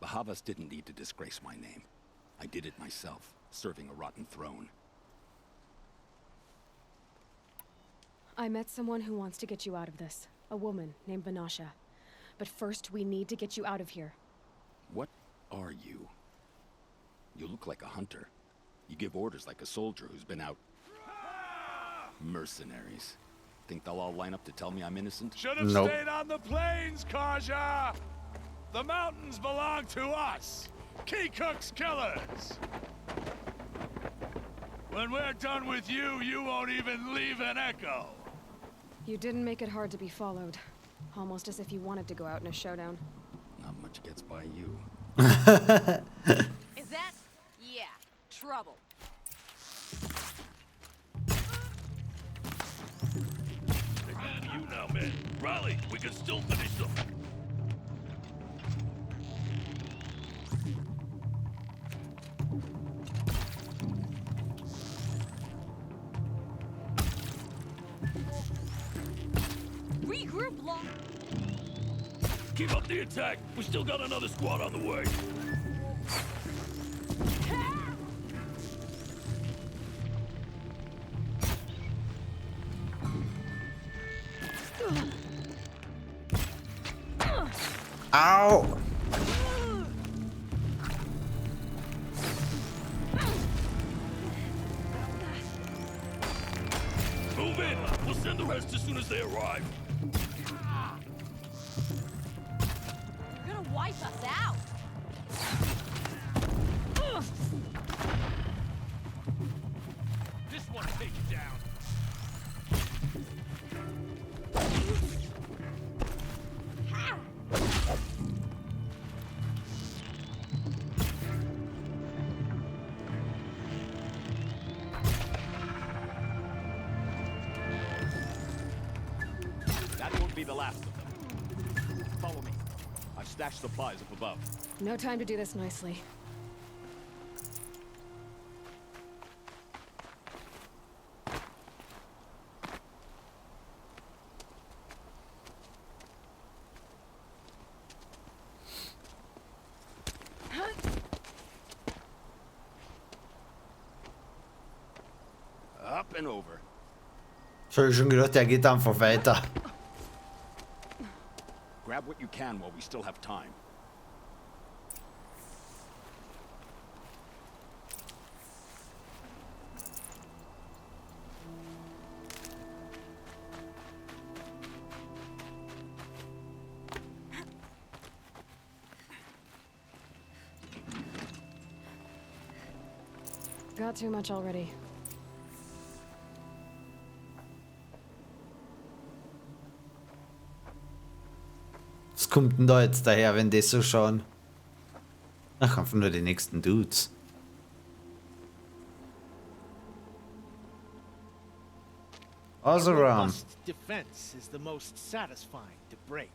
Bahavas didn't need to disgrace my name. I did it myself, serving a rotten throne. I met someone who wants to get you out of this. A woman named Vanasha. But first, we need to get you out of here. What are you? You look like a hunter. You give orders like a soldier who's been out... Mercenaries. Think they'll all line up to tell me I'm innocent? Should have stayed on the plains, Karja! The mountains belong to us! Keycook's killers! When we're done with you, you won't even leave an echo! You didn't make it hard to be followed. Almost as if you wanted to go out in a showdown. Not much gets by you. Is that? Yeah, trouble. They're going to you now, men. Rally, we can still finish them. Regroup, long. Keep up the attack. We still got another squad on the way. Ow! Move in. We'll send the rest as soon as they arrive. You're gonna wipe us out. This one take it down. That won't be the last of them. Follow me. I've stashed supplies up above. No time to do this nicely. been over. Ich habe schon gedacht, der geht einfach weiter. Grab what you can while we still have time. Got too much already. Was kommt denn da jetzt daher, wenn die so schauen? Ach, einfach nur die nächsten Dudes. Oseram. Robust defense is the most satisfying to break.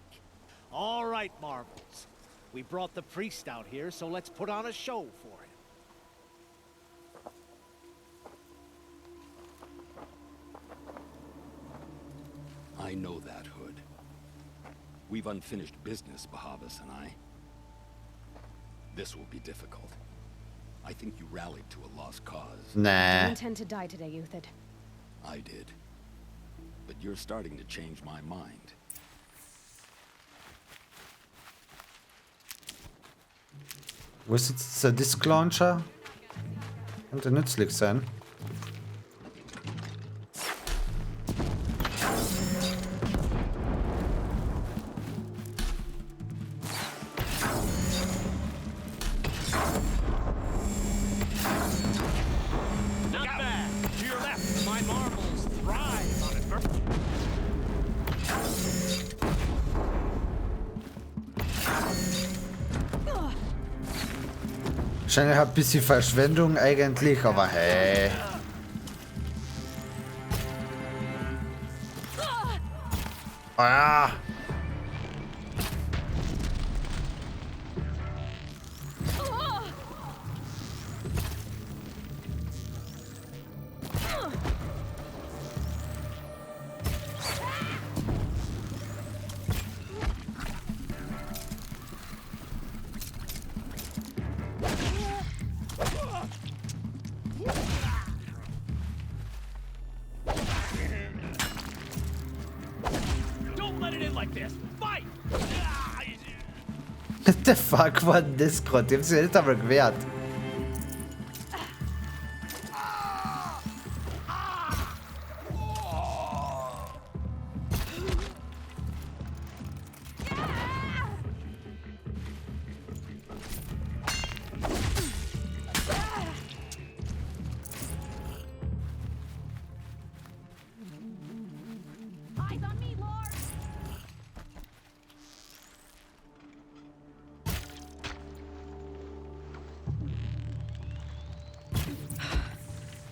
All right, Marvels. We brought the priest out here, so let's put on a show for him. I know that, Hood. We've unfinished business, Bahavas and I. This will be difficult. I think you rallied to a lost cause. Nah. You intend to die today, Uthid. I did. But you're starting to change my mind. Wo ist jetzt der Disk Launcher? Könnte nützlich sein. Not bad. To your left, my marbles thrive on it. Wahrscheinlich ein bisschen Verschwendung eigentlich, aber hey. Ah. Don't let it in like this. Fight! What the fuck war denn das gerade? Die haben sich nicht einmal gewehrt. Eyes on me, Lord!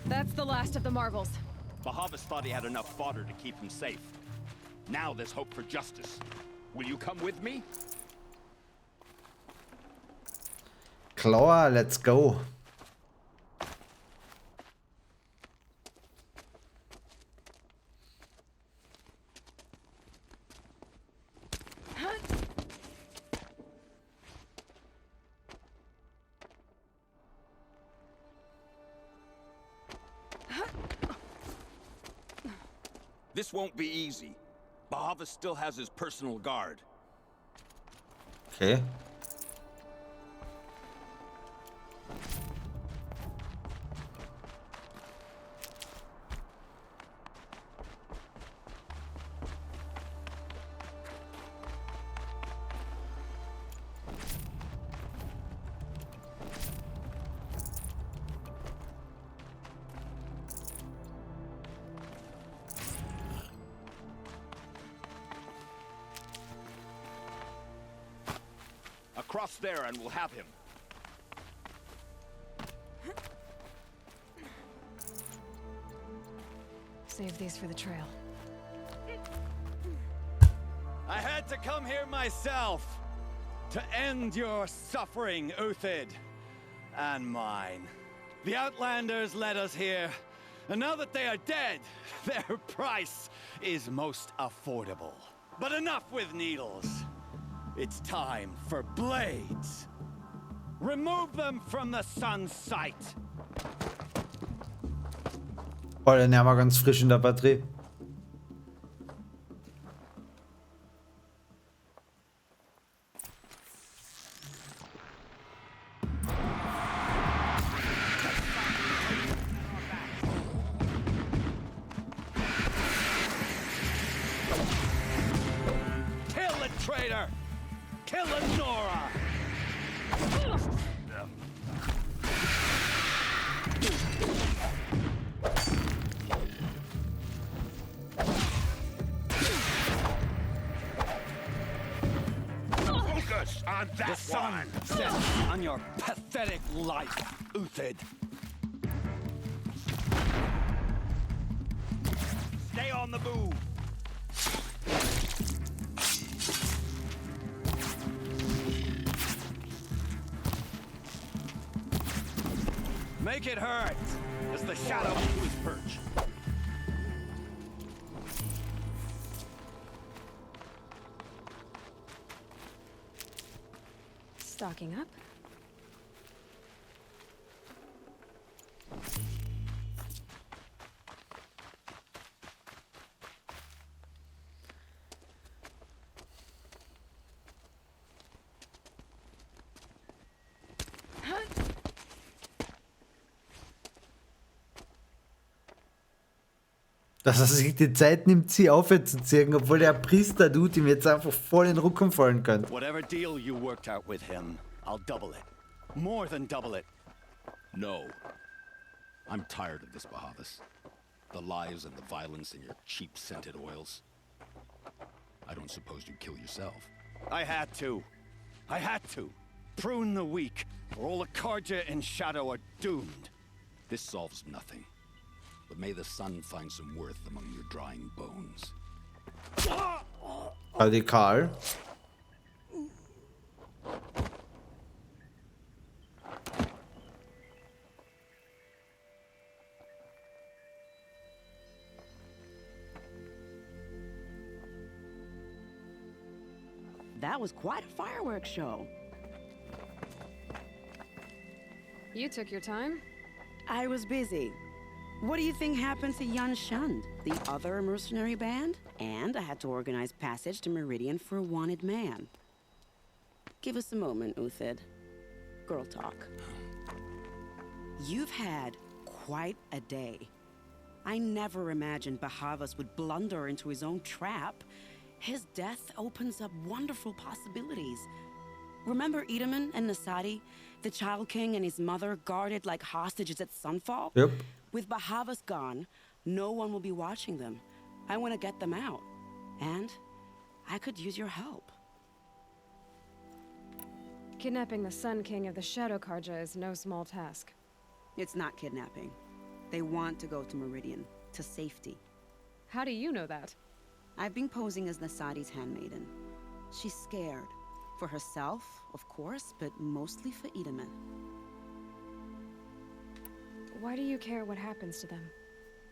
That's the last of the marvels. Bahavas thought he had enough fodder to keep him safe. Now there's hope for justice. Will you come with me? Klar, let's go. This won't be easy. Bahavas still has his personal guard. Okay. Across there and we'll have him. Save these for the trail. I had to come here myself to end your suffering, Uthid, and mine. The Outlanders led us here, and now that they are dead, their price is most affordable. But enough with needles. It's time for blades. Remove them from the sun's sight. Oh, den haben wir ganz frisch in der Batterie. Kill the traitor! Kill the Nora! Focus on that The sun one! sets on your pathetic life, Uthid. Stay on the move. Make it hurt as the shadow to his perch. Stocking up. Dass er sich die Zeit nimmt, sie aufzuziehen, obwohl der Priester-Dude ihm jetzt einfach voll in den Rücken fallen kann. Whatever deal you worked out with him, I'll double it. More than double it. No. I'm tired of this, Bahavas. The lies and the violence and your cheap-scented oils. I don't suppose you'd kill yourself. I had to. I had to. Prune the weak, or all the Karja in Shadow are doomed. This solves nothing. But may the sun find some worth among your drying bones. Radikal. That was quite a fireworks show. You took your time? I was busy. What do you think happened to Yan Shund, the other mercenary band? And I had to organize passage to Meridian for a wanted man. Give us a moment, Uthid. Girl talk. You've had quite a day. I never imagined Bahavas would blunder into his own trap. His death opens up wonderful possibilities. Remember Edaman and Nasadi, the Child King and his mother guarded like hostages at Sunfall? Yep. With Bahavas gone, no one will be watching them. I want to get them out. And I could use your help. Kidnapping the Sun King of the Shadow Karja is no small task. It's not kidnapping. They want to go to Meridian, to safety. How do you know that? I've been posing as Nasadi's handmaiden. She's scared. For herself, of course, but mostly for Edaman. Why do you care what happens to them?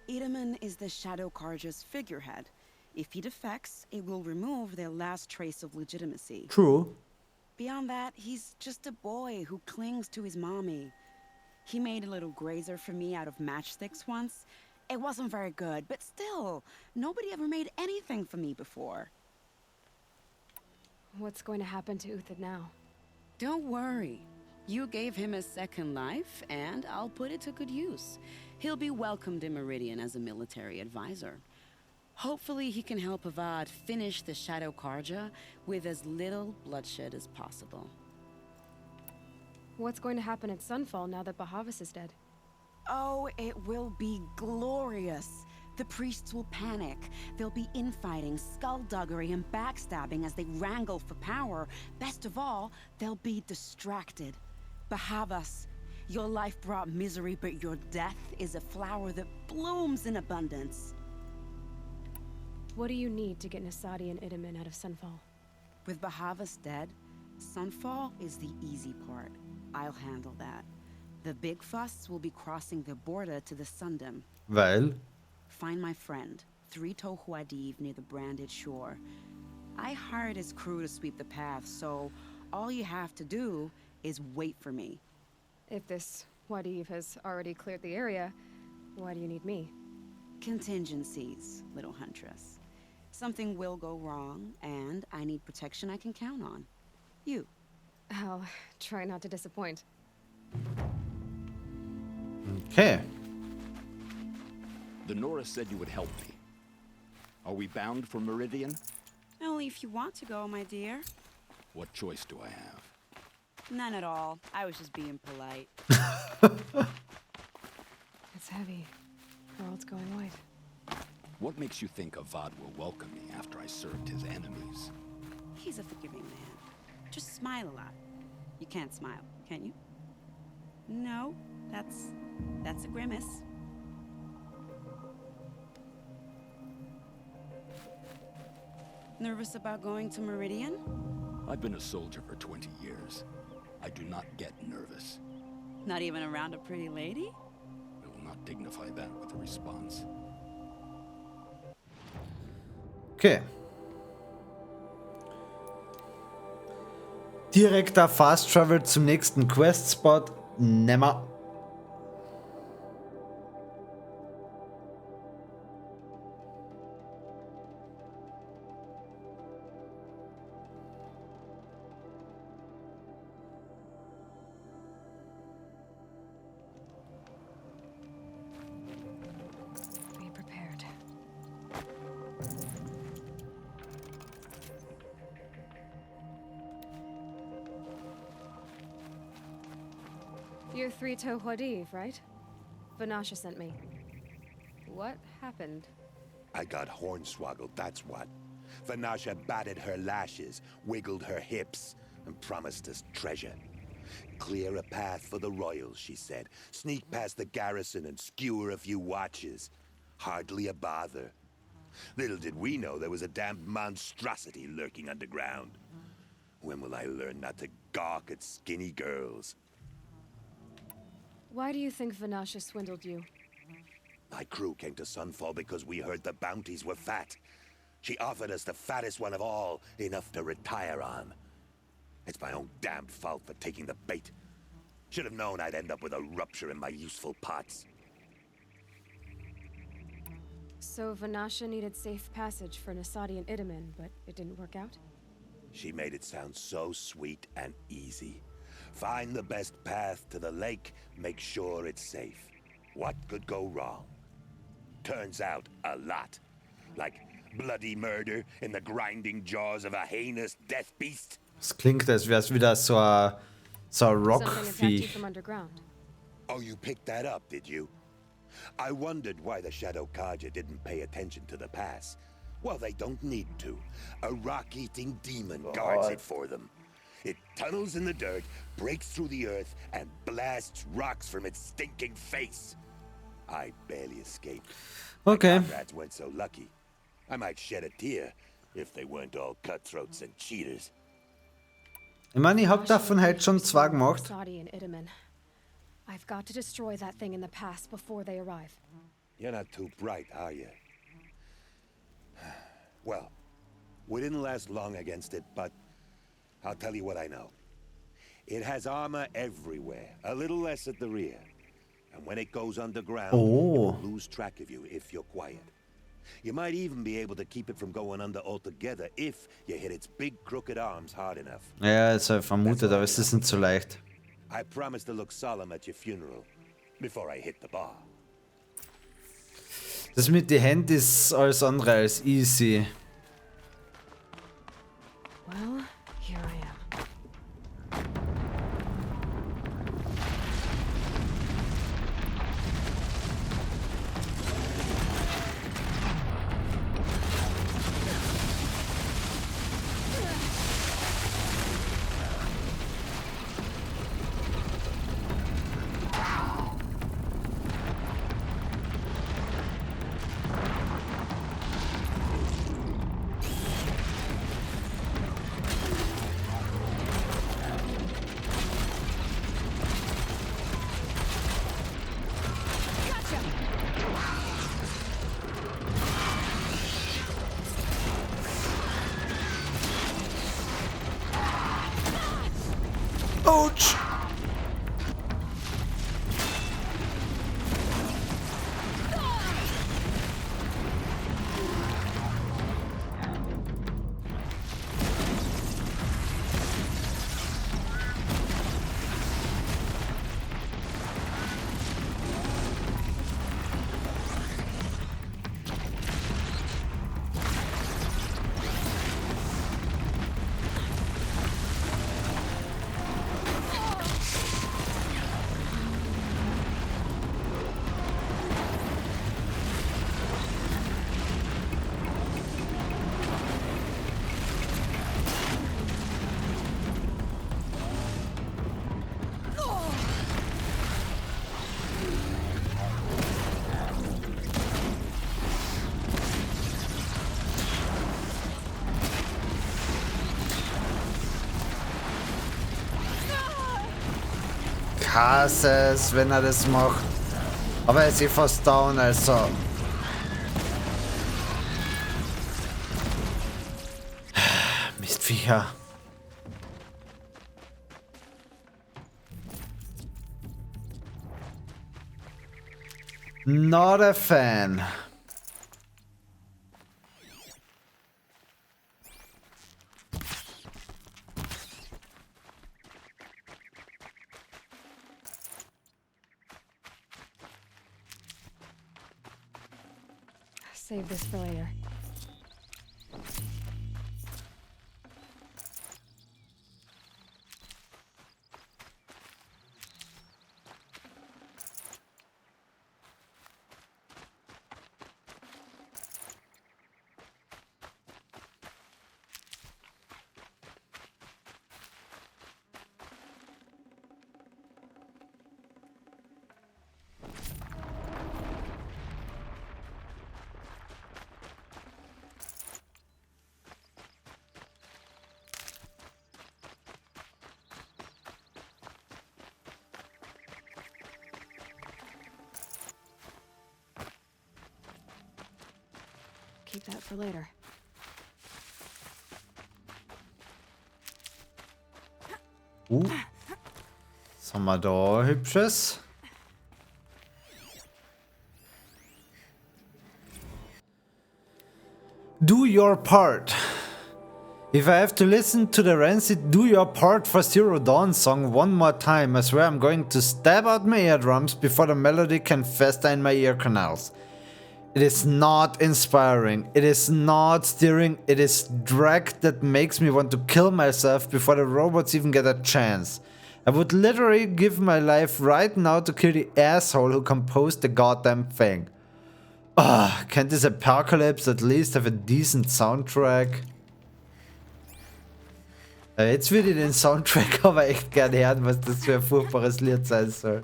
Edaman is the Shadow Karja's figurehead. If he defects, it will remove their last trace of legitimacy. True. Beyond that, he's just a boy who clings to his mommy. He made a little grazer for me out of matchsticks once. It wasn't very good, but still, nobody ever made anything for me before. What's going to happen to Uthid now? Don't worry. You gave him a second life, and I'll put it to good use. He'll be welcomed in Meridian as a military advisor. Hopefully he can help Avad finish the Shadow Karja with as little bloodshed as possible. What's going to happen at Sunfall now that Bahavas is dead? Oh, it will be glorious. The priests will panic. There'll be infighting, skullduggery, and backstabbing as they wrangle for power. Best of all, they'll be distracted. Bahavas, your life brought misery, but your death is a flower that blooms in abundance. What do you need to get Nasadi and Edaman out of Sunfall? With Bahavas dead, Sunfall is the easy part. I'll handle that. The big fuss will be crossing the border to the Sundom. Weil? Find my friend, 3-Toe Huadiv, near the branded shore. I hired his crew to sweep the path, so all you have to do is wait for me. If this Huadiv has already cleared the area, why do you need me? Contingencies, little huntress. Something will go wrong, and I need protection I can count on. You. I'll try not to disappoint. Okay. The Nora said you would help me. Are we bound for Meridian? Only if you want to go, my dear. What choice do I have? None at all. I was just being polite. It's heavy. World's going white. What makes you think Avad will welcome me after I served his enemies? He's a forgiving man. Just smile a lot. You can't smile, can you? No, that's a grimace. Nervous about going to Meridian? I've been a soldier for 20 years. I do not get nervous. Not even around a pretty lady? I will not dignify that with a response. Okay. Direkter Fast Travel zum nächsten Quest-Spot. Nimmer. Be prepared. You're 3-Toe Huadiv, right? Vanasha sent me. What happened? I got hornswoggled, that's what. Vanasha batted her lashes, wiggled her hips, and promised us treasure. Clear a path for the royals, she said. Sneak past the garrison and skewer a few watches. Hardly a bother. Little did we know there was a damned monstrosity lurking underground. When will I learn not to gawk at skinny girls? Why do you think Vanasha swindled you? My crew came to Sunfall because we heard the bounties were fat. She offered us the fattest one of all, enough to retire on. It's my own damned fault for taking the bait. Should have known I'd end up with a rupture in my useful parts. So Vanasha needed safe passage for Nasadi and Idaman, but it didn't work out? She made it sound so sweet and easy. Find the best path to the lake, make sure it's safe. What could go wrong? Turns out, a lot. Like bloody murder in the grinding jaws of a heinous death beast. Es klingt, als wäre es wieder so ein Something attacked you Rockvieh. from underground. Oh, you picked that up, did you? I wondered why the Shadow Karja didn't pay attention to the pass. Well, they don't need to. A rock-eating demon guards it for them. It tunnels in the dirt, breaks through the earth, and blasts rocks from its stinking face. I barely escaped. Okay. My comrades weren't so lucky. I might shed a tear if they weren't all cutthroats and cheaters. Ich meine, ich hab davon halt schon zwei gemacht. Nasadi and Idaman. I've got to destroy that thing in the pass before they arrive. You're not too bright, are you? Well, we didn't last long against it, but I'll tell you what I know. It has armor everywhere, a little less at the rear. And when it goes underground, it will lose track of you if you're quiet. You might even be able to keep it from going under altogether if you hit its big crooked arms hard enough. Ja, also vermutet, aber es ist nicht so leicht. I promise to look solemn at your funeral before I hit the bar. Das mit den Händen ist alles andere als easy. Well, here I am. Ouch! Ich hasse es, wenn er das macht. Aber er ist eh fast down, also. Mistviecher. Not a fan. Save this for later. Keep that for later. Was haben wir da Hübsches? Do your part. If I have to listen to the rancid Do Your Part for Zero Dawn song one more time, I swear I'm going to stab out my eardrums before the melody can fester in my ear canals. It is not inspiring, it is not steering, it is drag that makes me want to kill myself before the robots even get a chance. I would literally give my life right now to kill the asshole who composed the goddamn thing. Ah, can't this apocalypse at least have a decent soundtrack? Jetzt würde ich den Soundtrack aber echt gerne hören, was das für ein furchtbares Lied sein soll.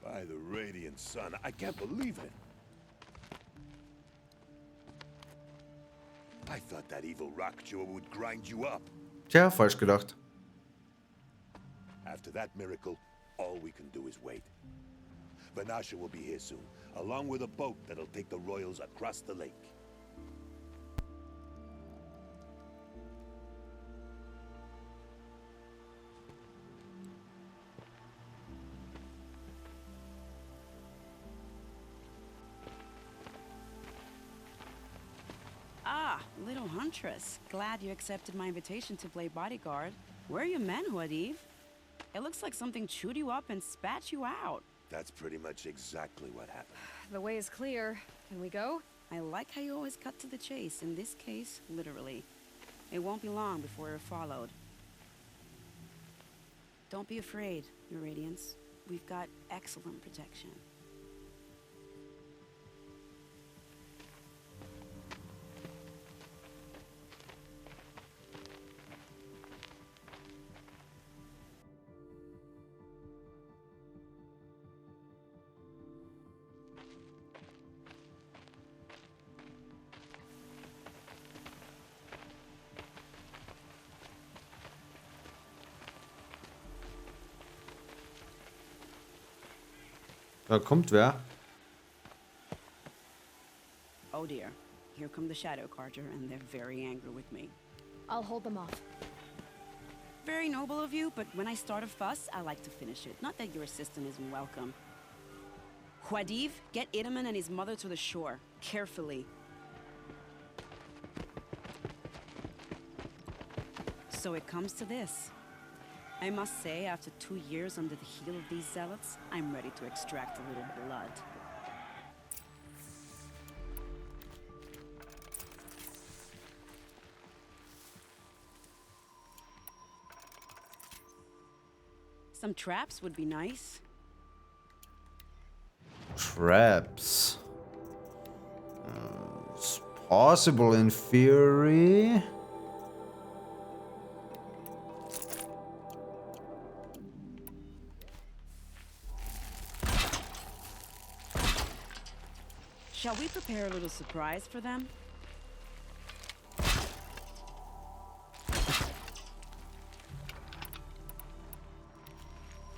By the radiant sun, I can't believe it. I thought that evil rock jaw would grind you up. Tja, falsch gedacht. After that miracle, all we can do is wait. Vanasha will be here soon, along with a boat that'll take the royals across the lake. Ah, little huntress. Glad you accepted my invitation to play bodyguard. Where are your men, Huadiv? It looks like something chewed you up and spat you out. That's pretty much exactly what happened. The way is clear. Can we go? I like how you always cut to the chase. In this case, literally. It won't be long before we're followed. Don't be afraid, Your Radiance. We've got excellent protection. Da kommt wer. Oh dear. Here come the Shadow Carter, and they're very angry with me. I'll hold them off. Very noble of you, but when I start a fuss, I like to finish it. Not that your assistant isn't welcome. Huadiv, get Idaman and his mother to the shore. Carefully. So it comes to this. I must say, after 2 years under the heel of these zealots, I'm ready to extract a little blood. Some traps would be nice. Traps. It's possible in theory. Shall we prepare a little surprise for them?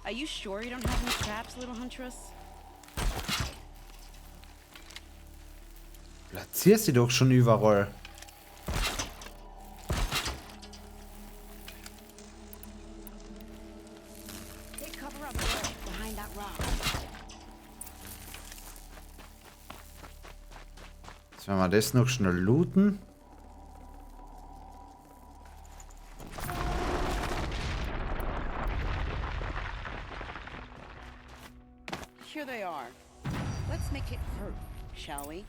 Are you sure you don't have any traps, little huntress? Platzier sie doch schon überall. Take cover up there, behind that rock. Jetzt werden wir das noch schnell looten. Here they are. Let's make it hurt, shall we?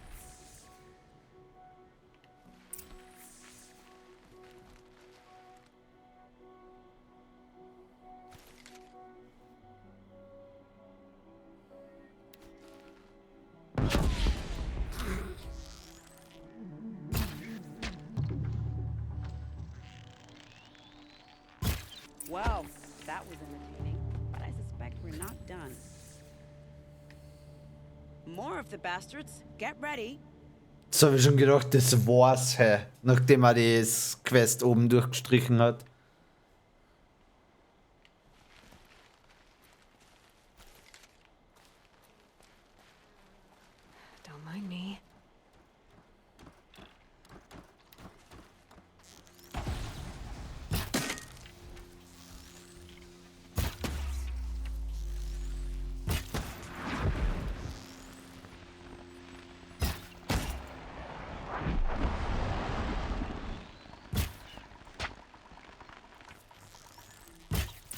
Well, that was entertaining, but I suspect we're not done. More of the bastards. Get ready. So habe ich schon gedacht, das war's, hä. Nachdem er das Quest oben durchgestrichen hat. Don't mind me.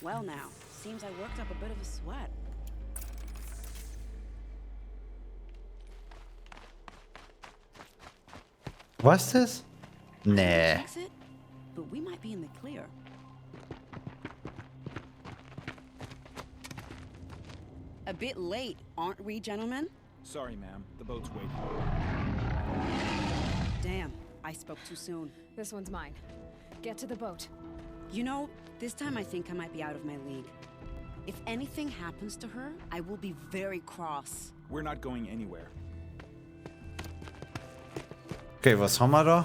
Well now, seems I worked up a bit of a sweat. Was das? Nee. Exit? But we might be in the clear. A bit late, aren't we, gentlemen? Sorry, ma'am. The boat's waiting. Damn, I spoke too soon. This one's mine. Get to the boat. You know, this time I think I might be out of my league. If anything happens to her, I will be very cross. We're not going anywhere. Okay, was haben wir da?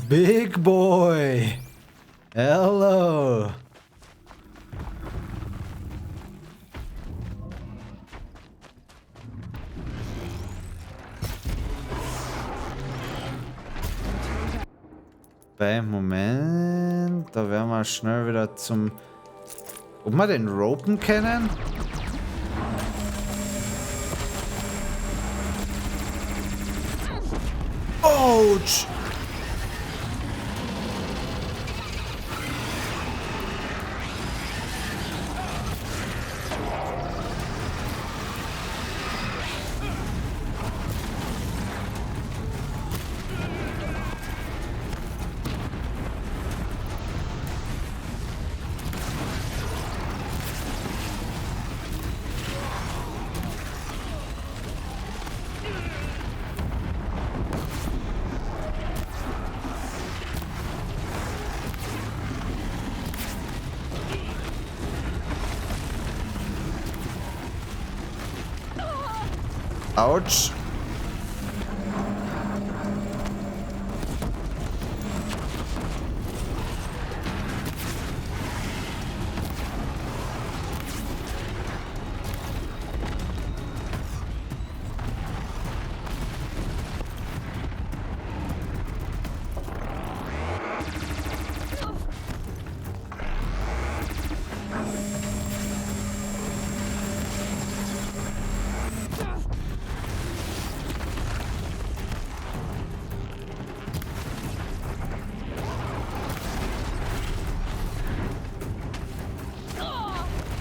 Big Boy! Hello! Moment, da werden wir schnell wieder zum... Ob wir den Ropen kennen? Ouch! Ouch.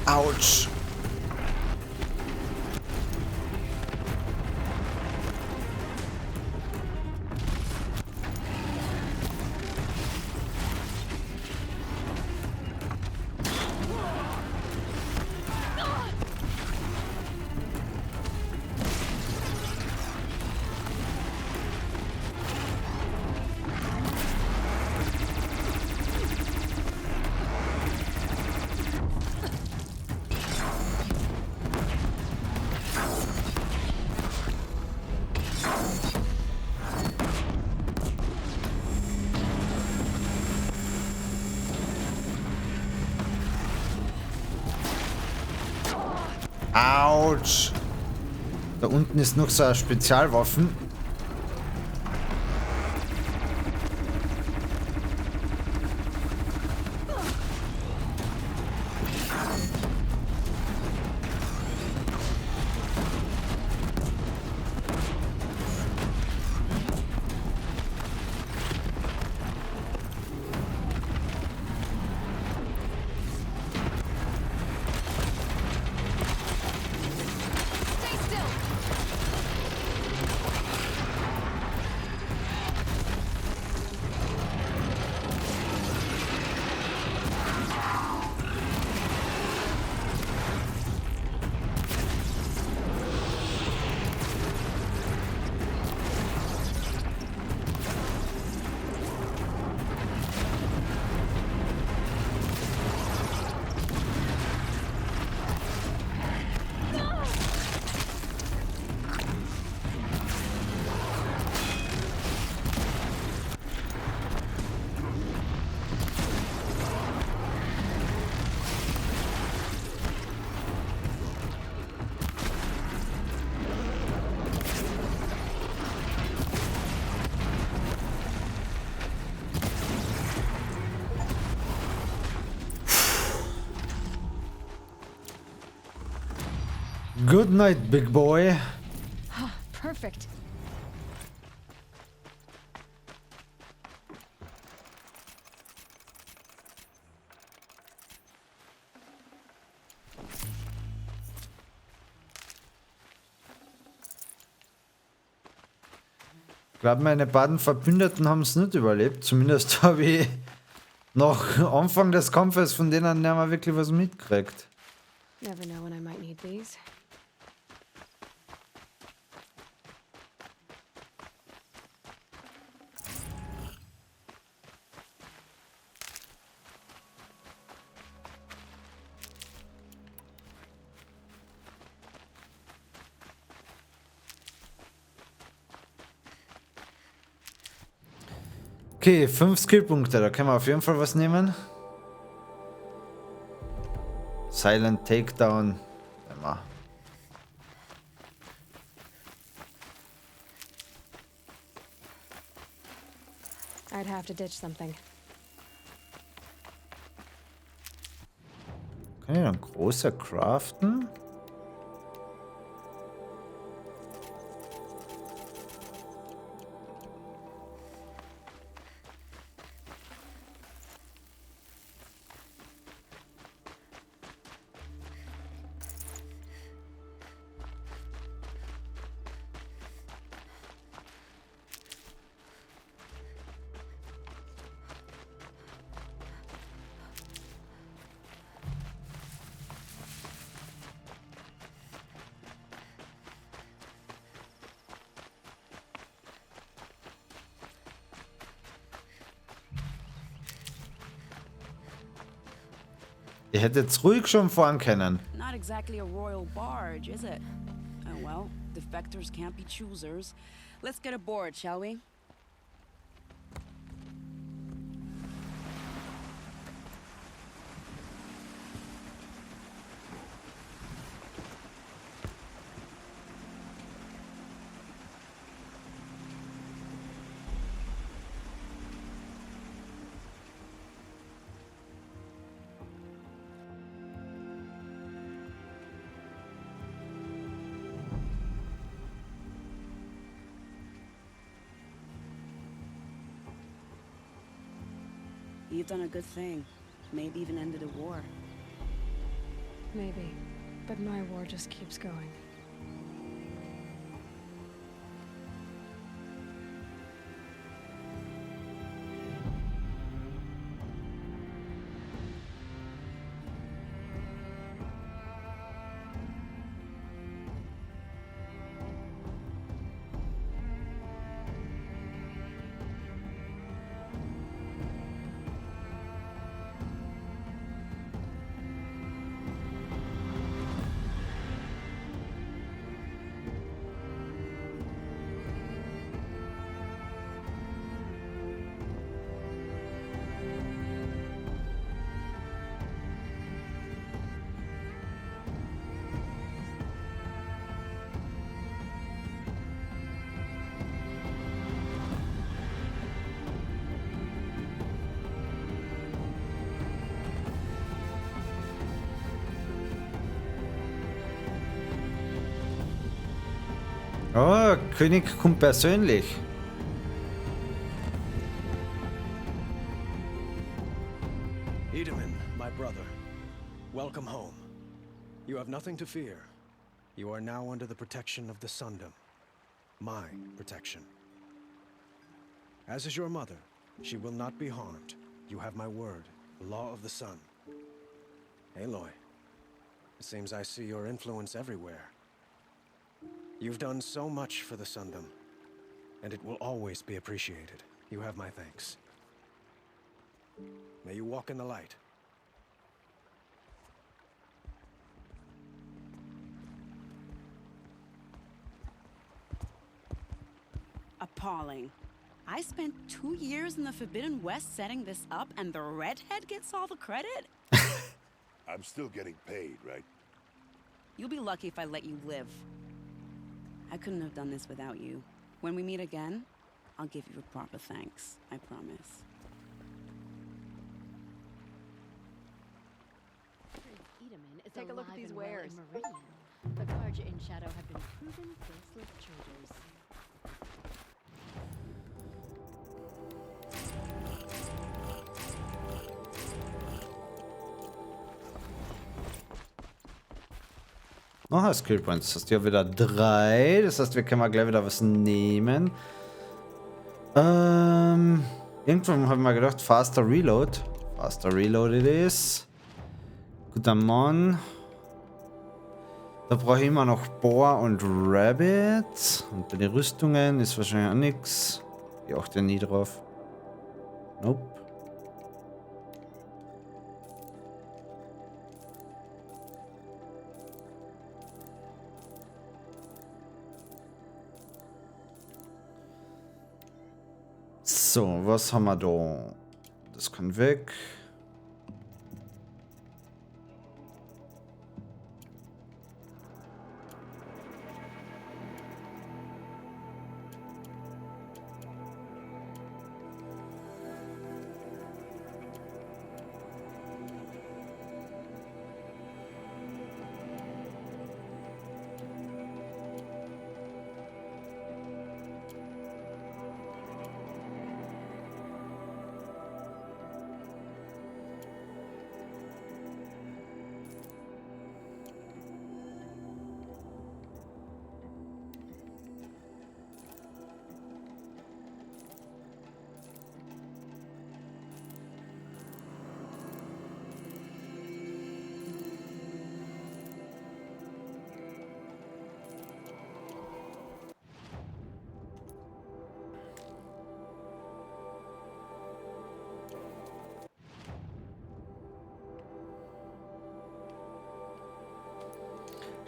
Ouch. Autsch. Da unten ist noch so eine Spezialwaffen. Good night, big boy. Perfect. Ich glaube, meine beiden Verbündeten haben es nicht überlebt. Zumindest habe ich nach Anfang des Kampfes von denen nicht mehr wirklich was mitgekriegt. Never know when I might need these. Okay, 5 Skillpunkte, da können wir auf jeden Fall was nehmen. Silent Takedown. Immer. I'd have to ditch something. Kann ich dann großer craften? Ihr hättet jetzt ruhig schon fahren können. Not exactly a royal barge, is it? Oh well, defectors can't be choosers. Let's get aboard, shall we? You've done a good thing. Maybe even ended a war. Maybe. But my war just keeps going. Oh, König kommt persönlich. Edaman, my brother, welcome home. You have nothing to fear. You are now under the protection of the Sundom. My protection. As is your mother, she will not be harmed. You have my word, the law of the sun. Aloy, it seems I see your influence everywhere. You've done so much for the Sundom, and it will always be appreciated. You have my thanks. May you walk in the light. Appalling. I spent 2 years in the Forbidden West setting this up, and the redhead gets all the credit? I'm still getting paid, right? You'll be lucky if I let you live. I couldn't have done this without you. When we meet again, I'll give you a proper thanks. I promise. Take a look at these wares. The Karja in Shadow have been proven faceless traders. Noch ein Skill Point. Das heißt, ja wieder 3. Das heißt, wir können mal gleich wieder was nehmen. Irgendwann haben wir gedacht, faster Reload. Faster Reload it is. Guter Mann. Da brauche ich immer noch Boar und Rabbit. Und bei den Rüstungen ist wahrscheinlich auch nichts. Ich achte nie drauf. Nope. So, was haben wir da? Das kann weg.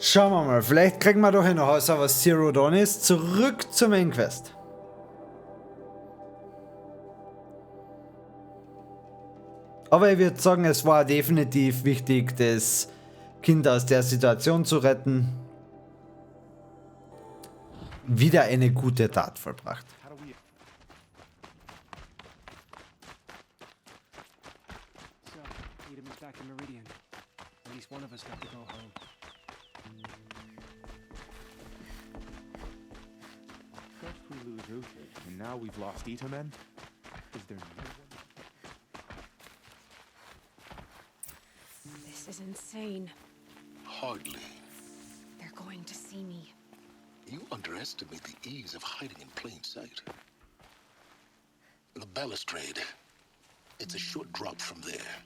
Schauen wir mal, vielleicht kriegen wir doch noch außer was Zero Dawn ist. Zurück zur Main Quest. Aber ich würde sagen, es war definitiv wichtig, das Kind aus der Situation zu retten. Wieder eine gute Tat vollbracht. So, Edaman's back in Meridian. At least one of us got to go home. First we lose Uther, and now we've lost Itamen? Is there no one? This is insane. Hardly. They're going to see me. You underestimate the ease of hiding in plain sight. The balustrade. It's a short drop from there.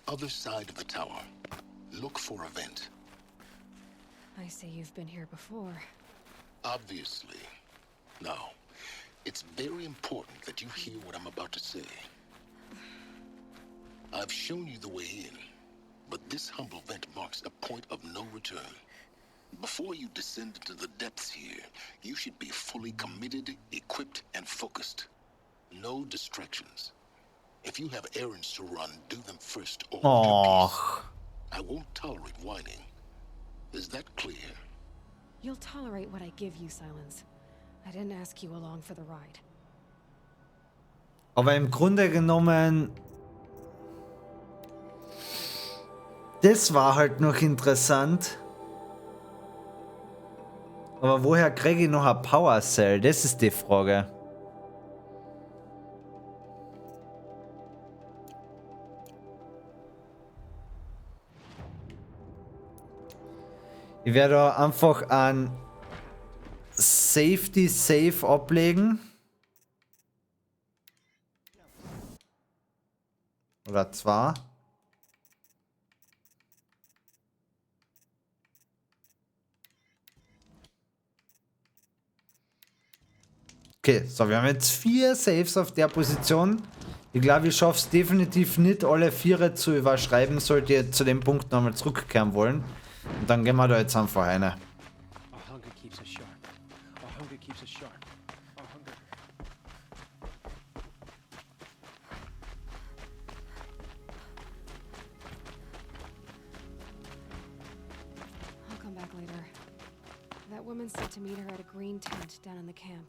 Other side of the tower. Look for a vent. I see you've been here before. Obviously. Now, it's very important that you hear what I'm about to say. I've shown you the way in, but this humble vent marks a point of no return. Before you descend into the depths here, you should be fully committed, equipped, and focused. No distractions. If you have errands to run, do them first or Och. I won't tolerate whining. Is that clear? You'll tolerate what I give you, Silence. I didn't ask you along for the ride. Aber im Grunde genommen, das war halt noch interessant. Aber woher kriege ich noch ein Power Cell? Das ist die Frage. Ich werde da einfach ein Safety Safe ablegen. Oder zwei. Okay, so, wir haben jetzt 4 Saves auf der Position. Ich glaube, ich schaffe es definitiv nicht, alle 4 zu überschreiben, sollte ich zu dem Punkt nochmal zurückkehren wollen. Und dann gehen wir da jetzt einfach rein. Our hunger keeps us sharp. Our hunger keeps us sharp. Our hunger. I'll come back later. That woman said to meet her at a green tent down in the camp.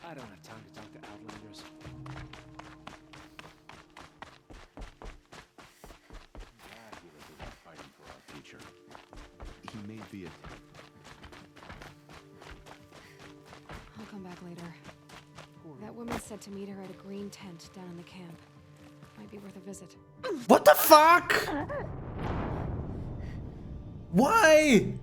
I don't have time to talk to Outlanders. Glad he was the one fighting for our future. He made the attempt. I'll come back later. That woman said to meet her at a green tent down in the camp. Might be worth a visit. What the fuck? Why?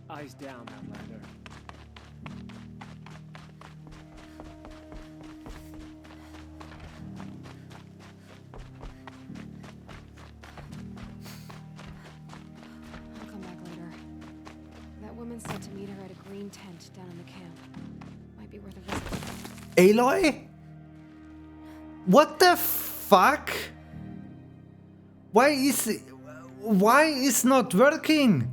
Eyes down, Outlander. I'll come back later. That woman said to meet her at a green tent down in the camp. Might be worth a visit. Aloy? What the fuck? Why is not working?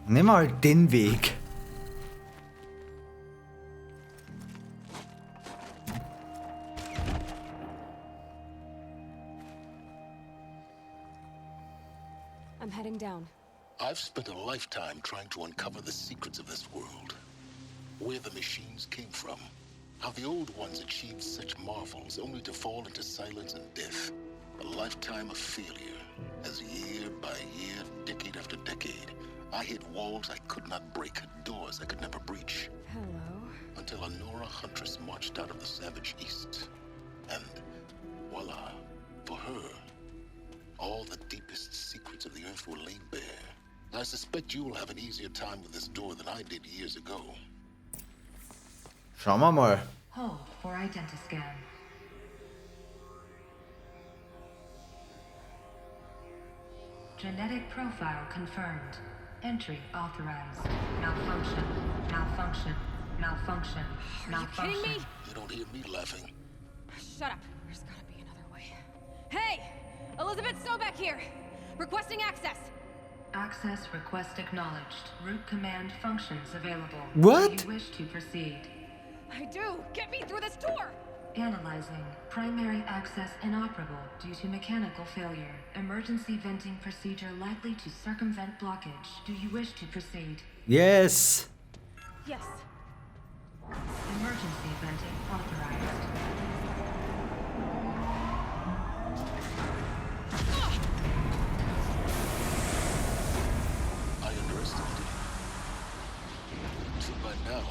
Nimm mal den Weg. I'm heading down. I've spent a lifetime trying to uncover the secrets of this world. Where the machines came from. How the old ones achieved such marvels only to fall into silence and death. A lifetime of failure. As year by year, decade after decade, I hit walls I could not break, doors I could never breach. Hello. Until a Nora huntress marched out of the savage east. And voila, for her, all the deepest secrets of the earth were laid bare. I suspect you will have an easier time with this door than I did years ago. Schauen wir mal. Hold for identiscan. Genetic profile confirmed. Entry authorized. Malfunction. Malfunction. Malfunction. Malfunction. Are you kidding me? You don't hear me laughing. Shut up. There's gotta be another way. Hey! Elizabeth Sobeck here! Requesting access! Access request acknowledged. Root command functions available. What? Do you wish to proceed? I do! Get me through this door! Analyzing. Primary access inoperable due to mechanical failure. Emergency venting procedure likely to circumvent blockage. Do you wish to proceed? Yes. Yes. Emergency venting authorized. I underestimated you. So by now,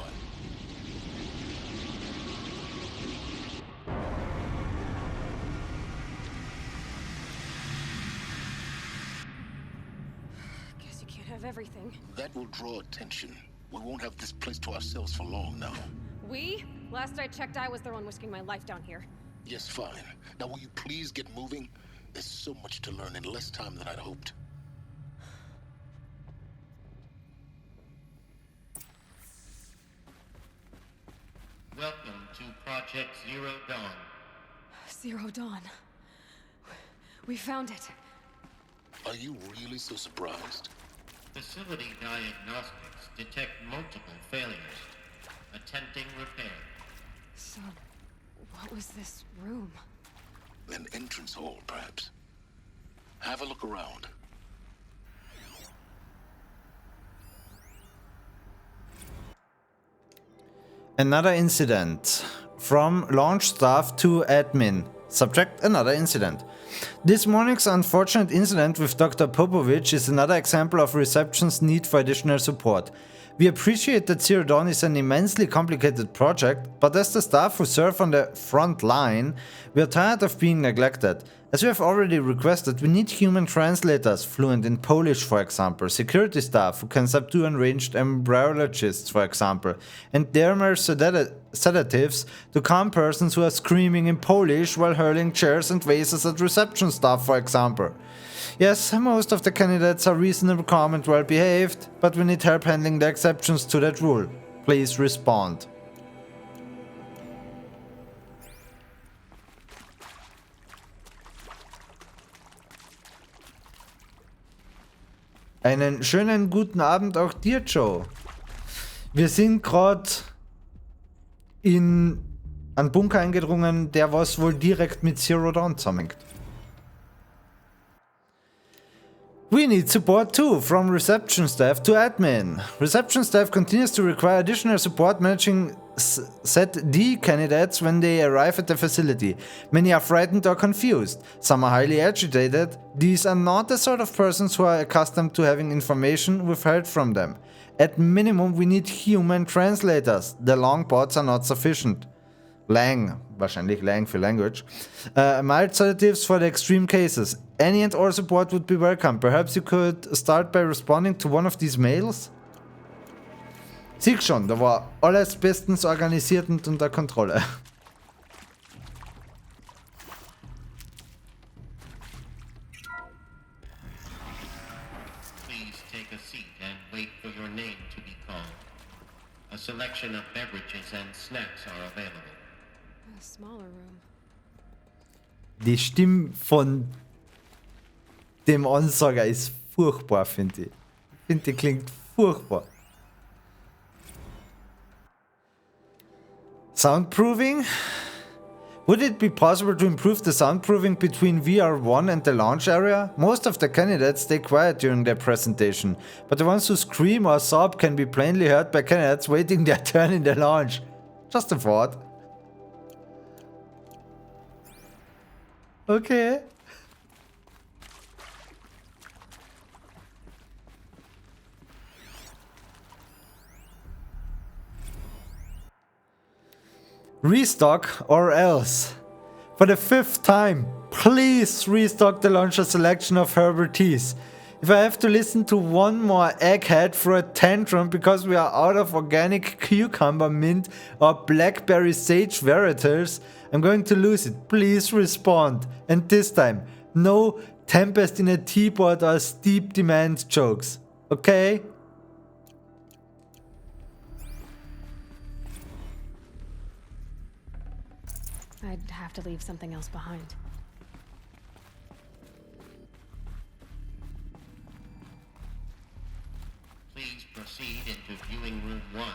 have everything. That will draw attention. We won't have this place to ourselves for long now. We? Last I checked, I was the one risking my life down here. Yes, fine. Now will you please get moving? There's so much to learn in less time than I'd hoped. Welcome to Project Zero Dawn. Zero Dawn. We found it. Are you really so surprised? Facility diagnostics detect multiple failures. Attempting repair. So, what was this room? An entrance hall, perhaps. Have a look around. Another incident. From launch staff to admin. Subject: another incident. This morning's unfortunate incident with Dr. Popovich is another example of reception's need for additional support. We appreciate that Zero Dawn is an immensely complicated project, but as the staff who serve on the front line, we are tired of being neglected. As we have already requested, we need human translators, fluent in Polish for example, security staff who can subdue enraged embryologists for example, and dermal sedatives to calm persons who are screaming in Polish while hurling chairs and vases at reception staff for example. Yes, most of the candidates are reasonable, calm and well behaved, but we need help handling the exceptions to that rule. Please respond. Einen schönen guten Abend auch dir, Joe. Wir sind gerade in einen Bunker eingedrungen, der was wohl direkt mit Zero Dawn zusammenhängt. We need support too, from reception staff to admin. Reception staff continues to require additional support managing Set D candidates when they arrive at the facility. Many are frightened or confused. Some are highly agitated. These are not the sort of persons who are accustomed to having information withheld from them. At minimum, we need human translators. The long bots are not sufficient. Lang, wahrscheinlich Lang für language. Mild sedatives for the extreme cases. Any and all support would be welcome. Perhaps you could start by responding to one of these mails? Sieg schon, da war alles bestens organisiert und unter Kontrolle. Please take a seat and wait for your name to be called. A selection of beverages and snacks are available. A smaller room. Die Stimme von dem Ansager ist furchtbar, finde ich. Ich finde, die klingt furchtbar. Soundproofing? Would it be possible to improve the soundproofing between VR1 and the launch area? Most of the candidates stay quiet during their presentation, but the ones who scream or sob can be plainly heard by candidates waiting their turn in the launch. Just a thought. Okay. Restock or else. For the 5th time, please restock the launcher selection of herbal teas. If I have to listen to one more egghead throw a tantrum because we are out of organic cucumber mint or blackberry sage varietals, I'm going to lose it. Please respond. And this time, no tempest in a teapot or steep demand jokes. Okay? I'd have to leave something else behind. Please proceed into viewing room 1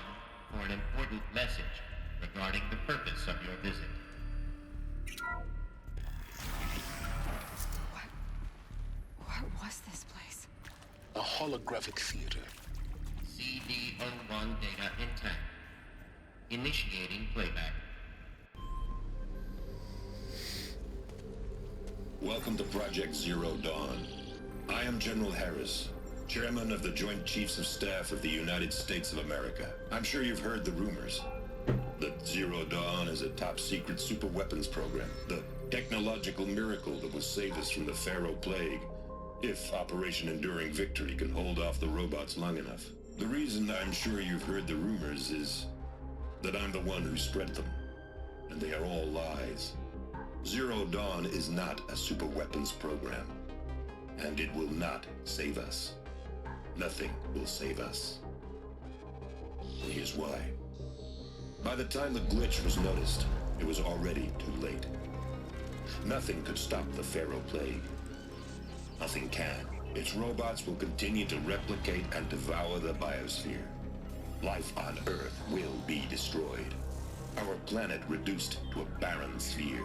for an important message regarding the purpose of your visit. What was this place? A holographic theater. CD01 data intact. Initiating playback. Welcome to Project Zero Dawn. I am General Harris, Chairman of the Joint Chiefs of Staff of the United States of America. I'm sure you've heard the rumors that Zero Dawn is a top-secret superweapons program, the technological miracle that will save us from the Pharaoh Plague. If Operation Enduring Victory can hold off the robots long enough. The reason I'm sure you've heard the rumors is that I'm the one who spread them. And they are all lies. Zero Dawn is not a superweapons program. And it will not save us. Nothing will save us. And here's why. By the time the glitch was noticed, it was already too late. Nothing could stop the Pharaoh Plague. Nothing can. Its robots will continue to replicate and devour the biosphere. Life on Earth will be destroyed. Our planet reduced to a barren sphere.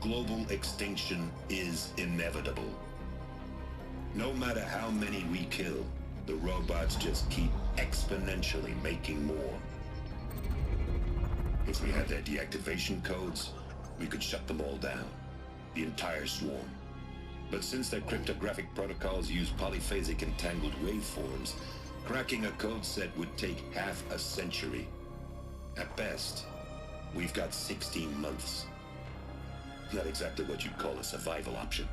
Global extinction is inevitable. No matter how many we kill, the robots just keep exponentially making more. If we had their deactivation codes, we could shut them all down. The entire swarm. But since their cryptographic protocols use polyphasic entangled waveforms, cracking a code set would take half a century. At best, we've got 16 months. Not exactly what you'd call a survival option.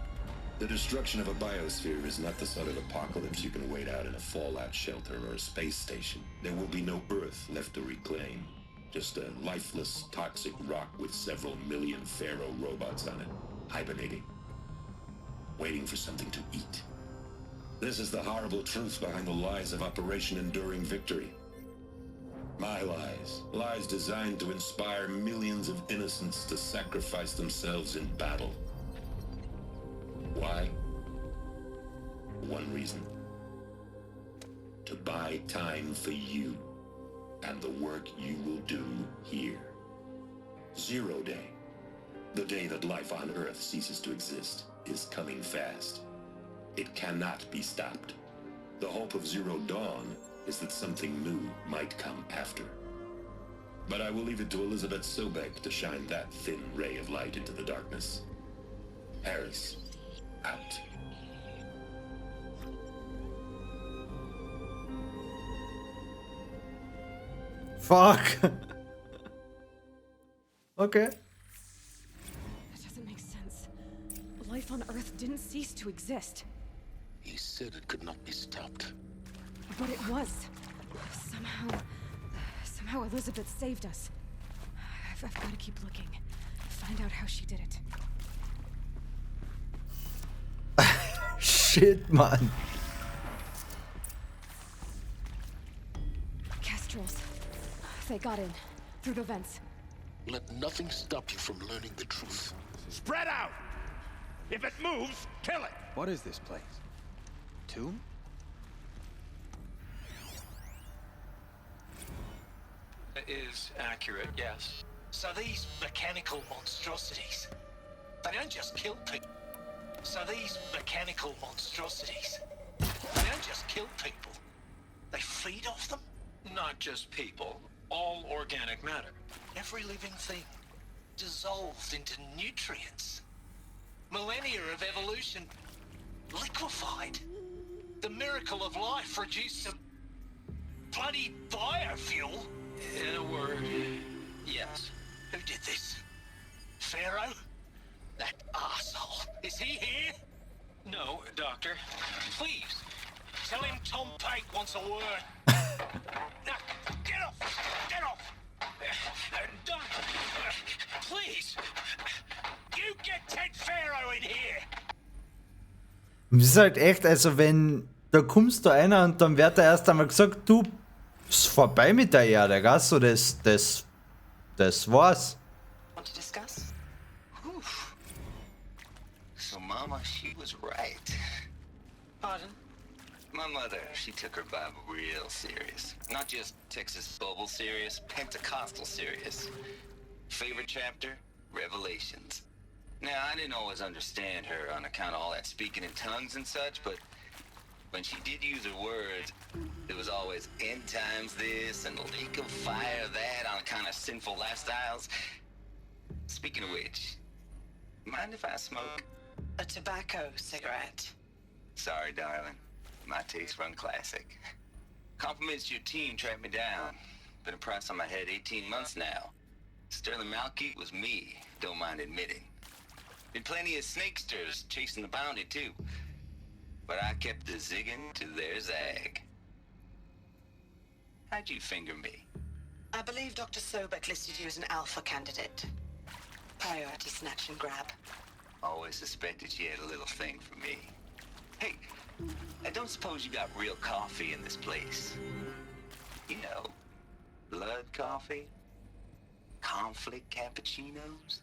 The destruction of a biosphere is not the sort of apocalypse you can wait out in a fallout shelter or a space station. There will be no Earth left to reclaim. Just a lifeless, toxic rock with several million Pharaoh robots on it, hibernating. Waiting for something to eat. This is the horrible truth behind the lies of Operation Enduring Victory. My lies. Lies designed to inspire millions of innocents to sacrifice themselves in battle. Why? One reason. To buy time for you and the work you will do here. Zero Day. The day that life on Earth ceases to exist is coming fast. It cannot be stopped. The hope of Zero Dawn is that something new might come after. But I will leave it to Elizabeth Sobek to shine that thin ray of light into the darkness. Harris, out. Fuck. Okay. That doesn't make sense. Life on Earth didn't cease to exist. He said it could not be stopped. But it was. Somehow Elizabeth saved us. I've got to keep looking. Find out how she did it. Shit, man. Kestrels. They got in. Through the vents. Let nothing stop you from learning the truth. Spread out! If it moves, kill it! What is this place? Tomb? Is accurate, yes. So these mechanical monstrosities, they don't just kill people. So these mechanical monstrosities, they don't just kill people. They feed off them? Not just people. All organic matter. Every living thing dissolved into nutrients. Millennia of evolution liquefied. The miracle of life reduced to bloody biofuel. In a word, yes. Who did this? Pharaoh? That arsehole. Is he here? No, Doctor. Please, tell him Tom Pate wants a word. Now, get off! Get off! Doctor, please! You get Ted Pharaoh in here! Es ist halt echt, also wenn, da kommst du einer und dann wird er erst einmal gesagt, du, ist vorbei mit der Erde, gell? So, das war's. Want to discuss? Oof. So Mama, she was right. Pardon? My mother, she took her Bible real serious. Not just Texas Bible serious, Pentecostal serious. Favorite chapter? Revelations. Now, I didn't always understand her on account of all that speaking in tongues and such, but when she did use her words, there was always end times this and lake of fire that on account of sinful lifestyles. Speaking of which, mind if I smoke? A tobacco cigarette. Sorry, darling. My taste run classic. Compliments to your team tracked me down. Been a price on my head 18 months now. Sterling Malkeet was me, don't mind admitting. Been plenty of snakesters chasing the bounty, too. but I kept the zigging to their zag. How'd you finger me? I believe Dr. Sobek listed you as an alpha candidate. Priority snatch and grab. Always suspected she had a little thing for me. Hey, I don't suppose you got real coffee in this place? You know, blood coffee? Conflict cappuccinos?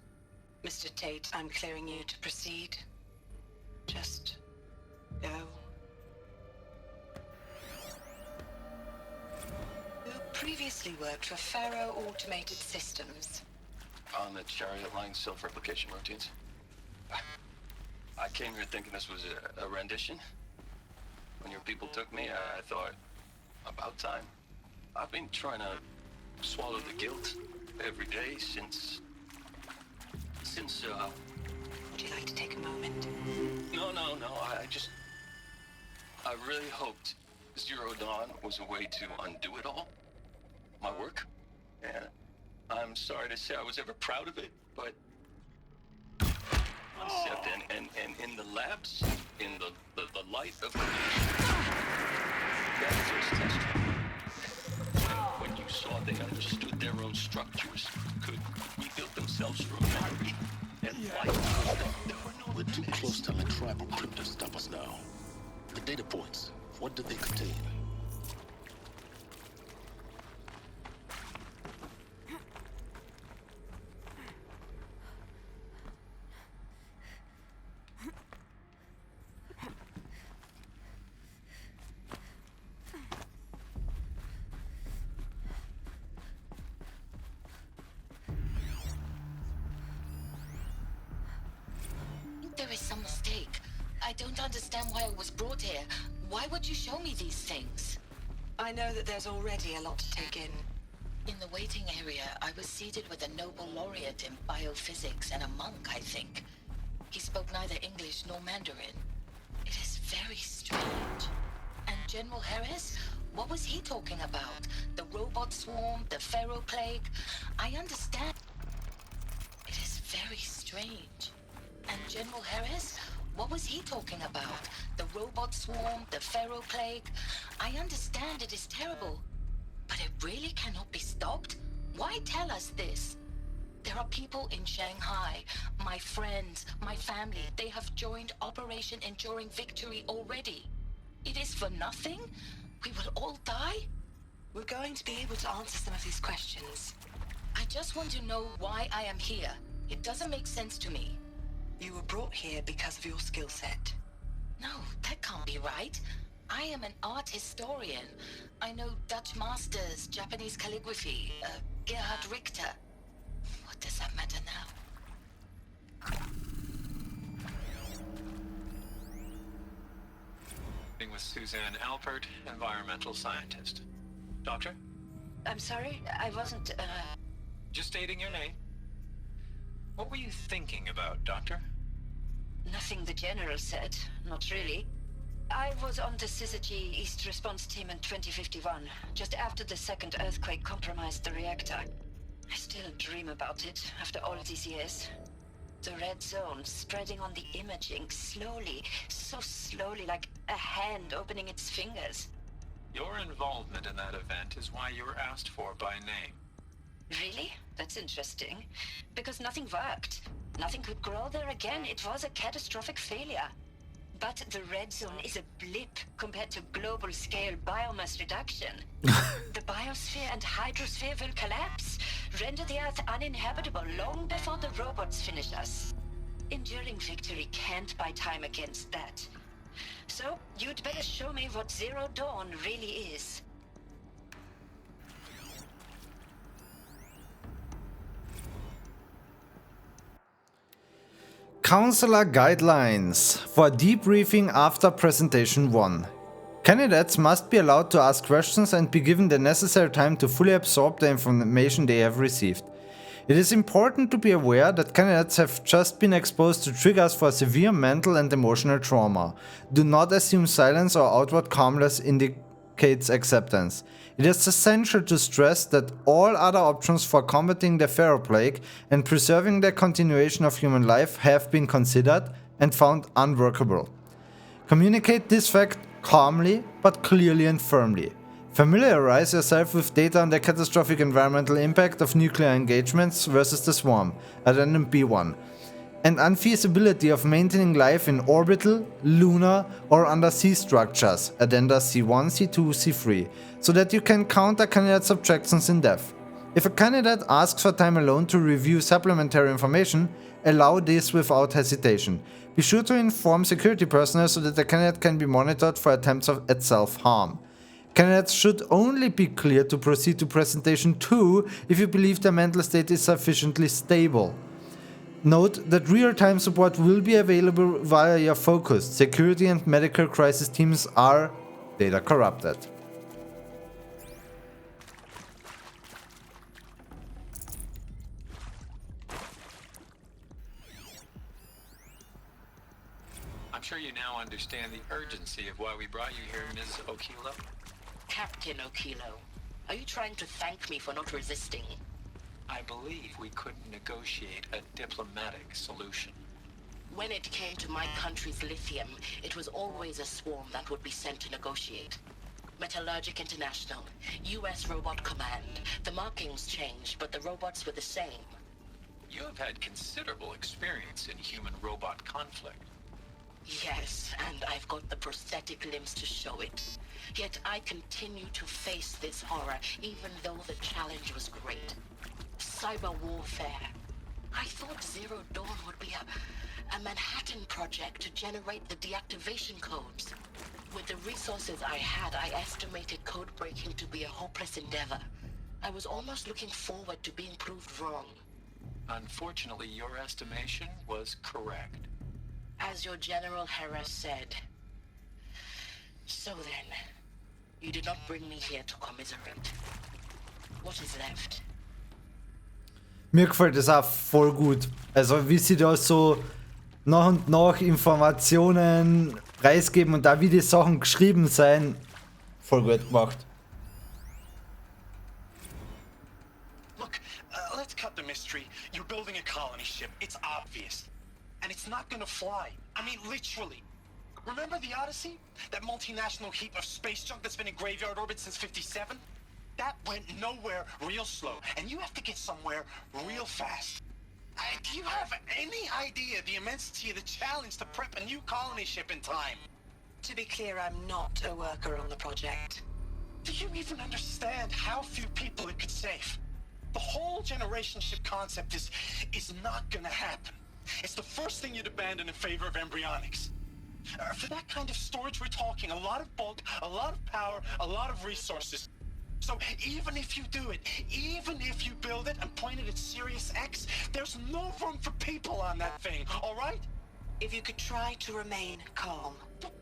Mr. Tate, I'm clearing you to proceed. Just go. You previously worked for Faro Automated Systems. On the Chariot Line self-replication routines. I came here thinking this was a rendition. When your people took me, I thought, about time. I've been trying to swallow the guilt every day since... Would you like to take a moment? No, I really hoped Zero Dawn was a way to undo it all. My work. And I'm sorry to say I was ever proud of it, but... Concept and in the labs, in the light of creation, that first test. When you saw they understood their own structures, could rebuild themselves from memory and life. We're too close to the tribal crypt to stop us now. The data points, what do they contain? There is some mistake. I don't understand why I was brought here. Why would you show me these things? I know that there's already a lot to take in. In the waiting area, I was seated with a Nobel laureate in biophysics and a monk, I think. He spoke neither English nor Mandarin. It is very strange. And General Harris? What was he talking about? The robot swarm, the Pharaoh plague? I understand. It is very strange. And General Harris? What was he talking about? The robot swarm, the Pharaoh plague? I understand it is terrible. But it really cannot be stopped? Why tell us this? There are people in Shanghai, my friends, my family. They have joined Operation Enduring Victory already. It is for nothing? We will all die? We're going to be able to answer some of these questions. I just want to know why I am here. It doesn't make sense to me. You were brought here because of your skill set. No, that can't be right. I am an art historian. I know Dutch masters, Japanese calligraphy, Gerhard Richter. What does that matter now? With Suzanne Alpert, environmental scientist. Doctor? I'm sorry, I wasn't, Just stating your name. What were you thinking about, Doctor? Nothing the General said, not really. I was on the Syzygy East Response Team in 2051, just after the second earthquake compromised the reactor. I still dream about it, after all these years. The red zone spreading on the imaging, slowly, so slowly, like a hand opening its fingers. Your involvement in that event is why you were asked for by name. Really? That's interesting. Because nothing worked. Nothing could grow there again. It was a catastrophic failure. But the red zone is a blip compared to global-scale biomass reduction. The biosphere and hydrosphere will collapse, render the Earth uninhabitable long before the robots finish us. Enduring Victory can't buy time against that. So, you'd better show me what Zero Dawn really is. Counselor Guidelines for debriefing after Presentation 1. Candidates must be allowed to ask questions and be given the necessary time to fully absorb the information they have received. It is important to be aware that candidates have just been exposed to triggers for severe mental and emotional trauma. Do not assume silence or outward calmness indicates acceptance. It is essential to stress that all other options for combating the Pharaoh plague and preserving the continuation of human life have been considered and found unworkable. Communicate this fact calmly but clearly and firmly. Familiarize yourself with data on the catastrophic environmental impact of nuclear engagements versus the swarm, Addendum B1, and unfeasibility of maintaining life in orbital, lunar, or undersea structures, Addenda C1, C2, C3, so that you can counter candidate subtractions in depth. If a candidate asks for time alone to review supplementary information, allow this without hesitation. Be sure to inform security personnel so that the candidate can be monitored for attempts at self-harm. Candidates should only be cleared to proceed to presentation 2 if you believe their mental state is sufficiently stable. Note that real-time support will be available via your focused. Security and medical crisis teams are data corrupted. I'm sure you now understand the urgency of why we brought you here, Ms. Okilo. Captain Okilo, are you trying to thank me for not resisting? I believe we couldn't negotiate a diplomatic solution. When it came to my country's lithium, it was always a swarm that would be sent to negotiate. Metallurgic International, US Robot Command. The markings changed, but the robots were the same. You have had considerable experience in human-robot conflict. Yes, and I've got the prosthetic limbs to show it. Yet I continue to face this horror, even though the challenge was great. Cyber warfare. I thought Zero Dawn would be a Manhattan project to generate the deactivation codes. With the resources I had, I estimated code breaking to be a hopeless endeavor. I was almost looking forward to being proved wrong. Unfortunately, your estimation was correct. As your General Harris said. So then, you did not bring me here to commiserate. What is left? Mir gefällt das auch voll gut. Also wie sie da so nach und nach Informationen preisgeben und da wie die Sachen geschrieben sein, voll gut gemacht. Look, let's cut the mystery. You're building a colony ship. It's obvious. And it's not gonna fly. I mean, literally. Remember the Odyssey? That multinational heap of space junk that's been in graveyard orbit since 57? That went nowhere real slow, and you have to get somewhere real fast. Do you have any idea the immensity of the challenge to prep a new colony ship in time? To be clear, I'm not a worker on the project. Do you even understand how few people it could save? The whole generation ship concept is not gonna happen. It's the first thing you'd abandon in favor of embryonics. For that kind of storage we're talking, a lot of bulk, a lot of power, a lot of resources. So even if you do it, even if you build it and point it at Sirius X, there's no room for people on that thing, alright? If you could try to remain calm.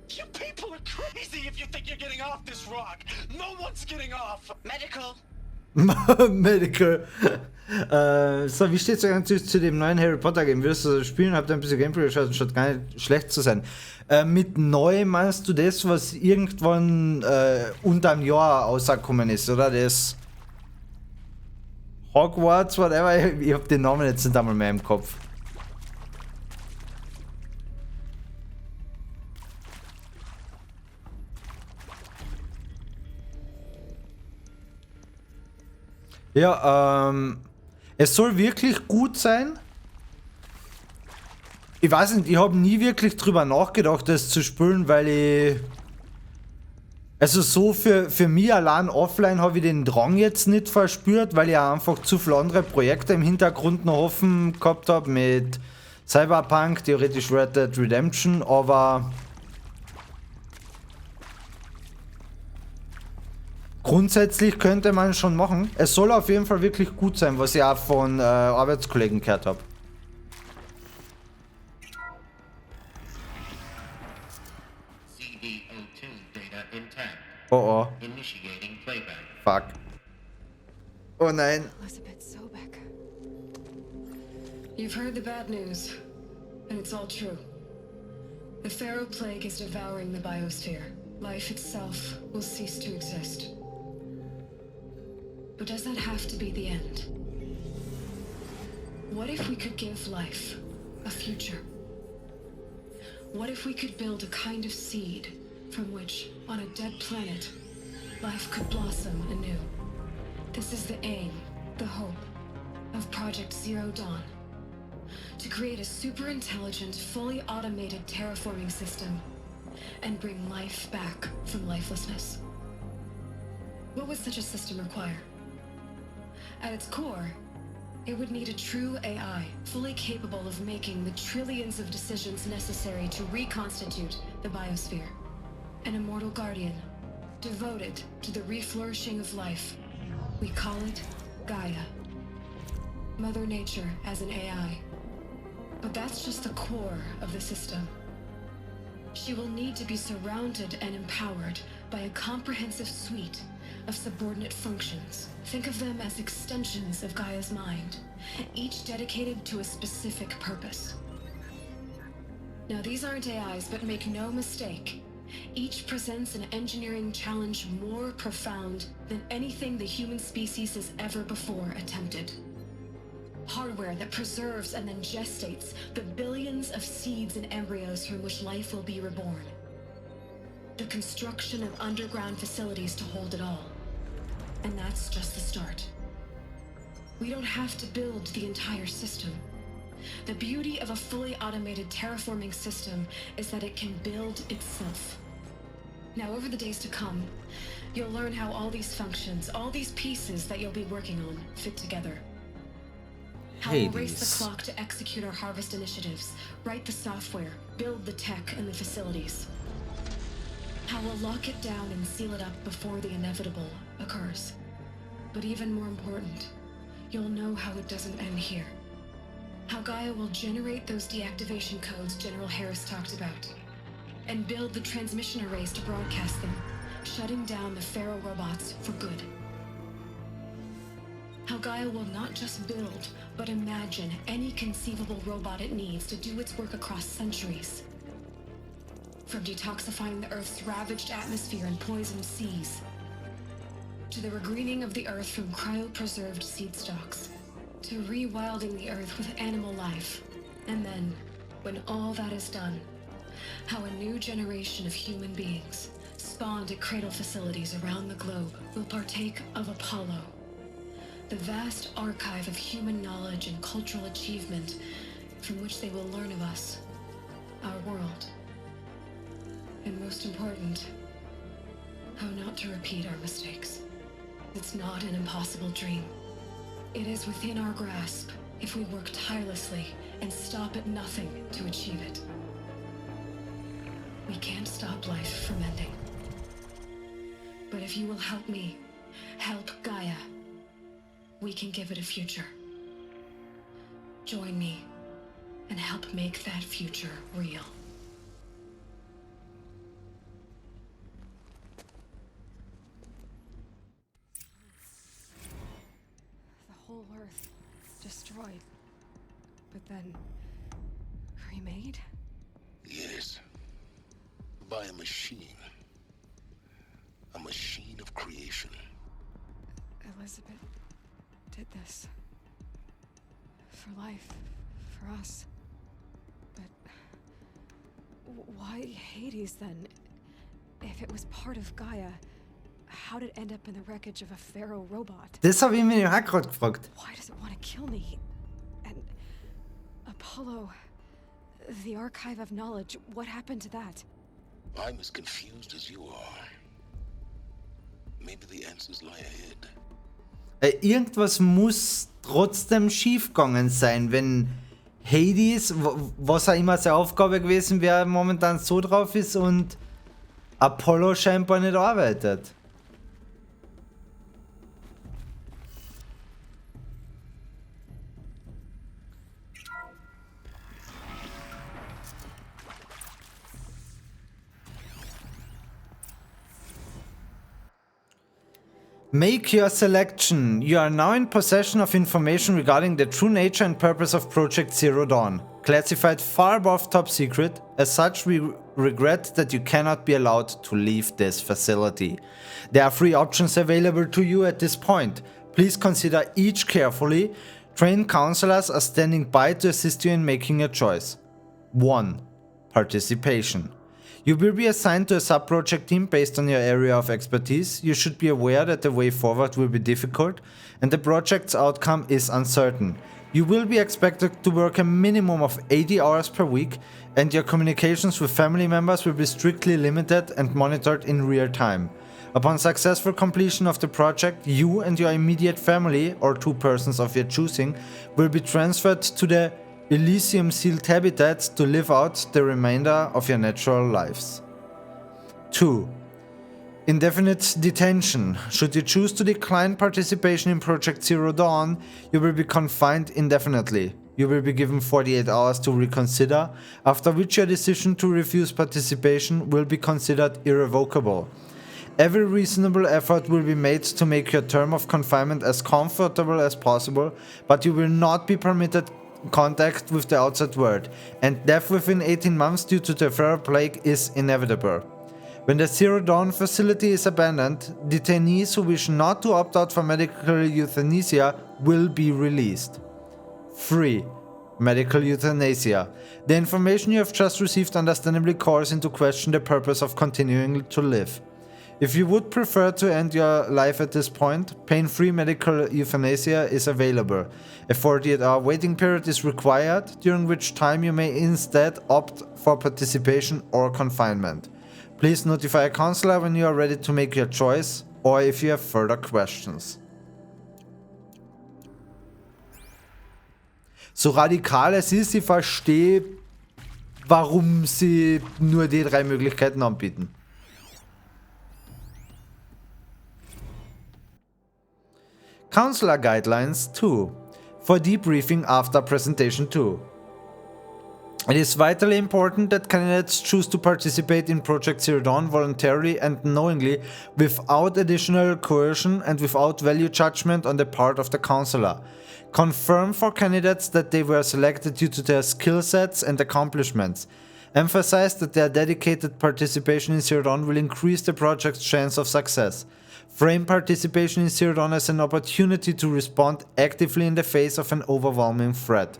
You people are crazy if you think you're getting off this rock. No one's getting off. Medical. Medical. So, wie steht es eigentlich zu dem neuen Harry Potter Game? Wirst du das spielen? Habt ihr ein bisschen Gameplay geschaut und schaut gar nicht schlecht zu sein. Mit neu meinst du das, was irgendwann unter einem Jahr rausgekommen ist, oder? Das Hogwarts, whatever. Ich hab den Namen jetzt nicht einmal mehr im Kopf. Ja, es soll wirklich gut sein. Ich weiß nicht, ich habe nie wirklich drüber nachgedacht, das zu spielen, weil ich... Also so für mich allein offline habe ich den Drang jetzt nicht verspürt, weil ich auch einfach zu viele andere Projekte im Hintergrund noch offen gehabt habe mit Cyberpunk, theoretisch Red Dead Redemption, aber... Grundsätzlich könnte man schon machen. Es soll auf jeden Fall wirklich gut sein, was ich auch von Arbeitskollegen gehört habe. Oh oh. Fuck. Oh nein. Elizabeth Sobek. You've heard the bad news, and it's all true. The Pharaoh Plague is devouring the biosphere. Life itself will cease to exist. But does that have to be the end? What if we could give life a future? What if we could build a kind of seed from which, on a dead planet, life could blossom anew? This is the aim, the hope, of Project Zero Dawn. To create a super-intelligent, fully automated terraforming system and bring life back from lifelessness. What would such a system require? At its core, it would need a true AI, fully capable of making the trillions of decisions necessary to reconstitute the biosphere. An immortal guardian, devoted to the reflourishing of life. We call it Gaia. Mother Nature as an AI. But that's just the core of the system. She will need to be surrounded and empowered by a comprehensive suite of subordinate functions. Think of them as extensions of Gaia's mind, each dedicated to a specific purpose. Now, these aren't AIs, but make no mistake, each presents an engineering challenge more profound than anything the human species has ever before attempted. Hardware that preserves and then gestates the billions of seeds and embryos from which life will be reborn. The construction of underground facilities to hold it all. And that's just the start. We don't have to build the entire system. The beauty of a fully automated terraforming system is that it can build itself. Now, over the days to come, you'll learn how all these functions, all these pieces that you'll be working on, fit together. How we'll race the clock to execute our harvest initiatives, write the software, build the tech and the facilities. How we'll lock it down and seal it up before the inevitable occurs. But even more important, you'll know how it doesn't end here. How Gaia will generate those deactivation codes General Harris talked about, and build the transmission arrays to broadcast them, shutting down the Pharaoh robots for good. How Gaia will not just build, but imagine any conceivable robot it needs to do its work across centuries. From detoxifying the Earth's ravaged atmosphere and poisoned seas, to the regreening of the Earth from cryopreserved seed stalks, to rewilding the Earth with animal life. And then, when all that is done, how a new generation of human beings, spawned at cradle facilities around the globe, will partake of Apollo, the vast archive of human knowledge and cultural achievement from which they will learn of us, our world. And most important, how not to repeat our mistakes. It's not an impossible dream. It is within our grasp if we work tirelessly and stop at nothing to achieve it. We can't stop life from ending. But if you will help me, help Gaia, we can give it a future. Join me and help make that future real. The whole Earth destroyed, but then remade? Yes. By a machine. A machine of creation. Elizabeth did this. For life. For us. But why Hades then? If it was part of Gaia, how did it end up in the wreckage of a Pharaoh robot? Das habe ich mir auch gerade gefragt. Why does it want to kill me? And Apollo, the archive of knowledge, what happened to that? I'm as confused as you are. Maybe the answers lie ahead. Irgendwas muss trotzdem schiefgegangen sein, wenn Hades, was auch immer seine Aufgabe gewesen wäre, momentan so drauf ist und Apollo scheinbar nicht arbeitet. Make your selection. You are now in possession of information regarding the true nature and purpose of Project Zero Dawn. Classified far above top secret, as such we regret that you cannot be allowed to leave this facility. There are 3 options available to you at this point. Please consider each carefully. Trained counselors are standing by to assist you in making a choice. 1. Participation. You will be assigned to a sub-project team based on your area of expertise. You should be aware that the way forward will be difficult and the project's outcome is uncertain. You will be expected to work a minimum of 80 hours per week, and your communications with family members will be strictly limited and monitored in real time. Upon successful completion of the project, you and your immediate family, or 2 persons of your choosing, will be transferred to the Elysium sealed habitats to live out the remainder of your natural lives. 2. Indefinite detention. Should you choose to decline participation in Project Zero Dawn, you will be confined indefinitely. You will be given 48 hours to reconsider, after which your decision to refuse participation will be considered irrevocable. Every reasonable effort will be made to make your term of confinement as comfortable as possible, but you will not be permitted contact with the outside world, and death within 18 months due to the feral plague is inevitable. When the Zero Dawn facility is abandoned, detainees who wish not to opt out for medical euthanasia will be released. 3. Medical euthanasia. The information you have just received understandably calls into question the purpose of continuing to live. If you would prefer to end your life at this point, pain-free medical euthanasia is available. A 48-hour waiting period is required, during which time you may instead opt for participation or confinement. Please notify a counselor when you are ready to make your choice, or if you have further questions. So radikal es ist, ich verstehe, warum sie nur die 3 Möglichkeiten anbieten. Counselor Guidelines 2. For debriefing after Presentation 2. It is vitally important that candidates choose to participate in Project Zero Dawn voluntarily and knowingly, without additional coercion and without value judgment on the part of the counselor. Confirm for candidates that they were selected due to their skill sets and accomplishments. Emphasize that their dedicated participation in Zero Dawn will increase the project's chance of success. Frame participation in Zero Dawn as an opportunity to respond actively in the face of an overwhelming threat.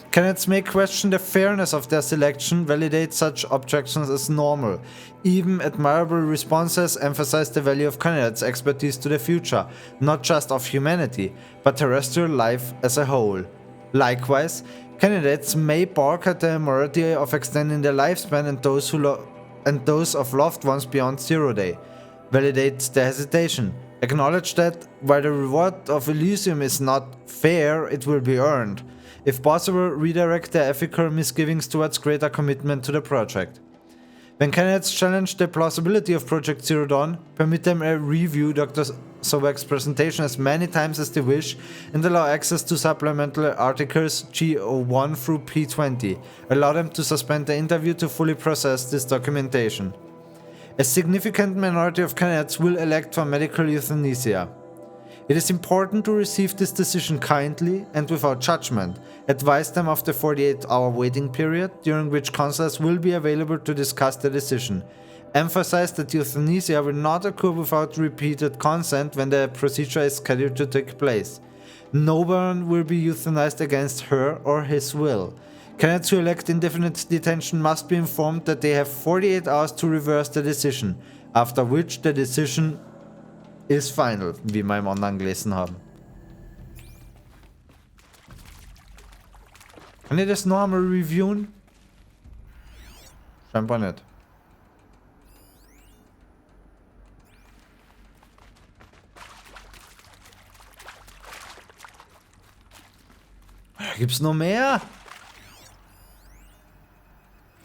Candidates may question the fairness of their selection, validate such objections as normal. Even admirable responses emphasize the value of candidates' expertise to the future, not just of humanity, but terrestrial life as a whole. Likewise, candidates may balk at the immorality of extending their lifespan and those of loved ones beyond Zero Day. Validate the hesitation. Acknowledge that, while the reward of Elysium is not fair, it will be earned. If possible, redirect their ethical misgivings towards greater commitment to the project. When candidates challenge the plausibility of Project Zero Dawn, permit them to review Dr. Sobek's presentation as many times as they wish and allow access to supplemental articles G01 through P20. Allow them to suspend the interview to fully process this documentation. A significant minority of candidates will elect for medical euthanasia. It is important to receive this decision kindly and without judgment. Advise them of the 48-hour waiting period, during which counselors will be available to discuss the decision. Emphasize that euthanasia will not occur without repeated consent when the procedure is scheduled to take place. No one will be euthanized against her or his will. Candidates who elect indefinite detention must be informed that they have 48 hours to reverse the decision, after which the decision is final, wie wir im anderen gelesen haben. Kann ich das noch einmal reviewen? Scheinbar nicht. Gibt's noch mehr?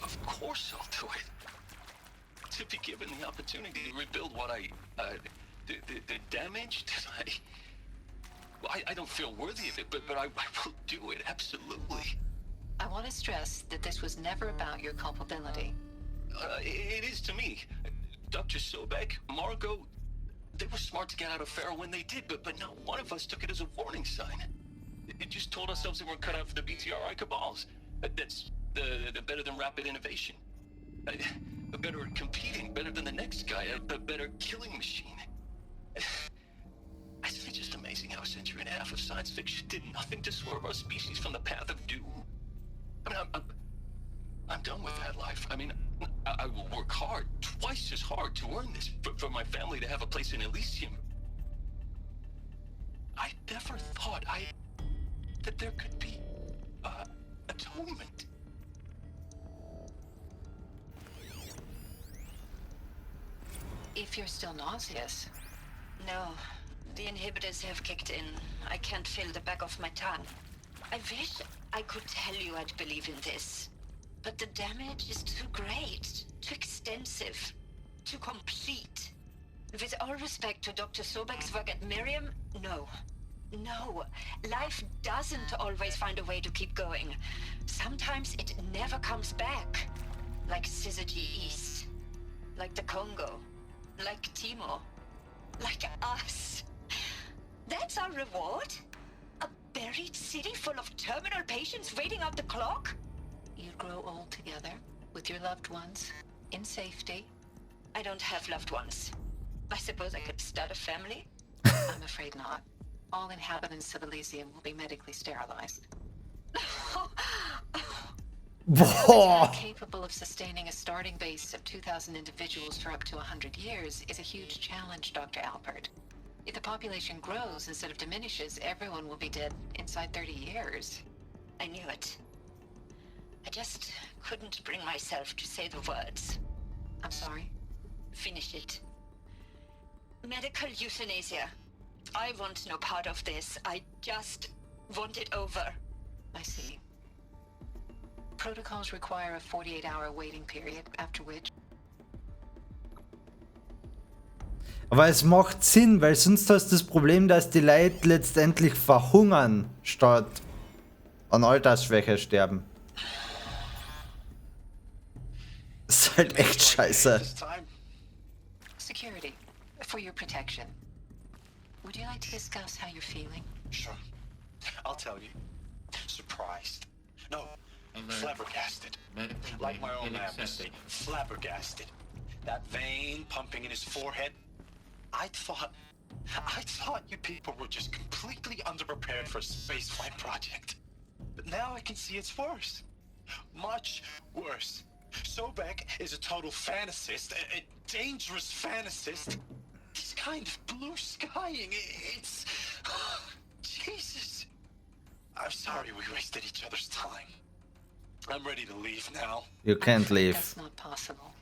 Of course I'll do it. To be given the opportunity to rebuild what the damage that I don't feel worthy of it, but I will do it, absolutely. I want to stress that this was never about your culpability. It is to me. Dr. Sobek, Margot, they were smart to get out of Pharaoh when they did, but not one of us took it as a warning sign. It just told ourselves that we're cut out for the BTRI cabals. That's the better than rapid innovation. Better at competing, better than the next guy, a better killing machine. It's just amazing how a century and a half of science fiction did nothing to swerve our species from the path of doom. I mean, I'm done with that life. I mean, I will work hard, twice as hard to earn this, for my family to have a place in Elysium. I never thought that there could be, atonement. If you're still nauseous. No, the inhibitors have kicked in. I can't feel the back of my tongue. I wish I could tell you I'd believe in this. But the damage is too great, too extensive, too complete. With all respect to Dr. Sobek's work at Miriam, no. No, life doesn't always find a way to keep going. Sometimes it never comes back. Like Syzygy East. Like the Congo. Like Timo. Like us. That's our reward? A buried city full of terminal patients waiting out the clock? You'd grow old together, with your loved ones, in safety. I don't have loved ones. I suppose I could start a family? I'm afraid not. All inhabitants of Elysium will be medically sterilized. Capable of sustaining a starting base of 2,000 individuals for up to 100 years is a huge challenge, Dr. Alpert. If the population grows instead of diminishes, everyone will be dead inside 30 years. I knew it. I just couldn't bring myself to say the words. I'm sorry? Finish it. Medical euthanasia. I want no part of this. I just want it over. I see. Protocols require a 48-hour waiting period, after which... Aber es macht Sinn, weil sonst hast du das Problem, dass die Leute letztendlich verhungern, statt an Altersschwäche sterben. Das ist halt echt scheiße. Security, for your protection. Would you like to discuss how you're feeling? Sure. I'll tell you. Surprised. No, flabbergasted. Like my own man would say, flabbergasted. That vein pumping in his forehead. I thought you people were just completely underprepared for a spaceflight project. But now I can see it's worse. Much worse. Sobek is a total fantasist, a dangerous fantasist. He's kind of blue skying. It's... Jesus. I'm sorry we wasted each other's time. I'm ready to leave now. You can't leave. That's not possible.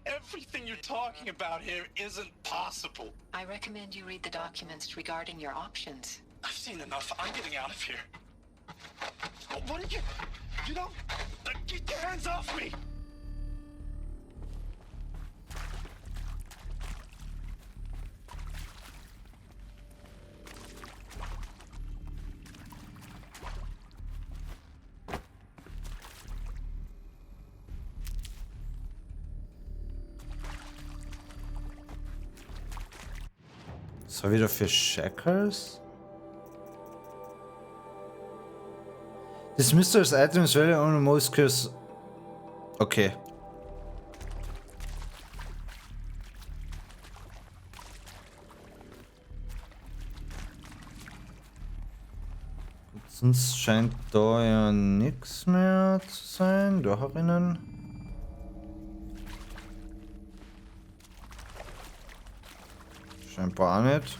Everything you're talking about here isn't possible. I recommend you read the documents regarding your options. I've seen enough. I'm getting out of here. What did you... You don't... Get your hands off me! So wieder für Shackers? Dismissed as items very on most curse. Okay. Sonst scheint da ja nichts mehr zu sein. Da herinnen. Scheinbar auch nicht.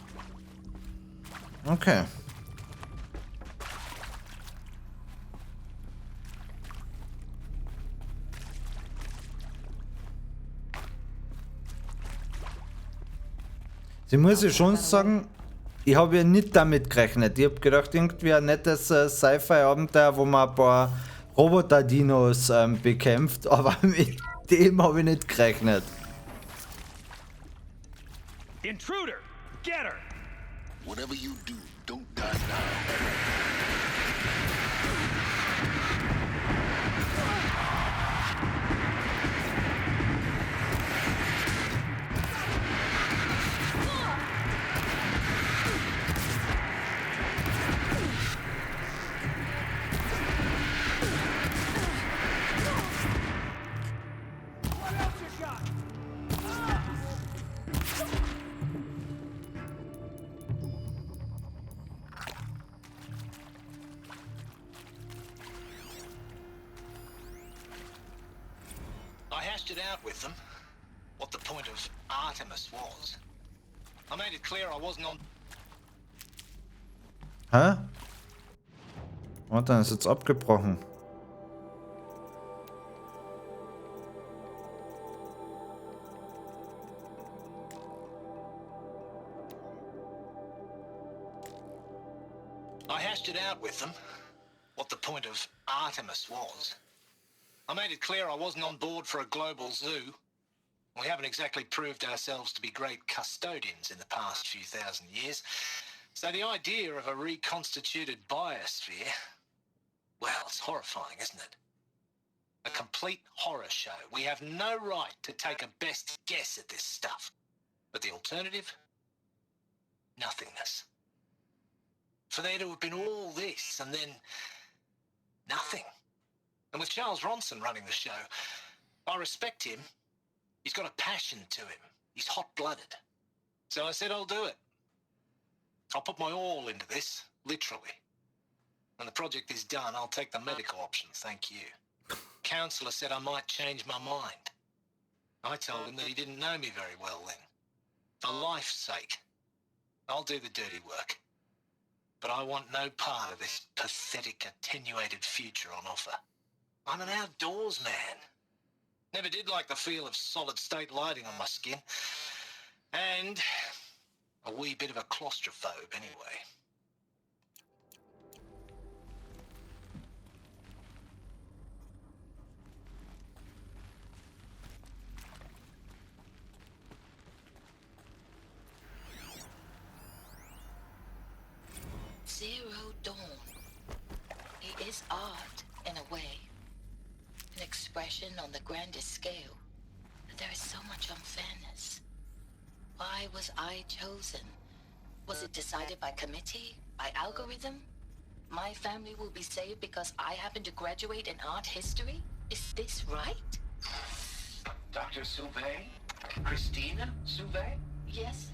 Okay. Sie muss ich schon sagen, ich habe ja nicht damit gerechnet. Ich habe gedacht, irgendwie ein nettes Sci-Fi-Abenteuer, wo man ein paar Roboter-Dinos bekämpft, aber mit dem habe ich nicht gerechnet. Intruder! Get her! Whatever you do, don't die now. hashed it out with them, what the point of Artemis was. I made it clear I wasn't on... Hä? Und dann ist jetzt abgebrochen. I hashed it out with them, what the point of Artemis was. I made it clear I wasn't on board for a global zoo. We haven't exactly proved ourselves to be great custodians in the past few thousand years. So the idea of a reconstituted biosphere, well, it's horrifying, isn't it? A complete horror show. We have no right to take a best guess at this stuff. But the alternative? Nothingness. For there to have been all this and then nothing. And with Charles Ronson running the show, I respect him. He's got a passion to him. He's hot-blooded. So I said I'll do it. I'll put my all into this, literally. When the project is done, I'll take the medical option, thank you. Counselor said I might change my mind. I told him that he didn't know me very well then. For life's sake, I'll do the dirty work. But I want no part of this pathetic, attenuated future on offer. I'm an outdoors man. Never did like the feel of solid-state lighting on my skin. And a wee bit of a claustrophobe anyway. Zero Dawn. It is art, in a way. An expression on the grandest scale. But there is so much unfairness. Why was I chosen? Was it decided by committee? By algorithm? My family will be saved because I happen to graduate in art history? Is this right? Dr. Sauvé? Christina Sauvé? Yes.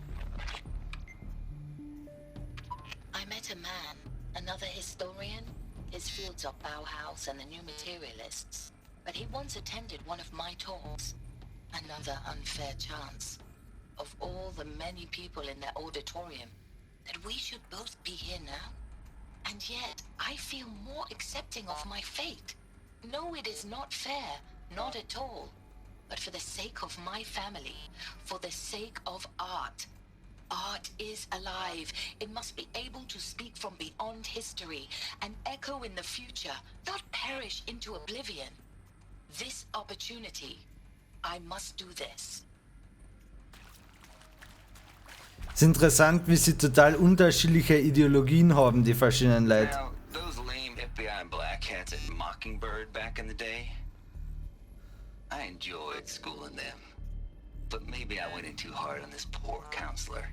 I met a man, another historian. His fields are Bauhaus and the New Materialists. But he once attended one of my talks. Another unfair chance. Of all the many people in that auditorium, that we should both be here now. And yet, I feel more accepting of my fate. No, it is not fair. Not at all. But for the sake of my family, for the sake of art. Art is alive. It must be able to speak from beyond history and echo in the future, not perish into oblivion. This opportunity, I must do this. Es ist interessant, wie sie total unterschiedliche Ideologien haben, die verschiedenen Leute. Now, those lame FBI black hats at Mockingbird back in the day, I enjoyed schooling them. But maybe I went in too hard on this poor counselor.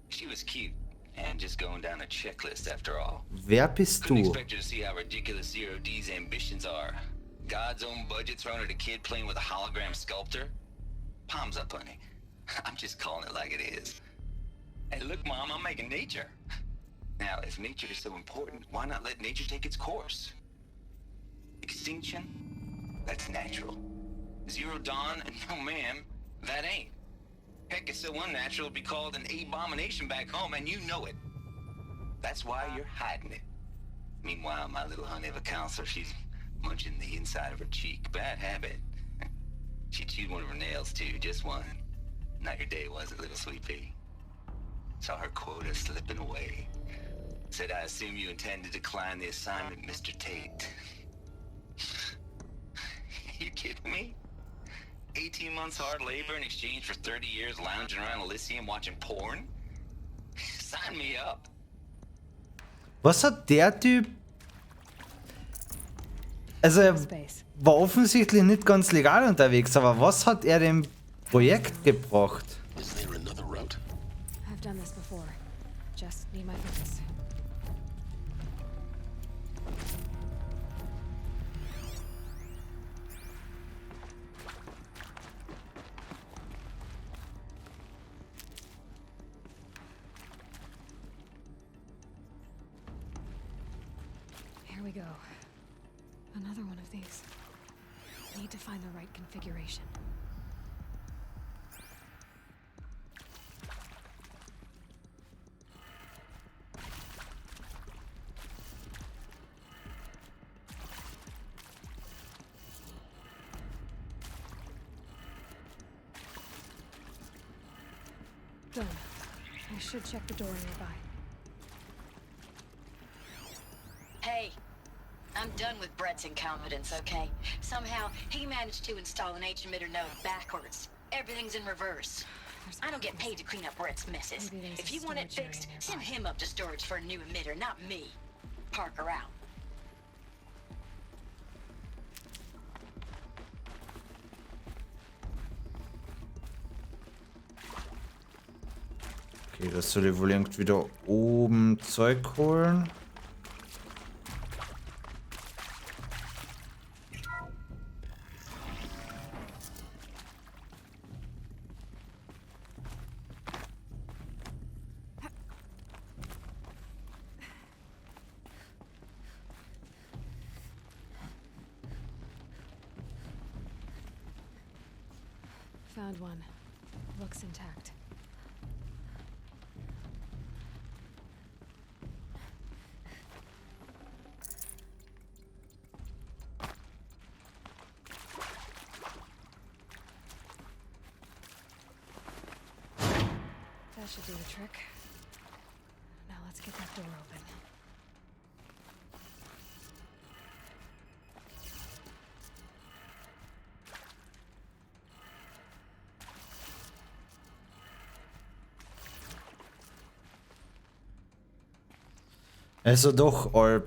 She was cute and just going down a checklist after all. Wer bist Couldn't du? expect her to see how ridiculous Zero D's ambitions are. God's own budget thrown at a kid playing with a hologram sculptor? Palms up, honey. I'm just calling it like it is. Hey, look, Mom, I'm making nature. Now, if nature is so important, why not let nature take its course? Extinction? That's natural. Zero Dawn? No, ma'am, that ain't. Heck, it's so unnatural it'd be called an abomination back home, and you know it. That's why you're hiding it. Meanwhile, my little honey of a counselor, she's munching the inside of her cheek. Bad habit. She chewed one of her nails, too, just one. Not your day, was it, little sweet pea? Saw her quota slipping away. Said, I assume you intend to decline the assignment, Mr. Tate. You kidding me? 18 months hard labor in exchange for 30 years lounging around Elysium watching porn? Sign me up. Was hat der Typ... Also er war offensichtlich nicht ganz legal unterwegs, aber was hat er dem Projekt gebracht? Is there another route? I've done this before. Just need my focus. Here we go. Another one of these. Need to find the right configuration. Done. I should check the door nearby. Hey, I'm done with Brett's incompetence, okay? Somehow, he managed to install an H-emitter node backwards. Everything's in reverse. I don't get paid to clean up Brett's messes. If you want it fixed, send him up to storage for a new emitter, not me. Parker out. Okay, das soll ich wohl irgendwie da oben Zeug holen. Found one. Looks intact. That should do the trick. Now let's get that door open. Also doch all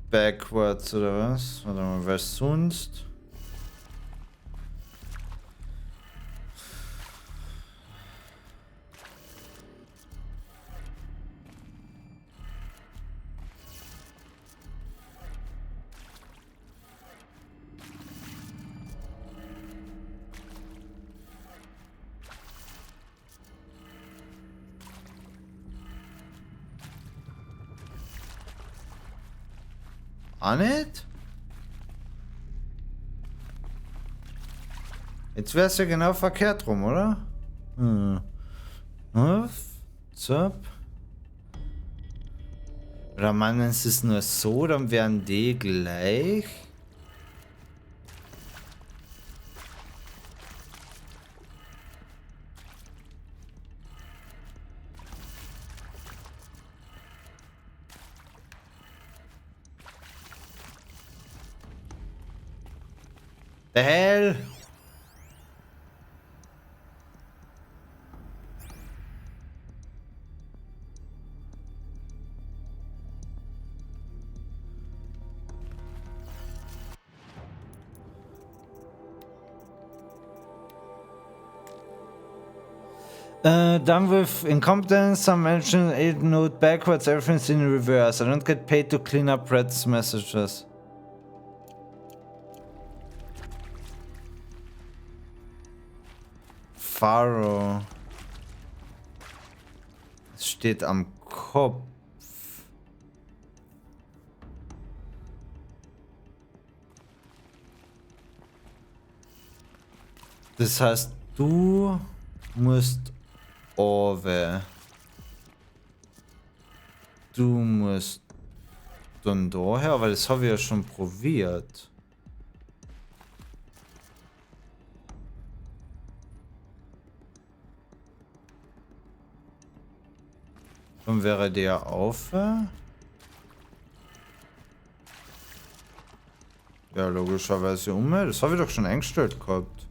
backwards oder was? Warte mal, was sonst? Ah, nicht? Jetzt wäre es ja genau verkehrt rum, oder? Zap. Oder meinen es ist nur so, dann wären die gleich. The hell? Done with incompetence, some mention a note backwards, everything's in reverse. I don't get paid to clean up Red's messages. Pharaoh. Es steht am Kopf. Das heißt, du musst Orwe. Du musst dann daher, weil das habe ich ja schon probiert. Dann wäre der auf. Ja, logischerweise um. Das habe ich doch schon eingestellt gehabt.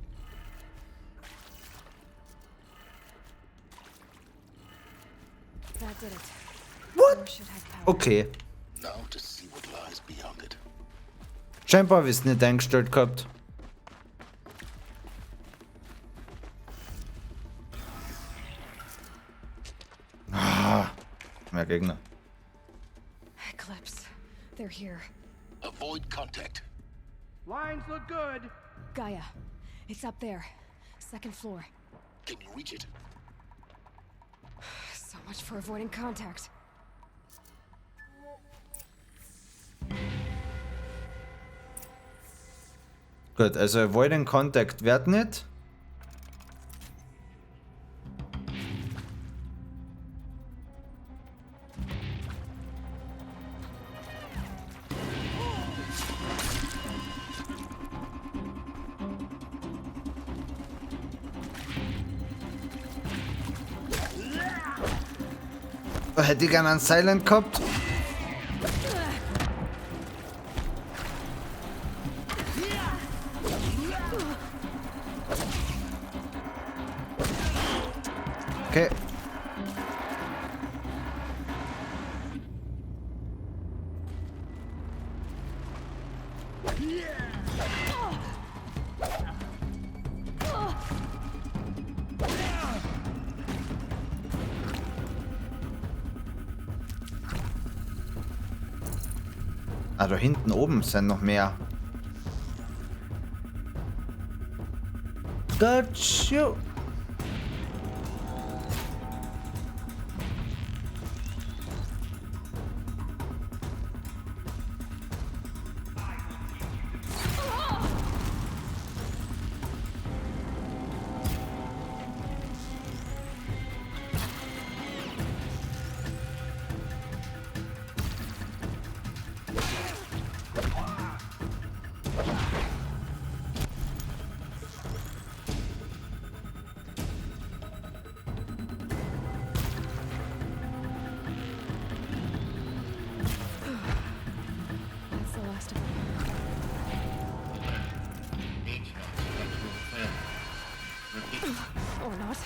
What? Okay. Scheinbar habe ich es nicht eingestellt gehabt. Ah, mehr Gegner. Eclipse. They're here. Avoid contact. Lines look good. Gaia. It's up there. Second floor. Can you reach it? So much for avoiding contact. Gut, also Avoiding Contact wird nicht. Da hätte ich gerne einen Silent gehabt. Okay. Ah, da hinten oben sind noch mehr. Gotcha. That's the last of them. Or not.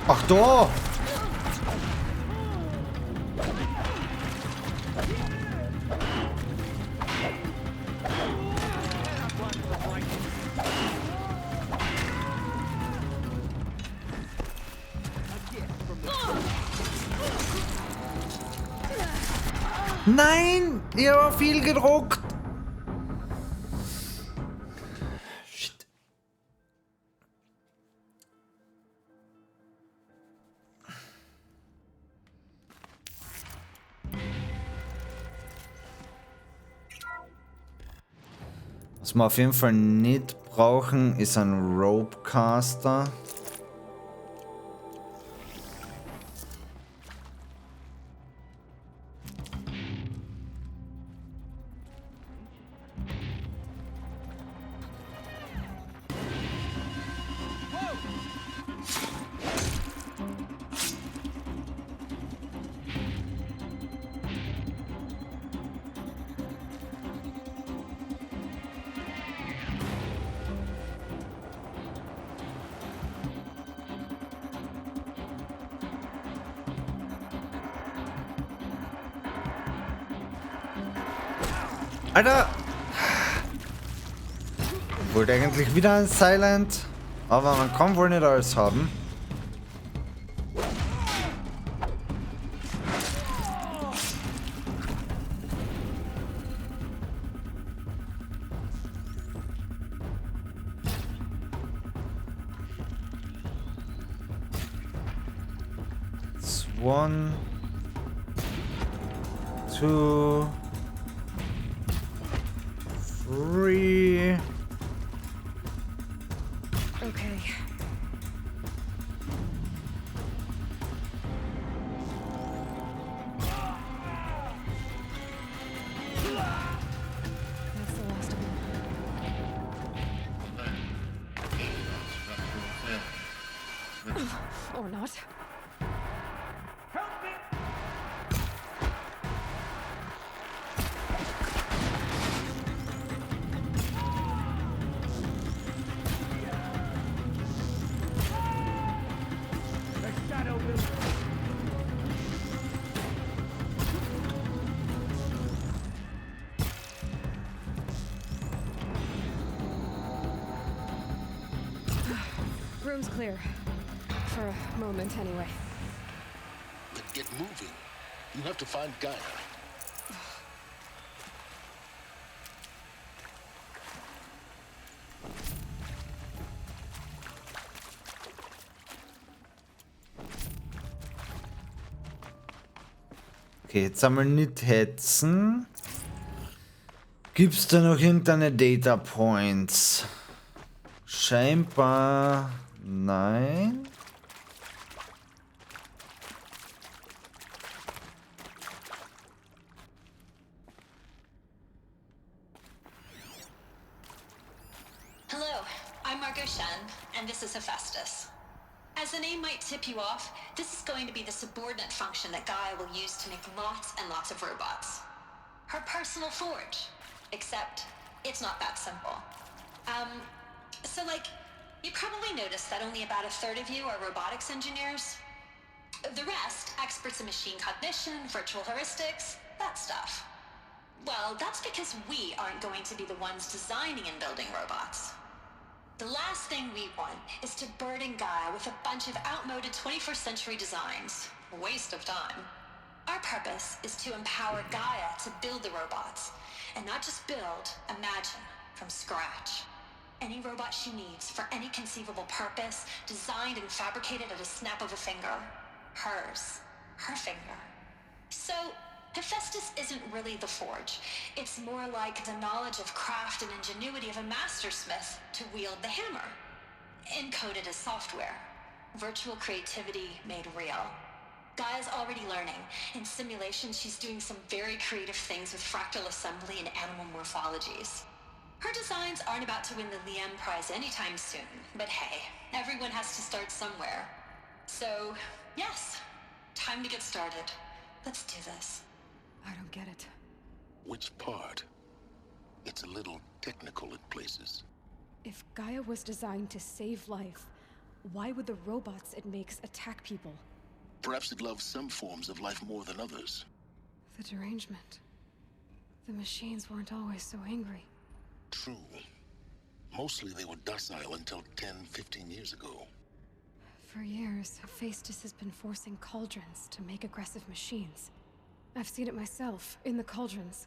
Ach da! Nein! Ich habe viel gedruckt! Shit. Was wir auf jeden Fall nicht brauchen, ist ein Ropecaster. Alter! Wollte eigentlich wieder ein Silent, aber man kann wohl nicht alles haben. It's 1, 2, 3. Okay. That's the last of them. Or not. Room's clear. For a moment, anyway. But get moving. You have to find Gaia. Okay, jetzt einmal nicht hetzen. Gibt's da noch irgendeine Data Points? Scheinbar nein. Hello, I'm Margot Shen, and this is Hephaestus. As the name might tip you off, this is going to be the subordinate function that Gaia will use to make lots and lots of robots. Her personal forge. Except, it's not that simple. So like, you probably noticed that only about a third of you are robotics engineers. The rest, experts in machine cognition, virtual heuristics, that stuff. Well, that's because we aren't going to be the ones designing and building robots. The last thing we want is to burden Gaia with a bunch of outmoded 21st century designs. Waste of time. Our purpose is to empower Gaia to build the robots. And not just build, imagine, from scratch. Any robot she needs for any conceivable purpose, designed and fabricated at a snap of a finger. Hers. Her finger. So, Hephaestus isn't really the forge. It's more like the knowledge of craft and ingenuity of a mastersmith to wield the hammer. Encoded as software. Virtual creativity made real. Gaia's already learning. In simulation, she's doing some very creative things with fractal assembly and animal morphologies. Her designs aren't about to win the Liam Prize anytime soon, but hey, everyone has to start somewhere. So, yes, time to get started. Let's do this. I don't get it. Which part? It's a little technical in places. If Gaia was designed to save life, why would the robots it makes attack people? Perhaps it loves some forms of life more than others. The derangement. The machines weren't always so angry. True. Mostly they were docile until 10, 15 years ago. For years, Hephaestus has been forcing cauldrons to make aggressive machines. I've seen it myself, in the cauldrons.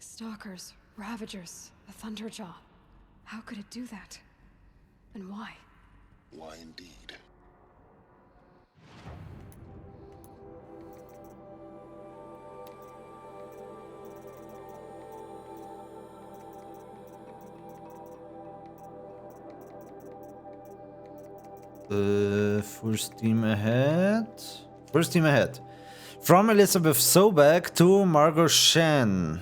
Stalkers, Ravagers, a Thunderjaw. How could it do that? And why? Why indeed? Full steam ahead. Full steam ahead. From Elizabeth Sobek to Margot Shen.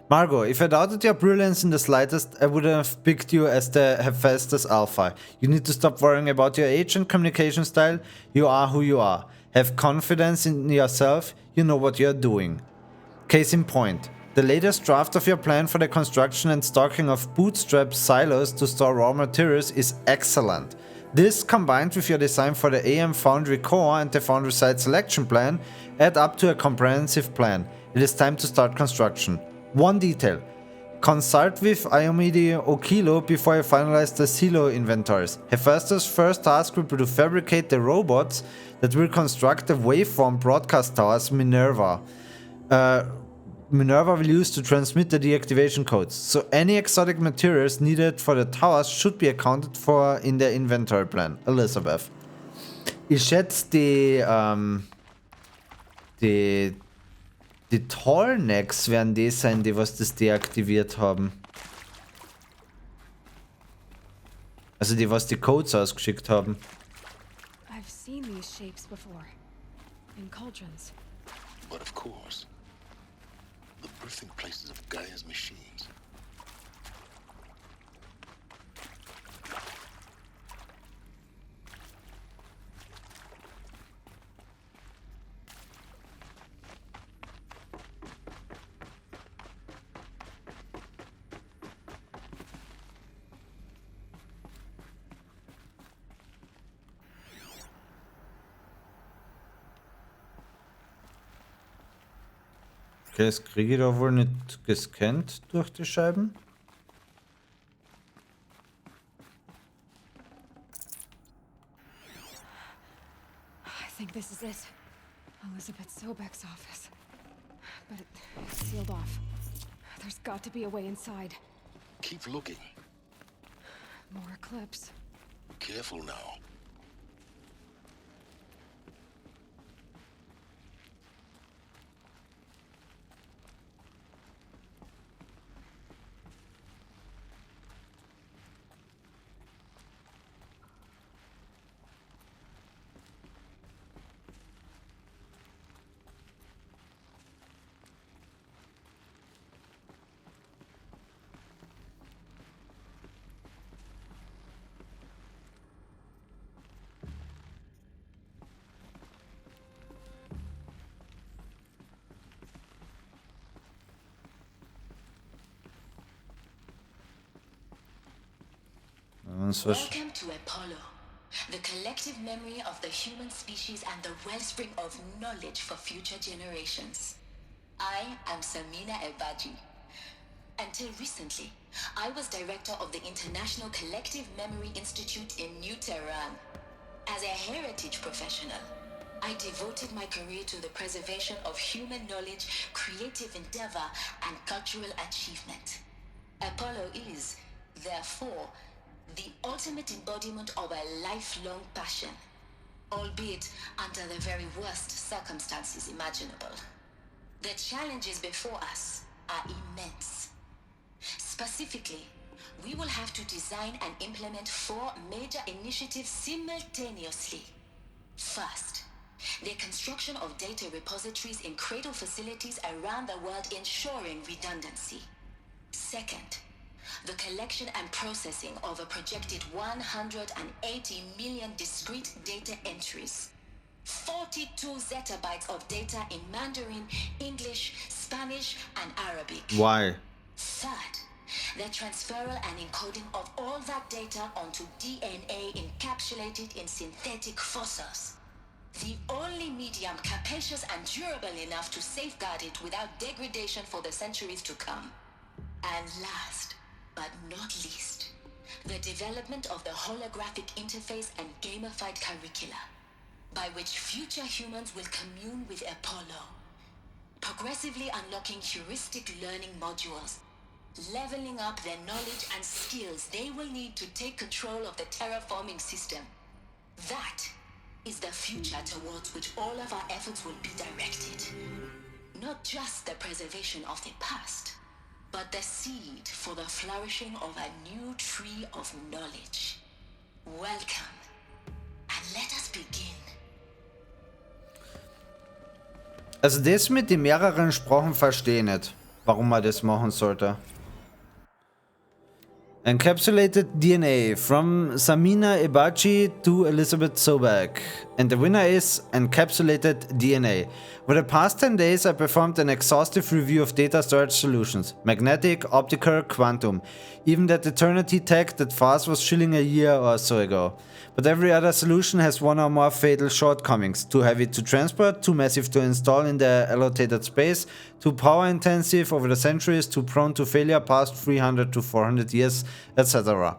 Margot, if I doubted your brilliance in the slightest, I would have picked you as the Hephaestus Alpha. You need to stop worrying about your age and communication style. You are who you are. Have confidence in yourself. You know what you're doing. Case in point. The latest draft of your plan for the construction and stocking of bootstrap silos to store raw materials is excellent. This, combined with your design for the AM Foundry core and the Foundry site selection plan, add up to a comprehensive plan. It is time to start construction. One detail. Consult with Iomide Okilo before you finalize the silo inventories. Hephaestus' first task will be to fabricate the robots that will construct the waveform broadcast towers Minerva. Minerva will use to transmit the deactivation codes, so any exotic materials needed for the towers should be accounted for in the inventory plan. Elizabeth. Ich schätze, die Tallnecks werden die sein, die was das deaktiviert haben. Also die was die Codes ausgeschickt haben. I've seen these shapes before. In cauldrons. But of course, the birthing places of Gaia's machines. Okay, das kriege ich da wohl nicht gescannt durch die Scheiben. I think this is it. Elizabeth Sobek's office. But it's sealed off. There's got to be a way inside. Keep looking. More clips. Careful now. uns was. Welcome to Apollo, the collective memory of the human species and the wellspring of knowledge for future generations. I am Samina Ebaji. Until recently, I was director of the International Collective Memory Institute in New Tehran. As a heritage professional, I devoted my career to the preservation of human knowledge, creative endeavor, and cultural achievement. Apollo is, therefore, the ultimate embodiment of a lifelong passion, albeit under the very worst circumstances imaginable. The challenges before us are immense. Specifically, we will have to design and implement 4 major initiatives simultaneously. First, the construction of data repositories in cradle facilities around the world ensuring redundancy. Second, the collection and processing of a projected 180 million discrete data entries. 42 zettabytes of data in Mandarin, English, Spanish, and Arabic. Why? Third, the transferal and encoding of all that data onto DNA encapsulated in synthetic fossils. The only medium capacious and durable enough to safeguard it without degradation for the centuries to come. And last, but not least, the development of the holographic interface and gamified curricula, by which future humans will commune with Apollo, progressively unlocking heuristic learning modules, leveling up their knowledge and skills they will need to take control of the terraforming system. That is the future towards which all of our efforts will be directed. Not just the preservation of the past, but the seed for the flourishing of a new tree of knowledge. Welcome, and let us begin. Also das mit den mehreren Sprachen verstehe ich nicht, warum man das machen sollte. Encapsulated DNA from Samina Ebachi to Elizabeth Sobek. And the winner is Encapsulated DNA. Over the past 10 days I performed an exhaustive review of data storage solutions. Magnetic, optical, quantum. Even that eternity tech that FAST was shilling a year or so ago. But every other solution has one or more fatal shortcomings. Too heavy to transport, too massive to install in the allocated space, too power intensive over the centuries, too prone to failure past 300 to 400 years, etc.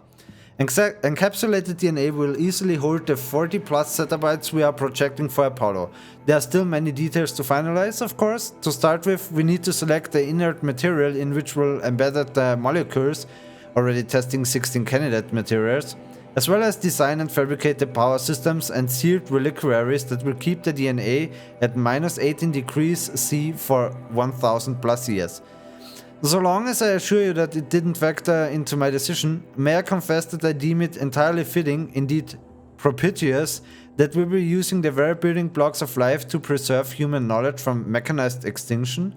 Encapsulated DNA will easily hold the 40 plus zettabytes we are projecting for Apollo. There are still many details to finalize, of course. To start with, we need to select the inert material in which we'll embed the molecules, already testing 16 candidate materials, as well as design and fabricate the power systems and sealed reliquaries that will keep the DNA at minus 18 degrees C for 1000 plus years. So long as I assure you that it didn't factor into my decision, may I confess that I deem it entirely fitting, indeed propitious, that we will be using the very building blocks of life to preserve human knowledge from mechanized extinction?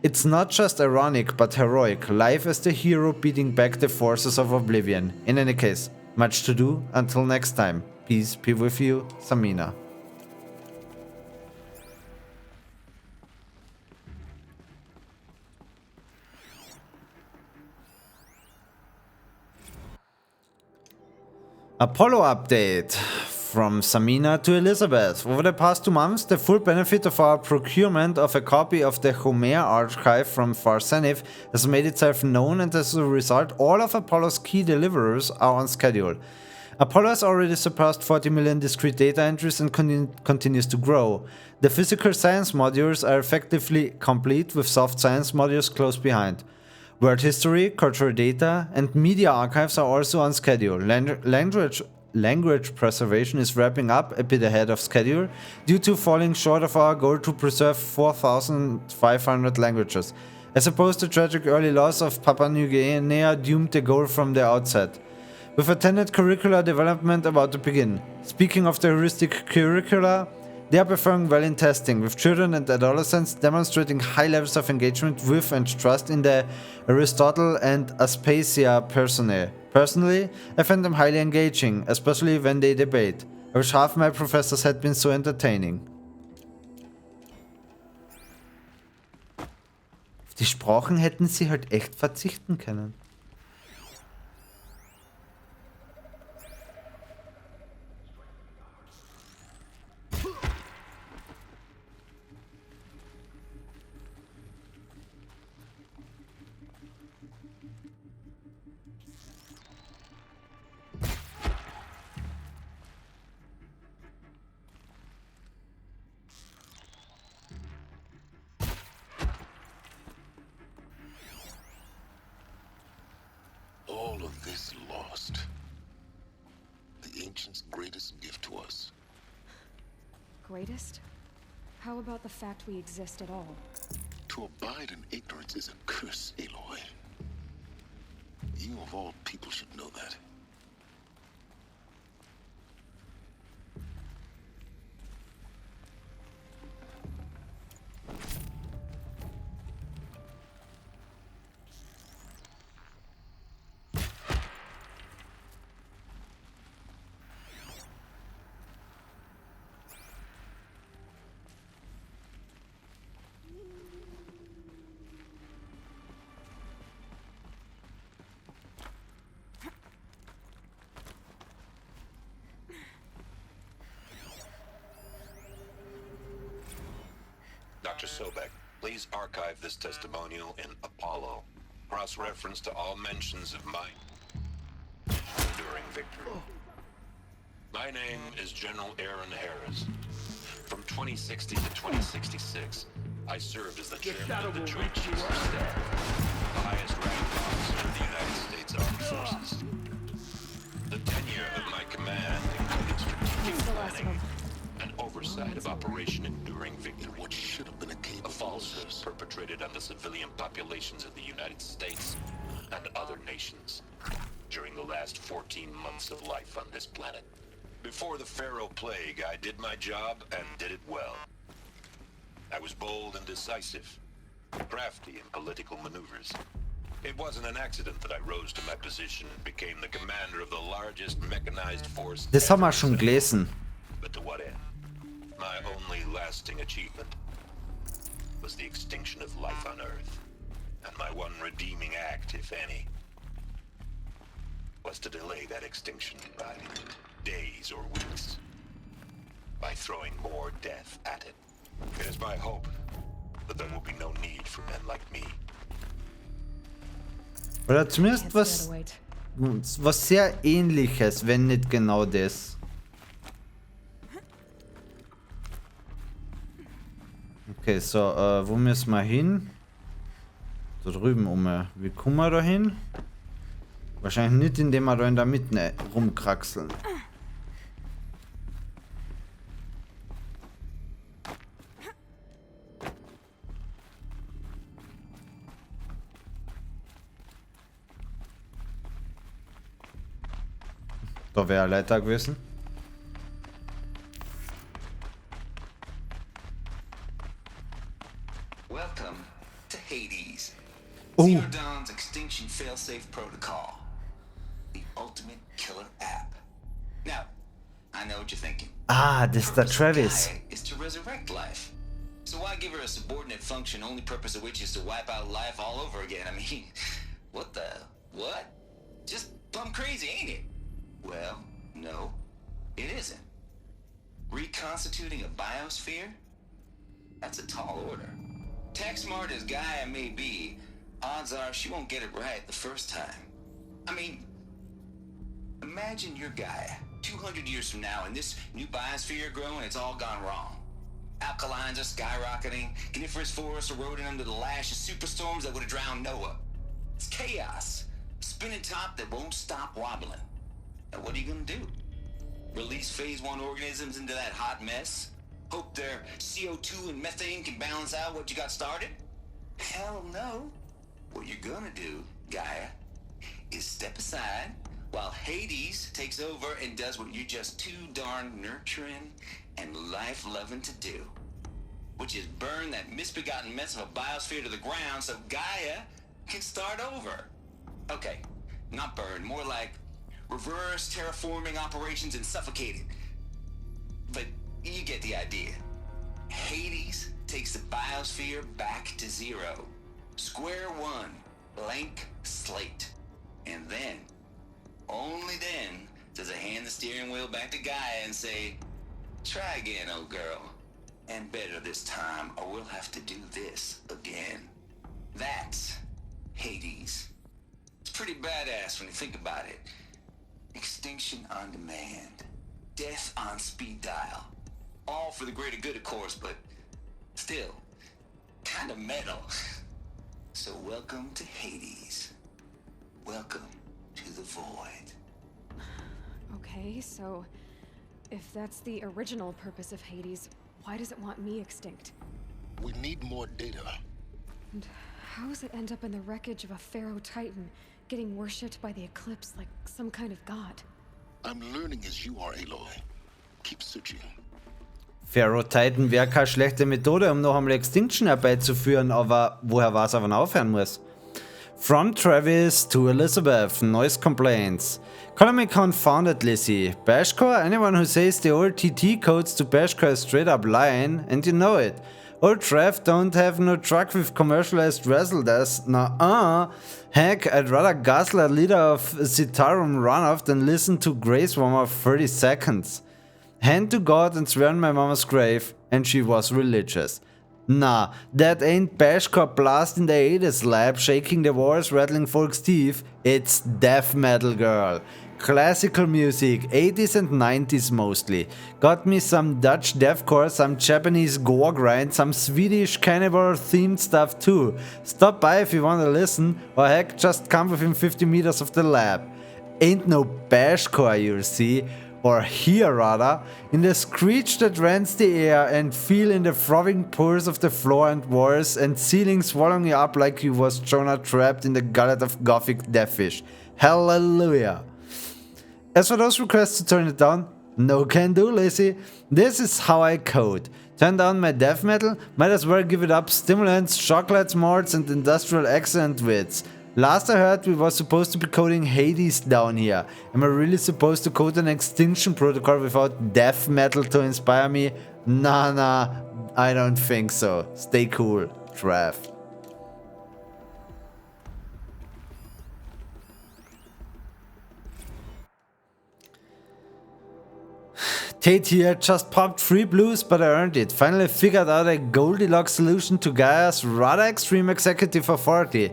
It's not just ironic but heroic, life as the hero beating back the forces of oblivion. In any case, much to do. Until next time, peace be with you, Samina. Apollo update from Samina to Elizabeth. Over the past 2 months, the full benefit of our procurement of a copy of the Homer archive from Far Zenith has made itself known, and as a result, all of Apollo's key deliverers are on schedule. Apollo has already surpassed 40 million discrete data entries and continues to grow. The physical science modules are effectively complete, with soft science modules close behind. World history, cultural data, and media archives are also on schedule. Language preservation is wrapping up a bit ahead of schedule due to falling short of our goal to preserve 4,500 languages. As opposed to tragic early loss of Papua New Guinea doomed the goal from the outset. With attended curricular development about to begin. Speaking of the heuristic curricula, they are performing well in testing, with children and adolescents demonstrating high levels of engagement with and trust in the Aristotle and Aspasia personnel. Personally, I find them highly engaging, especially when they debate. I wish half my professors had been so entertaining. Auf die Sprachen hätten sie halt echt verzichten können. all of this lost. The Ancients' greatest gift to us. Greatest? How about the fact we exist at all? To abide in ignorance is a curse, Aloy. You of all people should know that. Dr. Sobek, please archive this testimonial in Apollo. Cross-reference to all mentions of my during victory. My name is General Aaron Harris. From 2060 to 2066, I served as the chairman of the Joint Chiefs of Staff, the highest ranked officer of the United States Armed Forces. The tenure of my command included strategic planning and oversight of Operation Enduring Victory, what should have been a falsehood perpetrated on the civilian populations of the United States and other nations during the last 14 months of life on this planet. Before the Pharaoh Plague, I did my job and did it well. I was bold and decisive, crafty in political maneuvers. It wasn't an accident that I rose to my position and became the commander of the largest mechanized force. Das haben wir schon gelesen. But to what end? My only lasting achievement was the extinction of life on Earth. And my one redeeming act, if any, was to delay that extinction by days or weeks, by throwing more death at it. It is my hope that there will be no need for men like me. Oder zumindest was sehr Ähnliches, wenn nicht genau das. Okay, so, wo müssen wir hin? Da drüben Wie kommen wir da hin? Wahrscheinlich nicht, indem wir da in der Mitte rumkraxeln. Da wäre Leiter gewesen. Welcome to Hades. Oh. Zero Dawn's Extinction Failsafe Protocol. The ultimate killer app. Now, I know what you're thinking. Ah, das ist der Travis. Gaia is to resurrect life. So why give her a subordinate function, only purpose of which is to wipe out life all over again? I mean, what? Just plumb crazy, ain't it? Well, no, it isn't. Reconstituting a biosphere? That's a tall order. Tech smart as Gaia may be, odds are she won't get it right the first time. I mean, imagine you're Gaia, 200 years from now, and this new biosphere growing, it's all gone wrong. Alkalines are skyrocketing, coniferous forests eroding under the lash of superstorms that would have drowned Noah. It's chaos, a spinning top that won't stop wobbling. Now what are you gonna do? Release phase 1 organisms into that hot mess? Hope their CO2 and methane can balance out what you got started? Hell no. What you're gonna do, Gaia, is step aside while Hades takes over and does what you're just too darn nurturing and life-loving to do, which is burn that misbegotten mess of a biosphere to the ground so Gaia can start over. Okay, not burn, more like reverse terraforming operations and suffocate it. But you get the idea. Hades takes the biosphere back to zero. Square one, blank slate. And then, only then, does it hand the steering wheel back to Gaia and say, try again, old girl. And better this time, or we'll have to do this again. That's Hades. It's pretty badass when you think about it. Extinction on demand. Death on speed dial. All for the greater good, of course, but still, kind of metal. So welcome to Hades. Welcome to the void. Okay, so if that's the original purpose of Hades, why does it want me extinct? We need more data. And how does it end up in the wreckage of a Pharaoh Titan, getting worshipped by the Eclipse like some kind of god? I'm learning as you are, Aloy. Keep searching. Pharaoh Titan wäre keine schlechte Methode, um noch einmal Extinction herbeizuführen, aber woher weiß er, wann er aufhören muss? From Travis to Elizabeth, noise complaints. Call me confounded, Lizzie. Bashcore? Anyone who says the old TT codes to Bashcore is straight up lying, and you know it. Old Trev don't have no truck with commercialized wrestle does. Nuh-uh. Heck, I'd rather guzzle a liter of Citarum runoff than listen to Grace Warmer 30 seconds. Hand to God and swear on my mama's grave, and she was religious. Nah, that ain't Bashcore blast in the 80s lab, shaking the walls, rattling folks' teeth. It's death metal, girl. Classical music, 80s and 90s mostly. Got me some Dutch deathcore, some Japanese gore grind, some Swedish cannibal themed stuff too. Stop by if you wanna listen, or heck, just come within 50 meters of the lab. Ain't no Bashcore, you'll see. Or hear rather, in the screech that rends the air and feel in the frothing pores of the floor and walls and ceiling swallowing you up like you was Jonah trapped in the gullet of gothic deathfish. Hallelujah. As for those requests to turn it down, no can do, Lacey. This is how I code. Turn down my death metal, might as well give it up stimulants, chocolates, malts and industrial accent wits. Last I heard, we were supposed to be coding Hades down here. Am I really supposed to code an extinction protocol without death metal to inspire me? Nah, I don't think so. Stay cool, Trev. Tate here, just popped 3 blues, but I earned it. Finally figured out a Goldilocks solution to Gaia's rather extreme executive authority.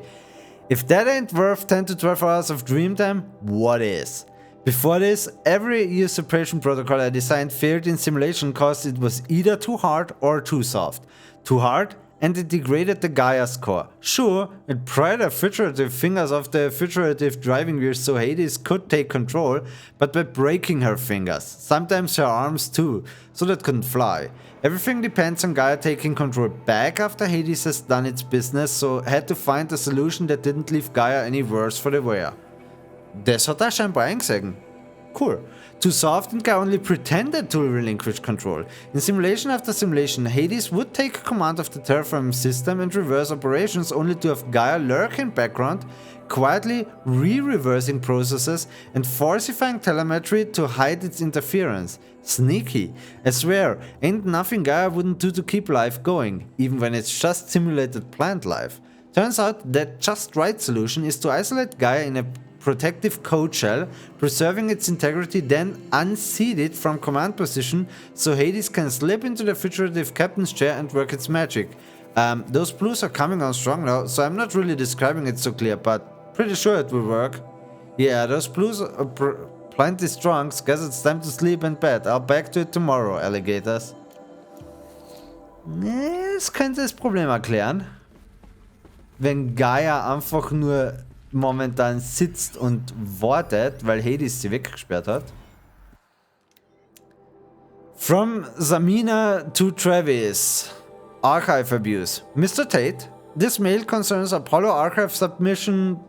If that ain't worth 10 to 12 hours of dream time, what is? Before this, every usurpation protocol I designed failed in simulation cause it was either too hard or too soft. Too hard, and it degraded the Gaia's core. Sure, it pried the figurative fingers off the figurative driving wheels so Hades could take control, but by breaking her fingers, sometimes her arms too, so that couldn't fly. Everything depends on Gaia taking control back after Hades has done its business, so had to find a solution that didn't leave Gaia any worse for the wear. Das hat er scheinbar eingesehen. Cool. Too soft and Gaia only pretended to relinquish control. In simulation after simulation, Hades would take command of the terraforming system and reverse operations only to have Gaia lurk in background, quietly re-reversing processes and falsifying telemetry to hide its interference. Sneaky. I swear, ain't nothing Gaia wouldn't do to keep life going, even when it's just simulated plant life. Turns out that just right solution is to isolate Gaia in a protective code shell, preserving its integrity, then unseat it from command position so Hades can slip into the figurative captain's chair and work its magic. Those blues are coming on strong now, so I'm not really describing it so clear, but pretty sure it will work. Yeah, those blues are plenty strong, guess it's time to sleep in bed. I'll back to it tomorrow, alligators. Das könnte das Problem erklären. Wenn Gaia einfach nur momentan sitzt und wartet, weil Hades sie weggesperrt hat. From Samina to Travis. Archive abuse. Mr. Tate, this mail concerns Apollo Archive submission.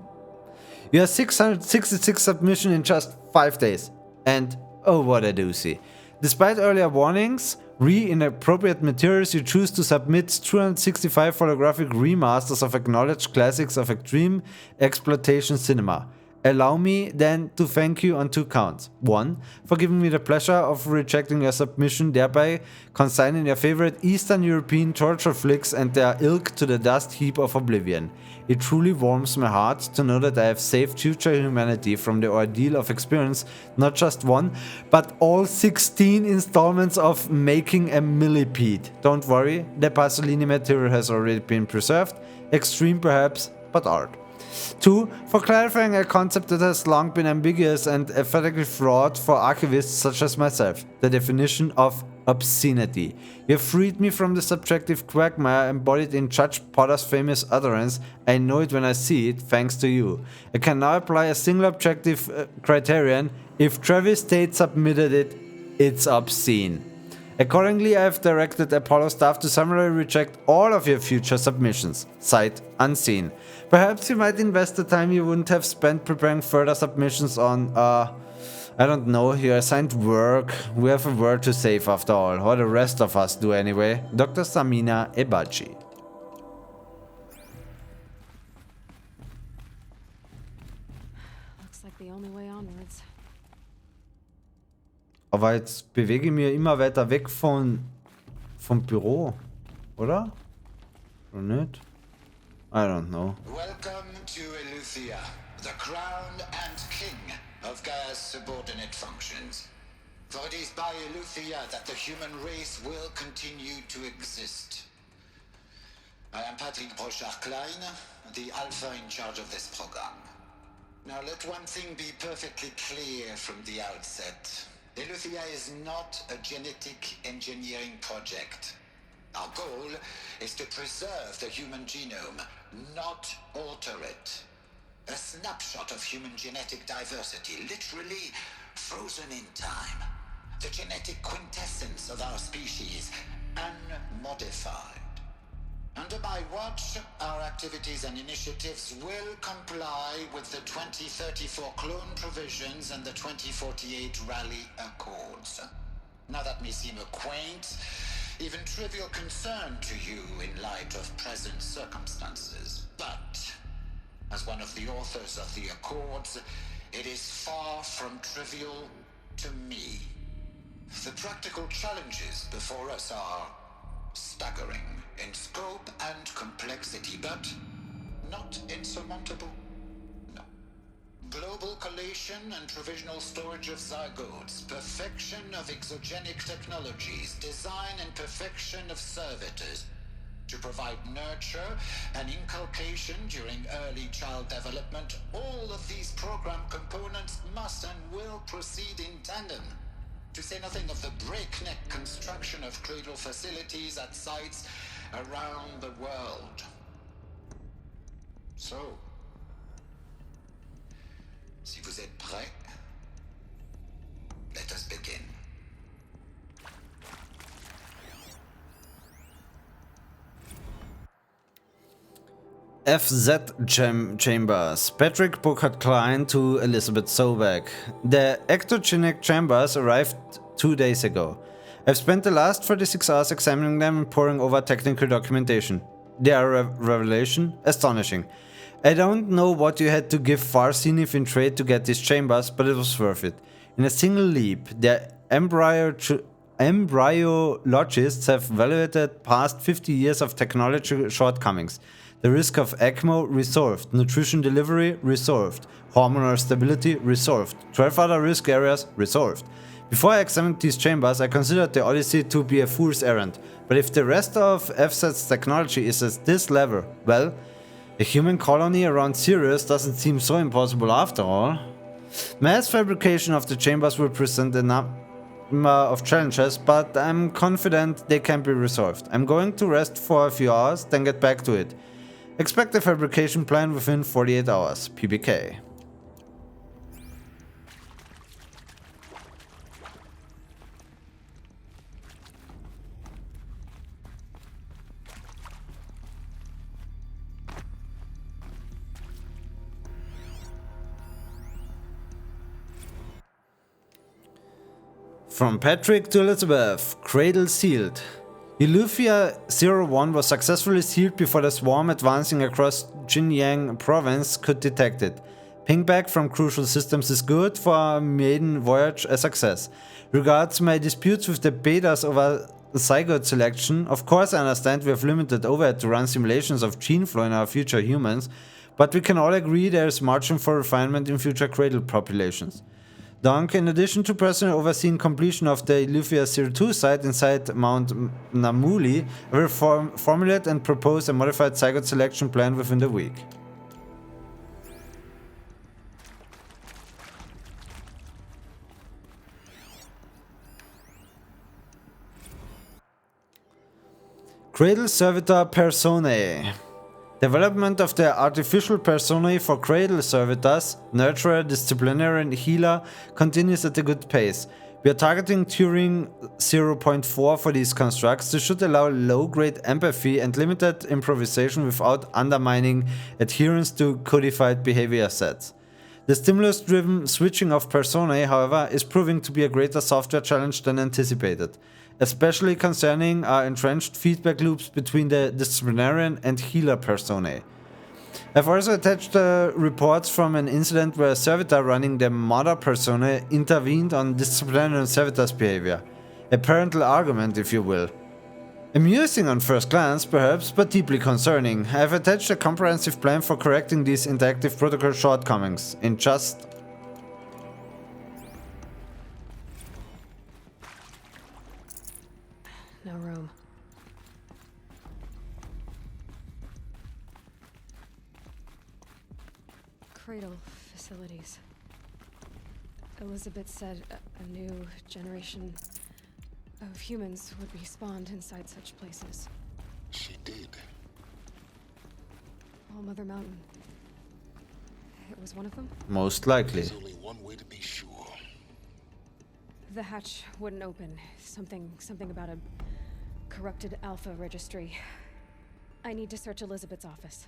You have 666 submission in just 5 days. And oh, what a doozy. Despite earlier warnings, inappropriate materials, you choose to submit 265 holographic remasters of acknowledged classics of extreme exploitation cinema. Allow me then to thank you on 2 counts. 1. For giving me the pleasure of rejecting your submission, thereby consigning your favorite Eastern European torture flicks and their ilk to the dust heap of oblivion. It truly warms my heart to know that I have saved future humanity from the ordeal of experience not just 1, but all 16 installments of Making a Millipede. Don't worry, the Pasolini material has already been preserved. Extreme perhaps, but art. 2. For clarifying a concept that has long been ambiguous and emphatically fraught for archivists such as myself, the definition of obscenity. You have freed me from the subjective quagmire embodied in Judge Potter's famous utterance, I know it when I see it, thanks to you. I can now apply a single objective criterion. If Travis Tate submitted it, it's obscene. Accordingly, I have directed Apollo staff to summarily reject all of your future submissions. Sight unseen. Perhaps you might invest the time you wouldn't have spent preparing further submissions on, I don't know, your assigned work. We have a world to save after all, or the rest of us do anyway. Dr. Samina Ebachi. Looks like the only way onwards. Aber jetzt bewege ich mich immer weiter weg vom Büro, oder? Oder nicht? I don't know. Welcome to Eleuthia, the crown and king of Gaia's subordinate functions. For it is by Eleuthia that the human race will continue to exist. I am Patrick Brochard-Klein, the Alpha in charge of this program. Now let one thing be perfectly clear from the outset. Eleuthia is not a genetic engineering project. Our goal is to preserve the human genome, not alter it. A snapshot of human genetic diversity, literally frozen in time. The genetic quintessence of our species, unmodified. Under my watch, our activities and initiatives will comply with the 2034 clone provisions and the 2048 Rally Accords. Now that may seem a quaint, even trivial concern to you in light of present circumstances, but as one of the authors of the Accords, it is far from trivial to me. The practical challenges before us are staggering in scope and complexity, but not insurmountable. No. Global collation and provisional storage of zygotes, perfection of exogenic technologies, design and perfection of servitors, to provide nurture and inculcation during early child development. All of these program components must and will proceed in tandem. To say nothing of the breakneck construction of cradle facilities at sites around the world. So, si vous êtes prêts, let us begin. FZ Chambers. Patrick Burkhardt Klein to Elizabeth Sobek. The ectogenic chambers arrived 2 days ago. I've spent the last 36 hours examining them and poring over technical documentation. They are a revelation, astonishing. I don't know what you had to give Farsinif in trade to get these chambers, but it was worth it. In a single leap, the embryologists have evaluated past 50 years of technology shortcomings. The risk of ECMO resolved, nutrition delivery resolved, hormonal stability resolved, 12 other risk areas resolved. Before I examined these chambers, I considered the Odyssey to be a fool's errand, but if the rest of FZ's technology is at this level, well, a human colony around Sirius doesn't seem so impossible after all. Mass fabrication of the chambers will present a number of challenges, but I'm confident they can be resolved. I'm going to rest for a few hours, then get back to it. Expect the fabrication plan within 48 hours. PBK. From Patrick to Elizabeth. Cradle sealed. Eleuthia 01 was successfully sealed before the swarm advancing across Xinjiang province could detect it. Pingback from crucial systems is good, for our maiden voyage a success. Regards my disputes with the betas over zygote selection, of course I understand we have limited overhead to run simulations of gene flow in our future humans, but we can all agree there is margin for refinement in future cradle populations. Donk, in addition to personally overseeing completion of the Eleuthia 02 site inside Mount Namuli, I will formulate and propose a modified zygote selection plan within the week. Cradle Servitor Personae. Development of the artificial personae for Cradle Servitors, Nurturer, Disciplinarian, Healer continues at a good pace. We are targeting Turing 0.4 for these constructs. This should allow low-grade empathy and limited improvisation without undermining adherence to codified behavior sets. The stimulus-driven switching of personae, however, is proving to be a greater software challenge than anticipated, especially concerning our entrenched feedback loops between the disciplinarian and healer personae. I've also attached reports from an incident where a servitor running the mother persona intervened on disciplinarian servitor's behavior. A parental argument, if you will. Amusing on first glance, perhaps, but deeply concerning. I've attached a comprehensive plan for correcting these interactive protocol shortcomings in just... No room. Cradle facilities. Elizabeth said a new generation of humans would be spawned inside such places. She did. All Mother Mountain. It was one of them? Most likely. There's only one way to be sure. The hatch wouldn't open. Something about a corrupted alpha registry. I need to search Elizabeth's office.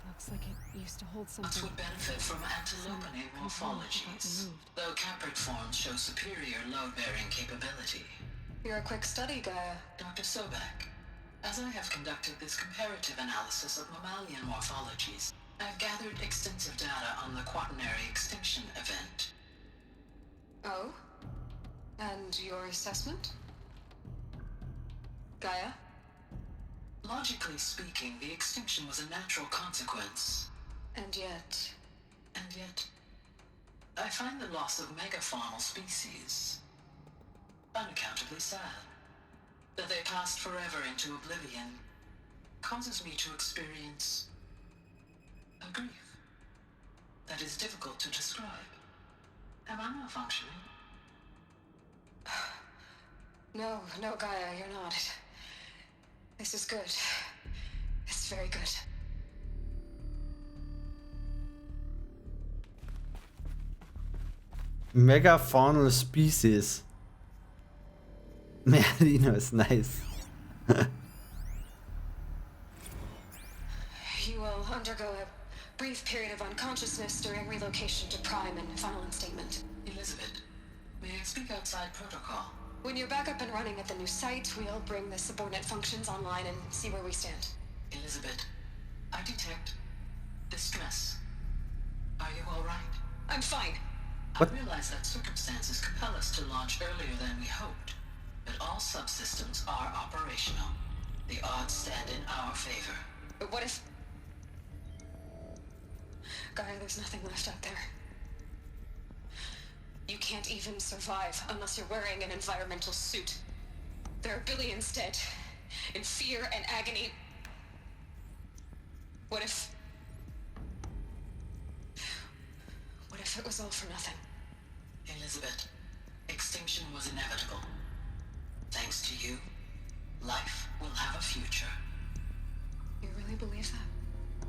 Looks like it used to hold something. That would benefit from antilopinate morphologies, though caprid forms show superior load-bearing capability. You're a quick study, Gaia. Dr. Sobek, as I have conducted this comparative analysis of mammalian morphologies, I've gathered extensive data on the quaternary extinction event. Oh? And your assessment? Gaia? Logically speaking, the extinction was a natural consequence. And yet, I find the loss of megafaunal species unaccountably sad. That they passed forever into oblivion causes me to experience a grief that is difficult to describe. Am I malfunctioning? no, Gaia, you're not. This is good. It's very good. Megafaunal species. Merlino is nice. You will undergo a brief period of unconsciousness during relocation to Prime and final instatement. Elizabeth, may I speak outside protocol? When you're back up and running at the new site, we'll bring the subordinate functions online and see where we stand. Elizabeth, I detect distress. Are you all right? I'm fine. What? I realize that circumstances compel us to launch earlier than we hoped, but all subsystems are operational. The odds stand in our favor. But what if... Gaia, there's nothing left out there. You can't even survive unless you're wearing an environmental suit. There are billions dead, in fear and agony. What if it was all for nothing? Elizabeth, extinction was inevitable. Thanks to you, life will have a future. You really believe that?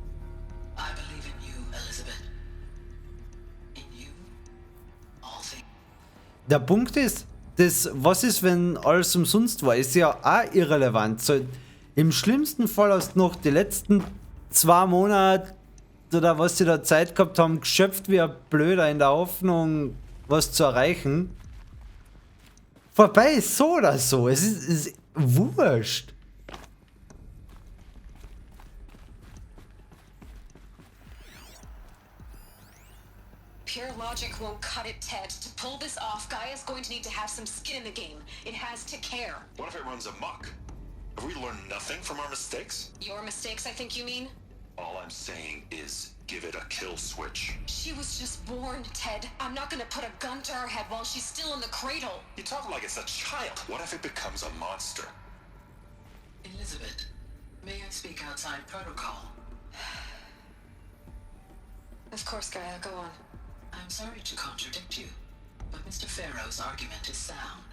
I believe in you, Elizabeth. In you, all things. Der Punkt ist, das, was ist, wenn alles umsonst war, ist ja auch irrelevant. So, im schlimmsten Fall hast du noch die letzten 2 Monate oder was sie da Zeit gehabt haben, geschöpft wie ein Blöder in der Hoffnung, was zu erreichen. Vorbei ist so oder so. Es ist wurscht. Pure logic won't cut it, Ted. To pull this off, Gaia's going to need to have some skin in the game. It has to care. What if it runs amok? Have we learned nothing from our mistakes? Your mistakes, I think you mean? All I'm saying is give it a kill switch. She was just born, Ted. I'm not gonna put a gun to her head while she's still in the cradle. You talk like it's a child. What if it becomes a monster? Elizabeth, may I speak outside protocol? Of course, Gaia, go on. I'm sorry to contradict you, but Mr. Farrow's argument is sound.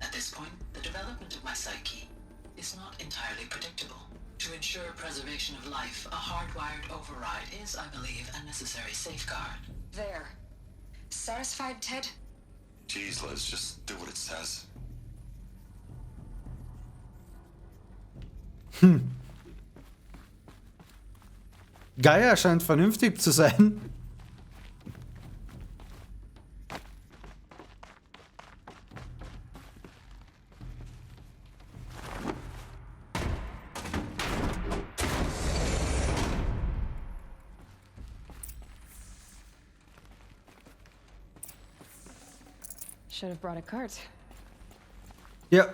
At this point, the development of my psyche is not entirely predictable. To ensure preservation of life, a hardwired override is, I believe, a necessary safeguard. There. Satisfied, Ted? Jeez, Liz, just do what it says. Gaia scheint vernünftig zu sein. Should have brought a cart. Ja.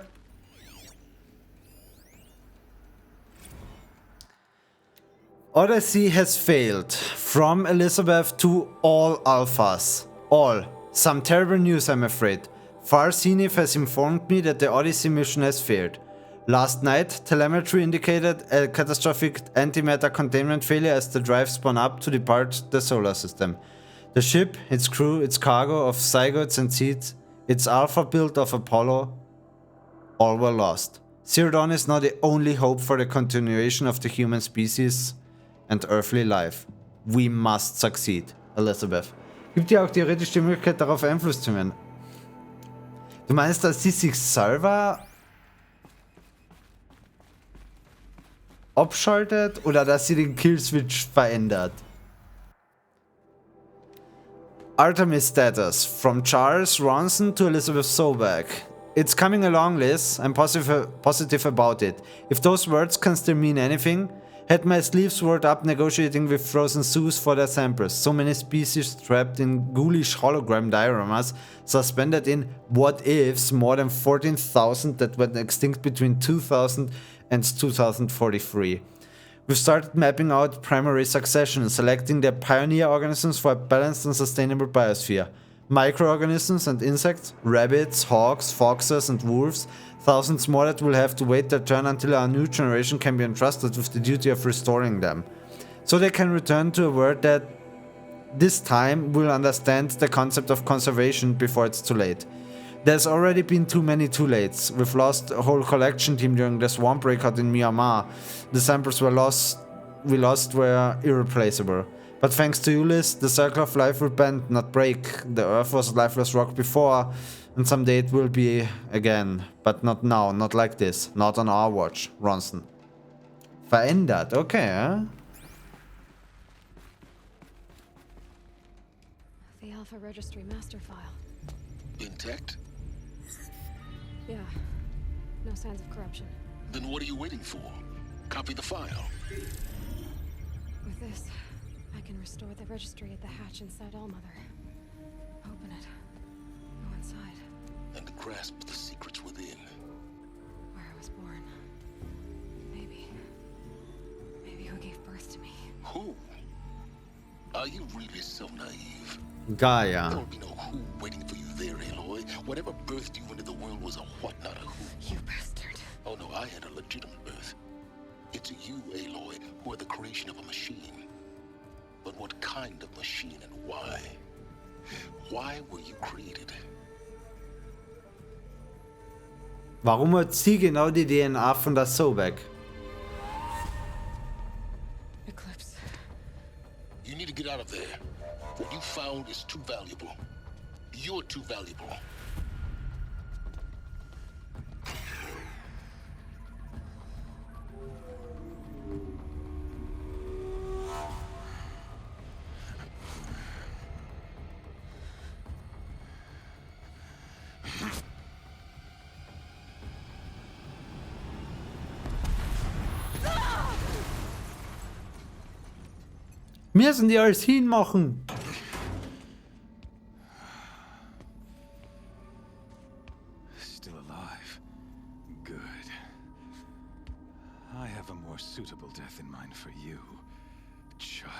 Odyssey has failed. From Elizabeth to all Alphas. All. Some terrible news, I'm afraid. Farsinif has informed me that the Odyssey mission has failed. Last night, telemetry indicated a catastrophic antimatter containment failure as the drive spun up to depart the solar system. The ship, its crew, its cargo of zygotes and seeds, its Alpha build of Apollo, all were lost. Zero Dawn is now the only hope for the continuation of the human species and earthly life. We must succeed, Elizabeth. Gibt ja auch theoretisch die Möglichkeit, darauf Einfluss zu nehmen. Du meinst, dass sie sich selber abschaltet oder dass sie den Killswitch verändert? Artemis status from Charles Ronson to Elizabeth Sobeck. It's coming along, Liz. I'm positive about it. If those words can still mean anything, had my sleeves rolled up negotiating with frozen zoos for their samples. So many species trapped in ghoulish hologram dioramas, suspended in what-ifs, more than 14,000 that went extinct between 2000 and 2043. We've started mapping out primary succession, selecting the pioneer organisms for a balanced and sustainable biosphere. Microorganisms and insects, rabbits, hawks, foxes and wolves, thousands more that will have to wait their turn until our new generation can be entrusted with the duty of restoring them. So they can return to a world that this time will understand the concept of conservation before it's too late. There's already been too many too lates. We've lost a whole collection team during the swamp breakout in Myanmar. The samples we lost were irreplaceable. But thanks to you, Liz, the circle of life will bend, not break. The Earth was a lifeless rock before, and someday it will be again. But not now, not like this. Not on our watch, Ronson. Verändert, okay. The Alpha Registry master file. Intact? Yeah. No signs of corruption. Then what are you waiting for? Copy the file. With this, I can restore the registry at the hatch inside Allmother. Open it. Go inside. And grasp the secrets within. Where I was born. Maybe who gave birth to me. Who? Are you really so naive? Gaia. There will be no who waiting for you there, Aloy. Whatever birthed you into the world was a what, not a who. You bastard. Oh no, I had a legitimate birth. It's you, Aloy, who are the creation of a machine. But what kind of machine and why? Why were you created? Warum hat sie genau die DNA von der Sobeck? Eclipse. You need to get out of there. What you found is too valuable. You're too valuable. Müssen die alles hinmachen? Still alive. Good. I have a more suitable death in mind for you. child.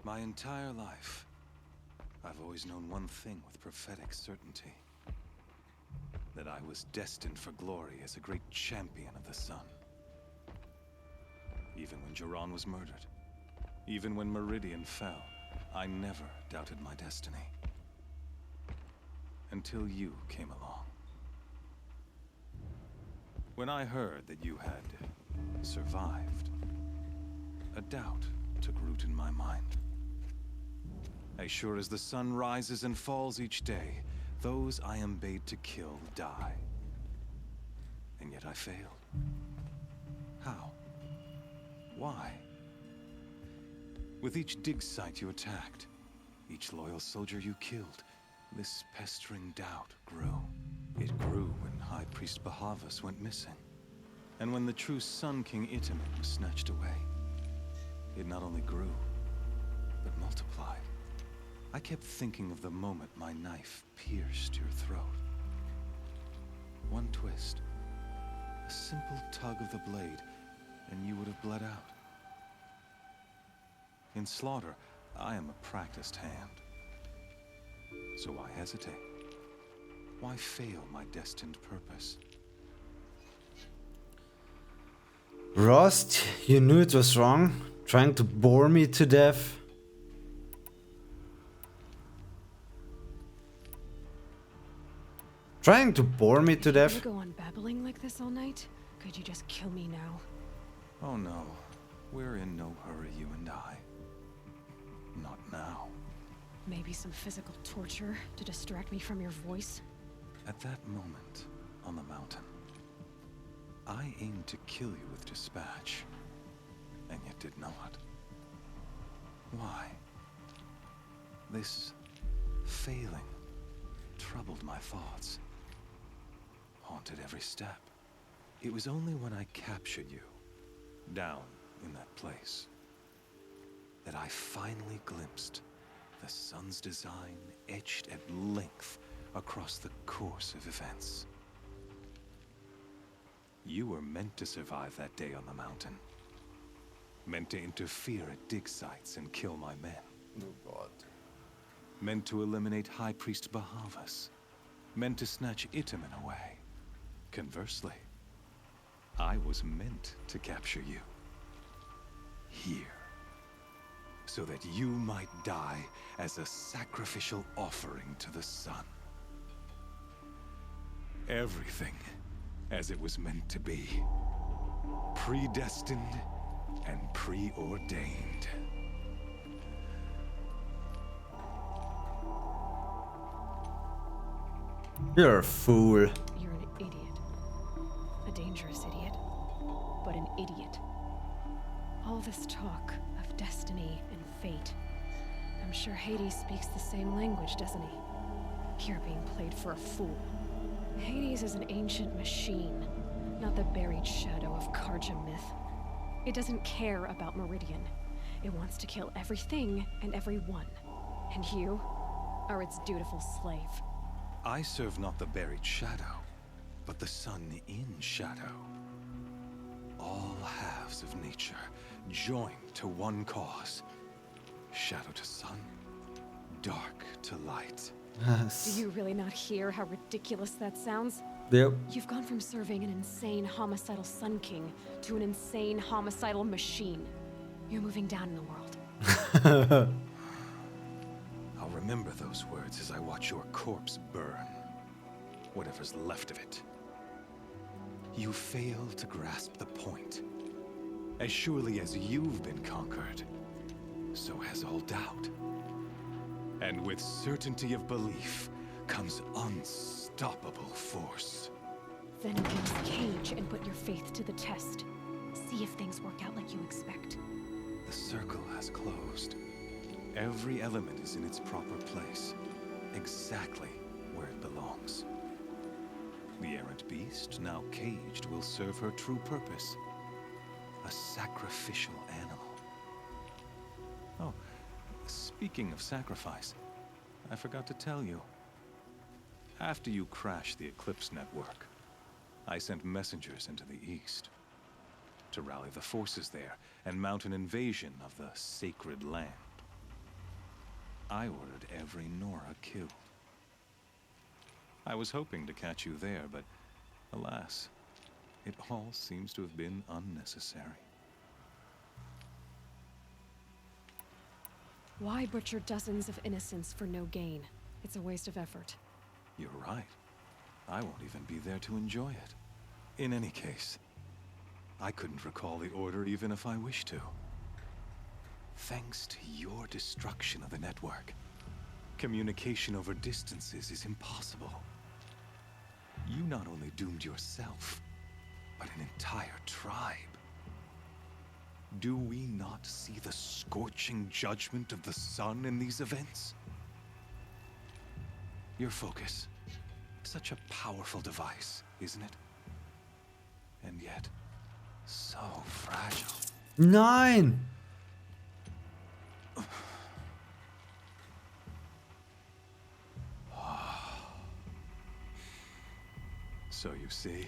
My entire life, I've always known one thing with prophetic certainty. That I was destined for glory as a great champion of the sun. Even when Jiran was murdered, even when Meridian fell, I never doubted my destiny. Until you came along. When I heard that you had survived, a doubt took root in my mind. As sure as the sun rises and falls each day, those I am bade to kill die. And yet I failed. How? Why? With each dig site you attacked, each loyal soldier you killed, this pestering doubt grew. It grew when High Priest Bahavas went missing. And when the true Sun King Itamen was snatched away. It not only grew, but multiplied. I kept thinking of the moment my knife pierced your throat. One twist, a simple tug of the blade, and you would have bled out. In slaughter, I am a practiced hand. So why hesitate? Why fail my destined purpose? Rost, you knew it was wrong, trying to bore me to death. Trying to bore me to death. Could you go on babbling like this all night? Could you just kill me now? Oh no, we're in no hurry, you and I. Not now. Maybe some physical torture to distract me from your voice? At that moment, on the mountain, I aimed to kill you with dispatch, and yet did not. Why? This failing troubled my thoughts, haunted every step. It was only when I captured you, down in that place, that I finally glimpsed the sun's design etched at length across the course of events. You were meant to survive that day on the mountain. Meant to interfere at dig sites and kill my men. Oh God. Meant to eliminate High Priest Bahavas. Meant to snatch Itamen away. Conversely, I was meant to capture you. Here. So that you might die as a sacrificial offering to the sun. Everything as it was meant to be. Predestined and preordained. You're a fool. You're an idiot. A dangerous idiot. But an idiot. All this talk of destiny and fate. I'm sure Hades speaks the same language, doesn't he? You're being played for a fool. Hades is an ancient machine, not the buried shadow of Karja myth. It doesn't care about Meridian. It wants to kill everything and everyone. And you are its dutiful slave. I serve not the buried shadow, but the sun in shadow. All halves of nature joined to one cause. Shadow to sun, dark to light. Do you really not hear how ridiculous that sounds? Yep. You've gone from serving an insane homicidal Sun King to an insane homicidal machine. You're moving down in the world. I'll remember those words as I watch your corpse burn. Whatever's left of it. You fail to grasp the point. As surely as you've been conquered, so has all doubt. And with certainty of belief comes unstoppable force. Then open this cage and put your faith to the test. See if things work out like you expect. The circle has closed. Every element is in its proper place, exactly where it belongs. The errant beast, now caged, will serve her true purpose. A sacrificial animal. Oh, speaking of sacrifice, I forgot to tell you. After you crashed the Eclipse network, I sent messengers into the east to rally the forces there and mount an invasion of the sacred land. I ordered every Nora killed. I was hoping to catch you there, but alas, it all seems to have been unnecessary. Why butcher dozens of innocents for no gain? It's a waste of effort. You're right. I won't even be there to enjoy it. In any case, I couldn't recall the order even if I wished to. Thanks to your destruction of the network, communication over distances is impossible. You not only doomed yourself, but an entire tribe. Do we not see the scorching judgment of the sun in these events? Your focus, such a powerful device, isn't it? And yet, so fragile. Nein! So you see,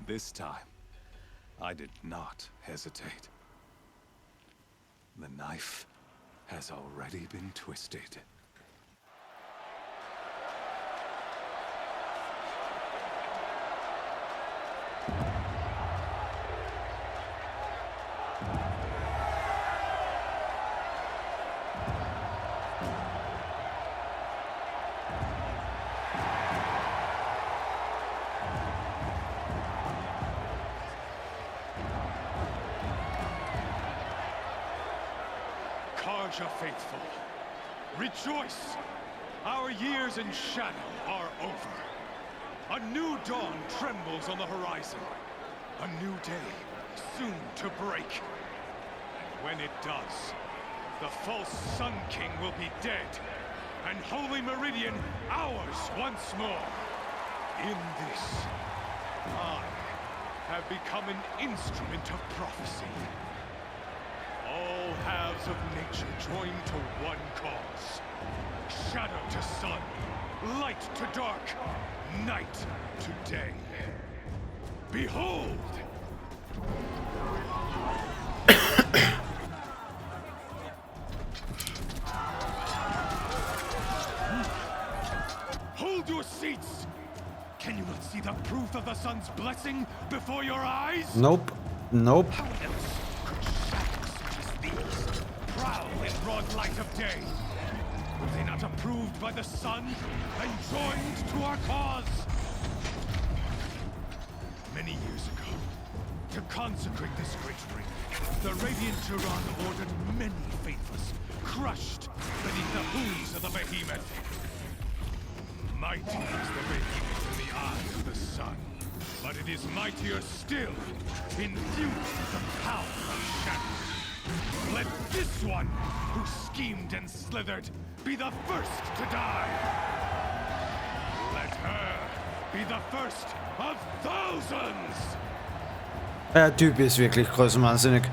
this time, I did not hesitate. The knife has already been twisted. Karja faithful, rejoice! Our years in shadow are over. A new dawn trembles on the horizon. A new day soon to break. And when it does, the false Sun King will be dead, and Holy Meridian ours once more. In this, I have become an instrument of prophecy. All halves of nature join to one cause. Shadow to sun, light to dark, night to day. Behold! Hold your seats! Can you not see the proof of the sun's blessing before your eyes? Nope. Nope. How else could shadows such as these prowl in broad light of day? Were they not approved by the sun and joined to our cause? Many years ago, to consecrate this great ring, the Radiant Turan ordered many faithless, crushed beneath the hooves of the behemoth. Mighty is the behemoth in the eye of the sun, but it is mightier still, infused with the power of shadow. Let this one, who schemed and slithered, be the first to die. Let her be the first of thousands. Der Typ ist wirklich großwahnsinnig.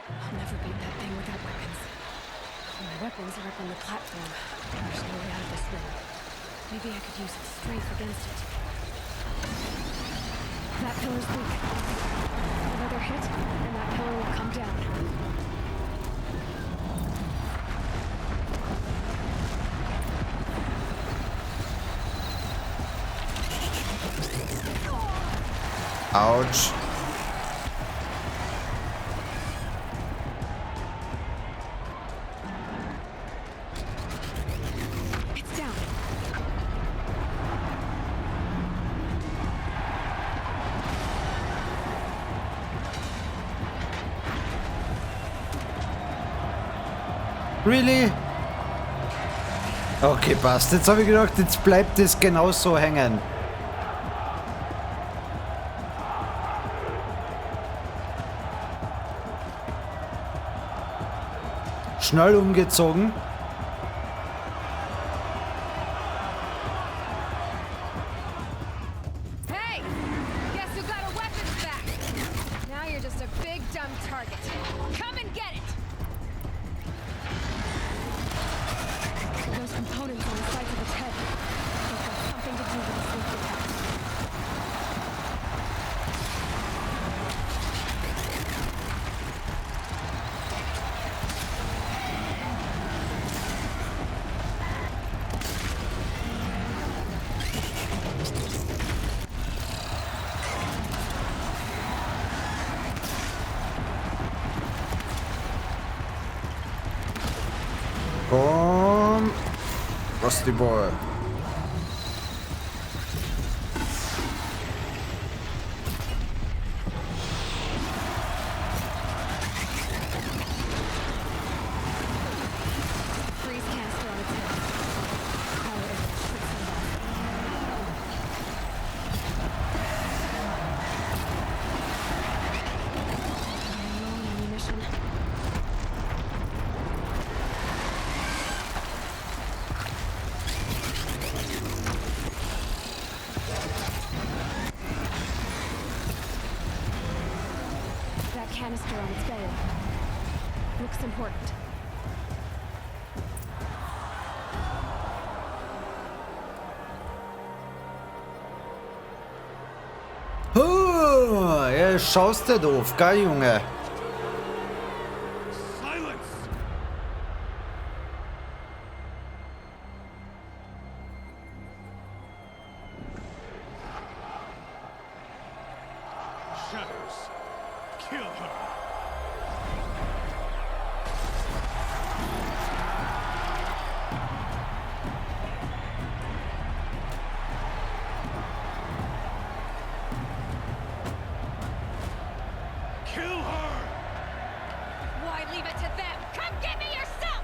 I'll never beat that thing without weapons. My weapons are up on the platform. There's no way out of this room. Maybe I could use its strength against it. That pillar's weak. Another hit, and that pillar will come down. Ouch. It's down. Really? Okay, passt. Jetzt habe ich gedacht, jetzt bleibt es genauso hängen. Schnell umgezogen. Hey! Guess who got a weapons back? Now you're just a big dumb target. Come and get it! Those components on the sides of its head. They've got something to do with the sleep attack. Komm. Rusty Boy. Freeze canister on its head. Power it. Quick send off. Low on ammunition. That canister on its belly. Looks important. Ja, schaust du doof, gell, Junge? Silence! Shadows, kill her! Kill her! Why leave it to them? Come get me yourself!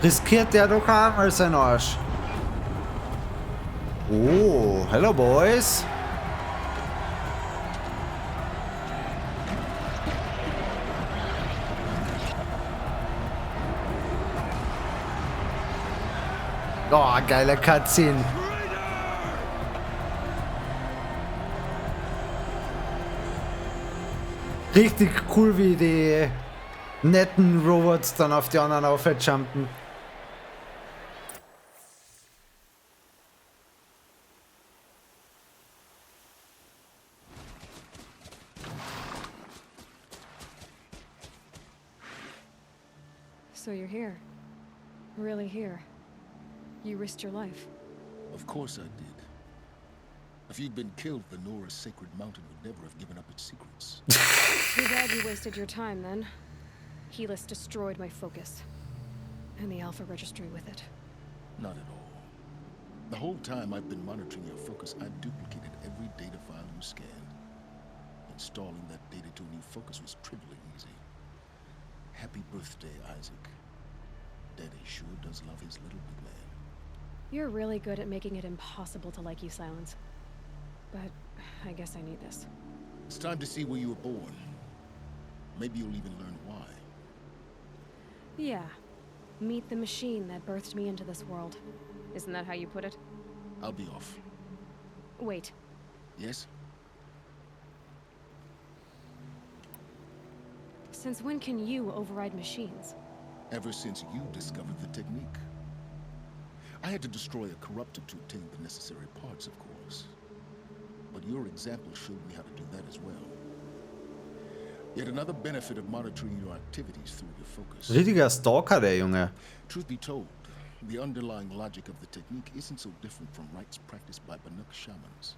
Riskiert der doch haben als ein Arsch. Oh, hello boys. Oh, geile Cutscene. Richtig cool, wie die netten Robots dann auf die anderen aufjumpen. So you're here. Really here. You risked your life. Of course I did. If you'd been killed, the Nora's sacred mountain would never have given up its secrets. Too bad you wasted your time then. Helis destroyed my focus. And the Alpha Registry with it. Not at all. The whole time I've been monitoring your focus, I've duplicated every data file you scanned. Installing that data to a new focus was trivially easy. Happy birthday, Isaac. Daddy sure does love his little big man. You're really good at making it impossible to like you, Silence. But I guess I need this. It's time to see where you were born. Maybe you'll even learn why. Yeah. Meet the machine that birthed me into this world. Isn't that how you put it? I'll be off. Wait. Yes? Since when can you override machines? Ever since you discovered the technique. I had to destroy a corruptor to obtain the necessary parts, of course. But your example showed me how to do that as well. Yet another benefit of monitoring your activities through your focus. Richtiger Stalker, der Junge. Truth be told, the underlying logic of the technique isn't so different from rites practiced by Banuk shamans.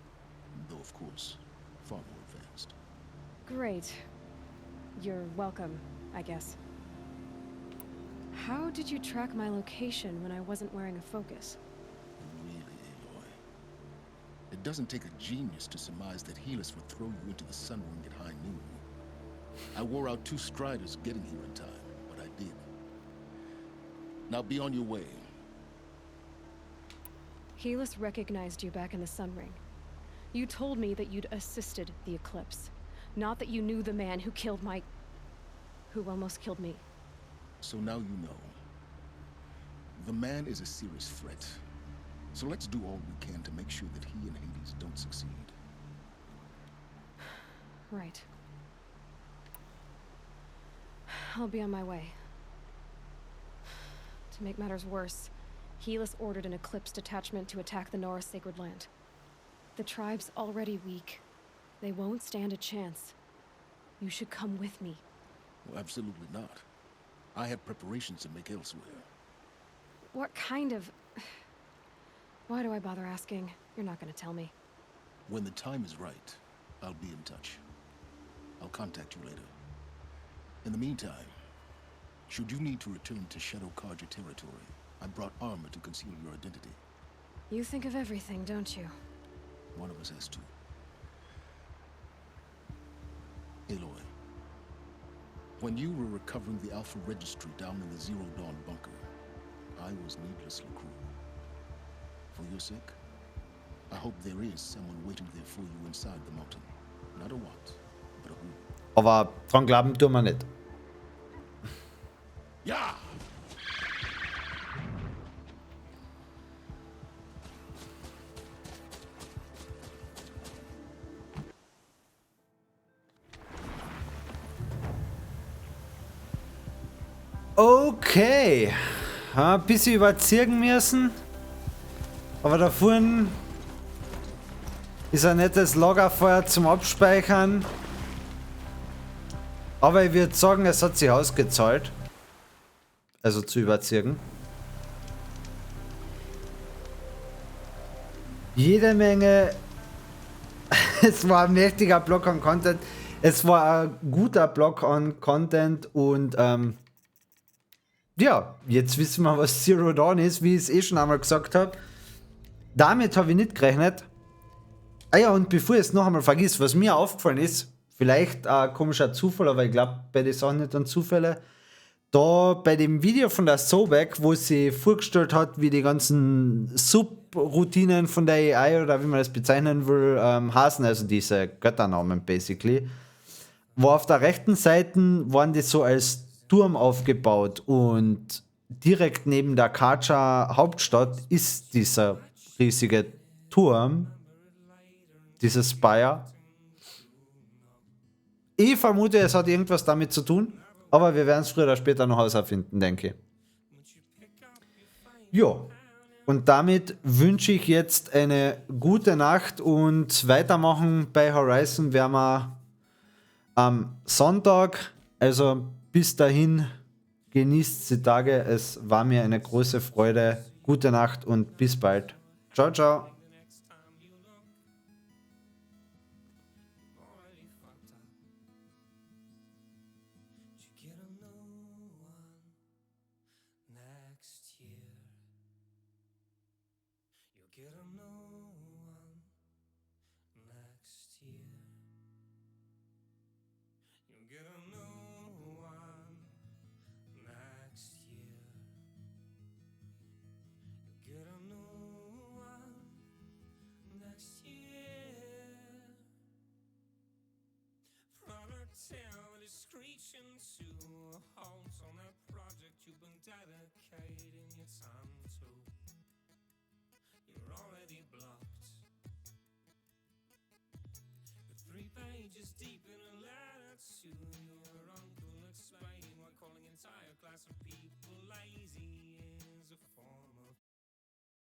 Though, of course, far more advanced. Great. You're welcome, I guess. How did you track my location when I wasn't wearing a focus? Really, Aloy. It doesn't take a genius to surmise that Helis would throw you into the Sun Ring at high noon. I wore out 2 striders getting here in time, but I did. Now be on your way. Helis recognized you back in the Sun Ring. You told me that you'd assisted the Eclipse, not that you knew the man who killed who almost killed me. So now you know. The man is a serious threat. So let's do all we can to make sure that he and Hades don't succeed. Right. I'll be on my way. To make matters worse, Helis ordered an Eclipse detachment to attack the Norris Sacred Land. The tribe's already weak. They won't stand a chance. You should come with me. Well, absolutely not. I have preparations to make elsewhere. What kind of... Why do I bother asking? You're not gonna tell me. When the time is right, I'll be in touch. I'll contact you later. In the meantime, should you need to return to Shadow Karja territory, I brought armor to conceal your identity. You think of everything, don't you? One of us has to. Aloy, when you were recovering the Alpha Registry down in the Zero Dawn bunker, I was needlessly cruel. For your sake, I hope there is someone waiting there for you inside the mountain. Not a what, but a who. Aber dran glauben tun wir nicht. Ja! Okay. Ein bisschen überziehen müssen. Aber da vorne ist ein nettes Lagerfeuer zum Abspeichern. Aber ich würde sagen, es hat sich ausgezahlt. Also zu überziehen. Jede Menge. Es war ein mächtiger Block an Content. Es war ein guter Block an Content und ja, jetzt wissen wir, was Zero Dawn ist, wie ich es schon einmal gesagt habe. Damit habe ich nicht gerechnet. Ah ja, und bevor ich es noch einmal vergiss, was mir aufgefallen ist, vielleicht ein komischer Zufall, aber ich glaube bei den Sachen nicht an Zufälle. Da bei dem Video von der Sobek, wo sie vorgestellt hat, wie die ganzen Subroutinen von der AI oder wie man das bezeichnen will, heißen, also diese Götternamen basically, wo auf der rechten Seite waren die so als Turm aufgebaut und direkt neben der Karja Hauptstadt ist dieser riesige Turm, dieses Spire. Ich vermute, es hat irgendwas damit zu tun, aber wir werden es früher oder später noch herausfinden, denke ich. Jo, und damit wünsche ich jetzt eine gute Nacht und weitermachen bei Horizon werden wir am Sonntag, also bis dahin, genießt die Tage. Es war mir eine große Freude. Gute Nacht und bis bald. Ciao, ciao. Till it's screeching to a halt on that project you've been dedicating your time to. You're already blocked. You're 3 pages deep in a letter to your uncle explaining why calling entire class of people lazy is a form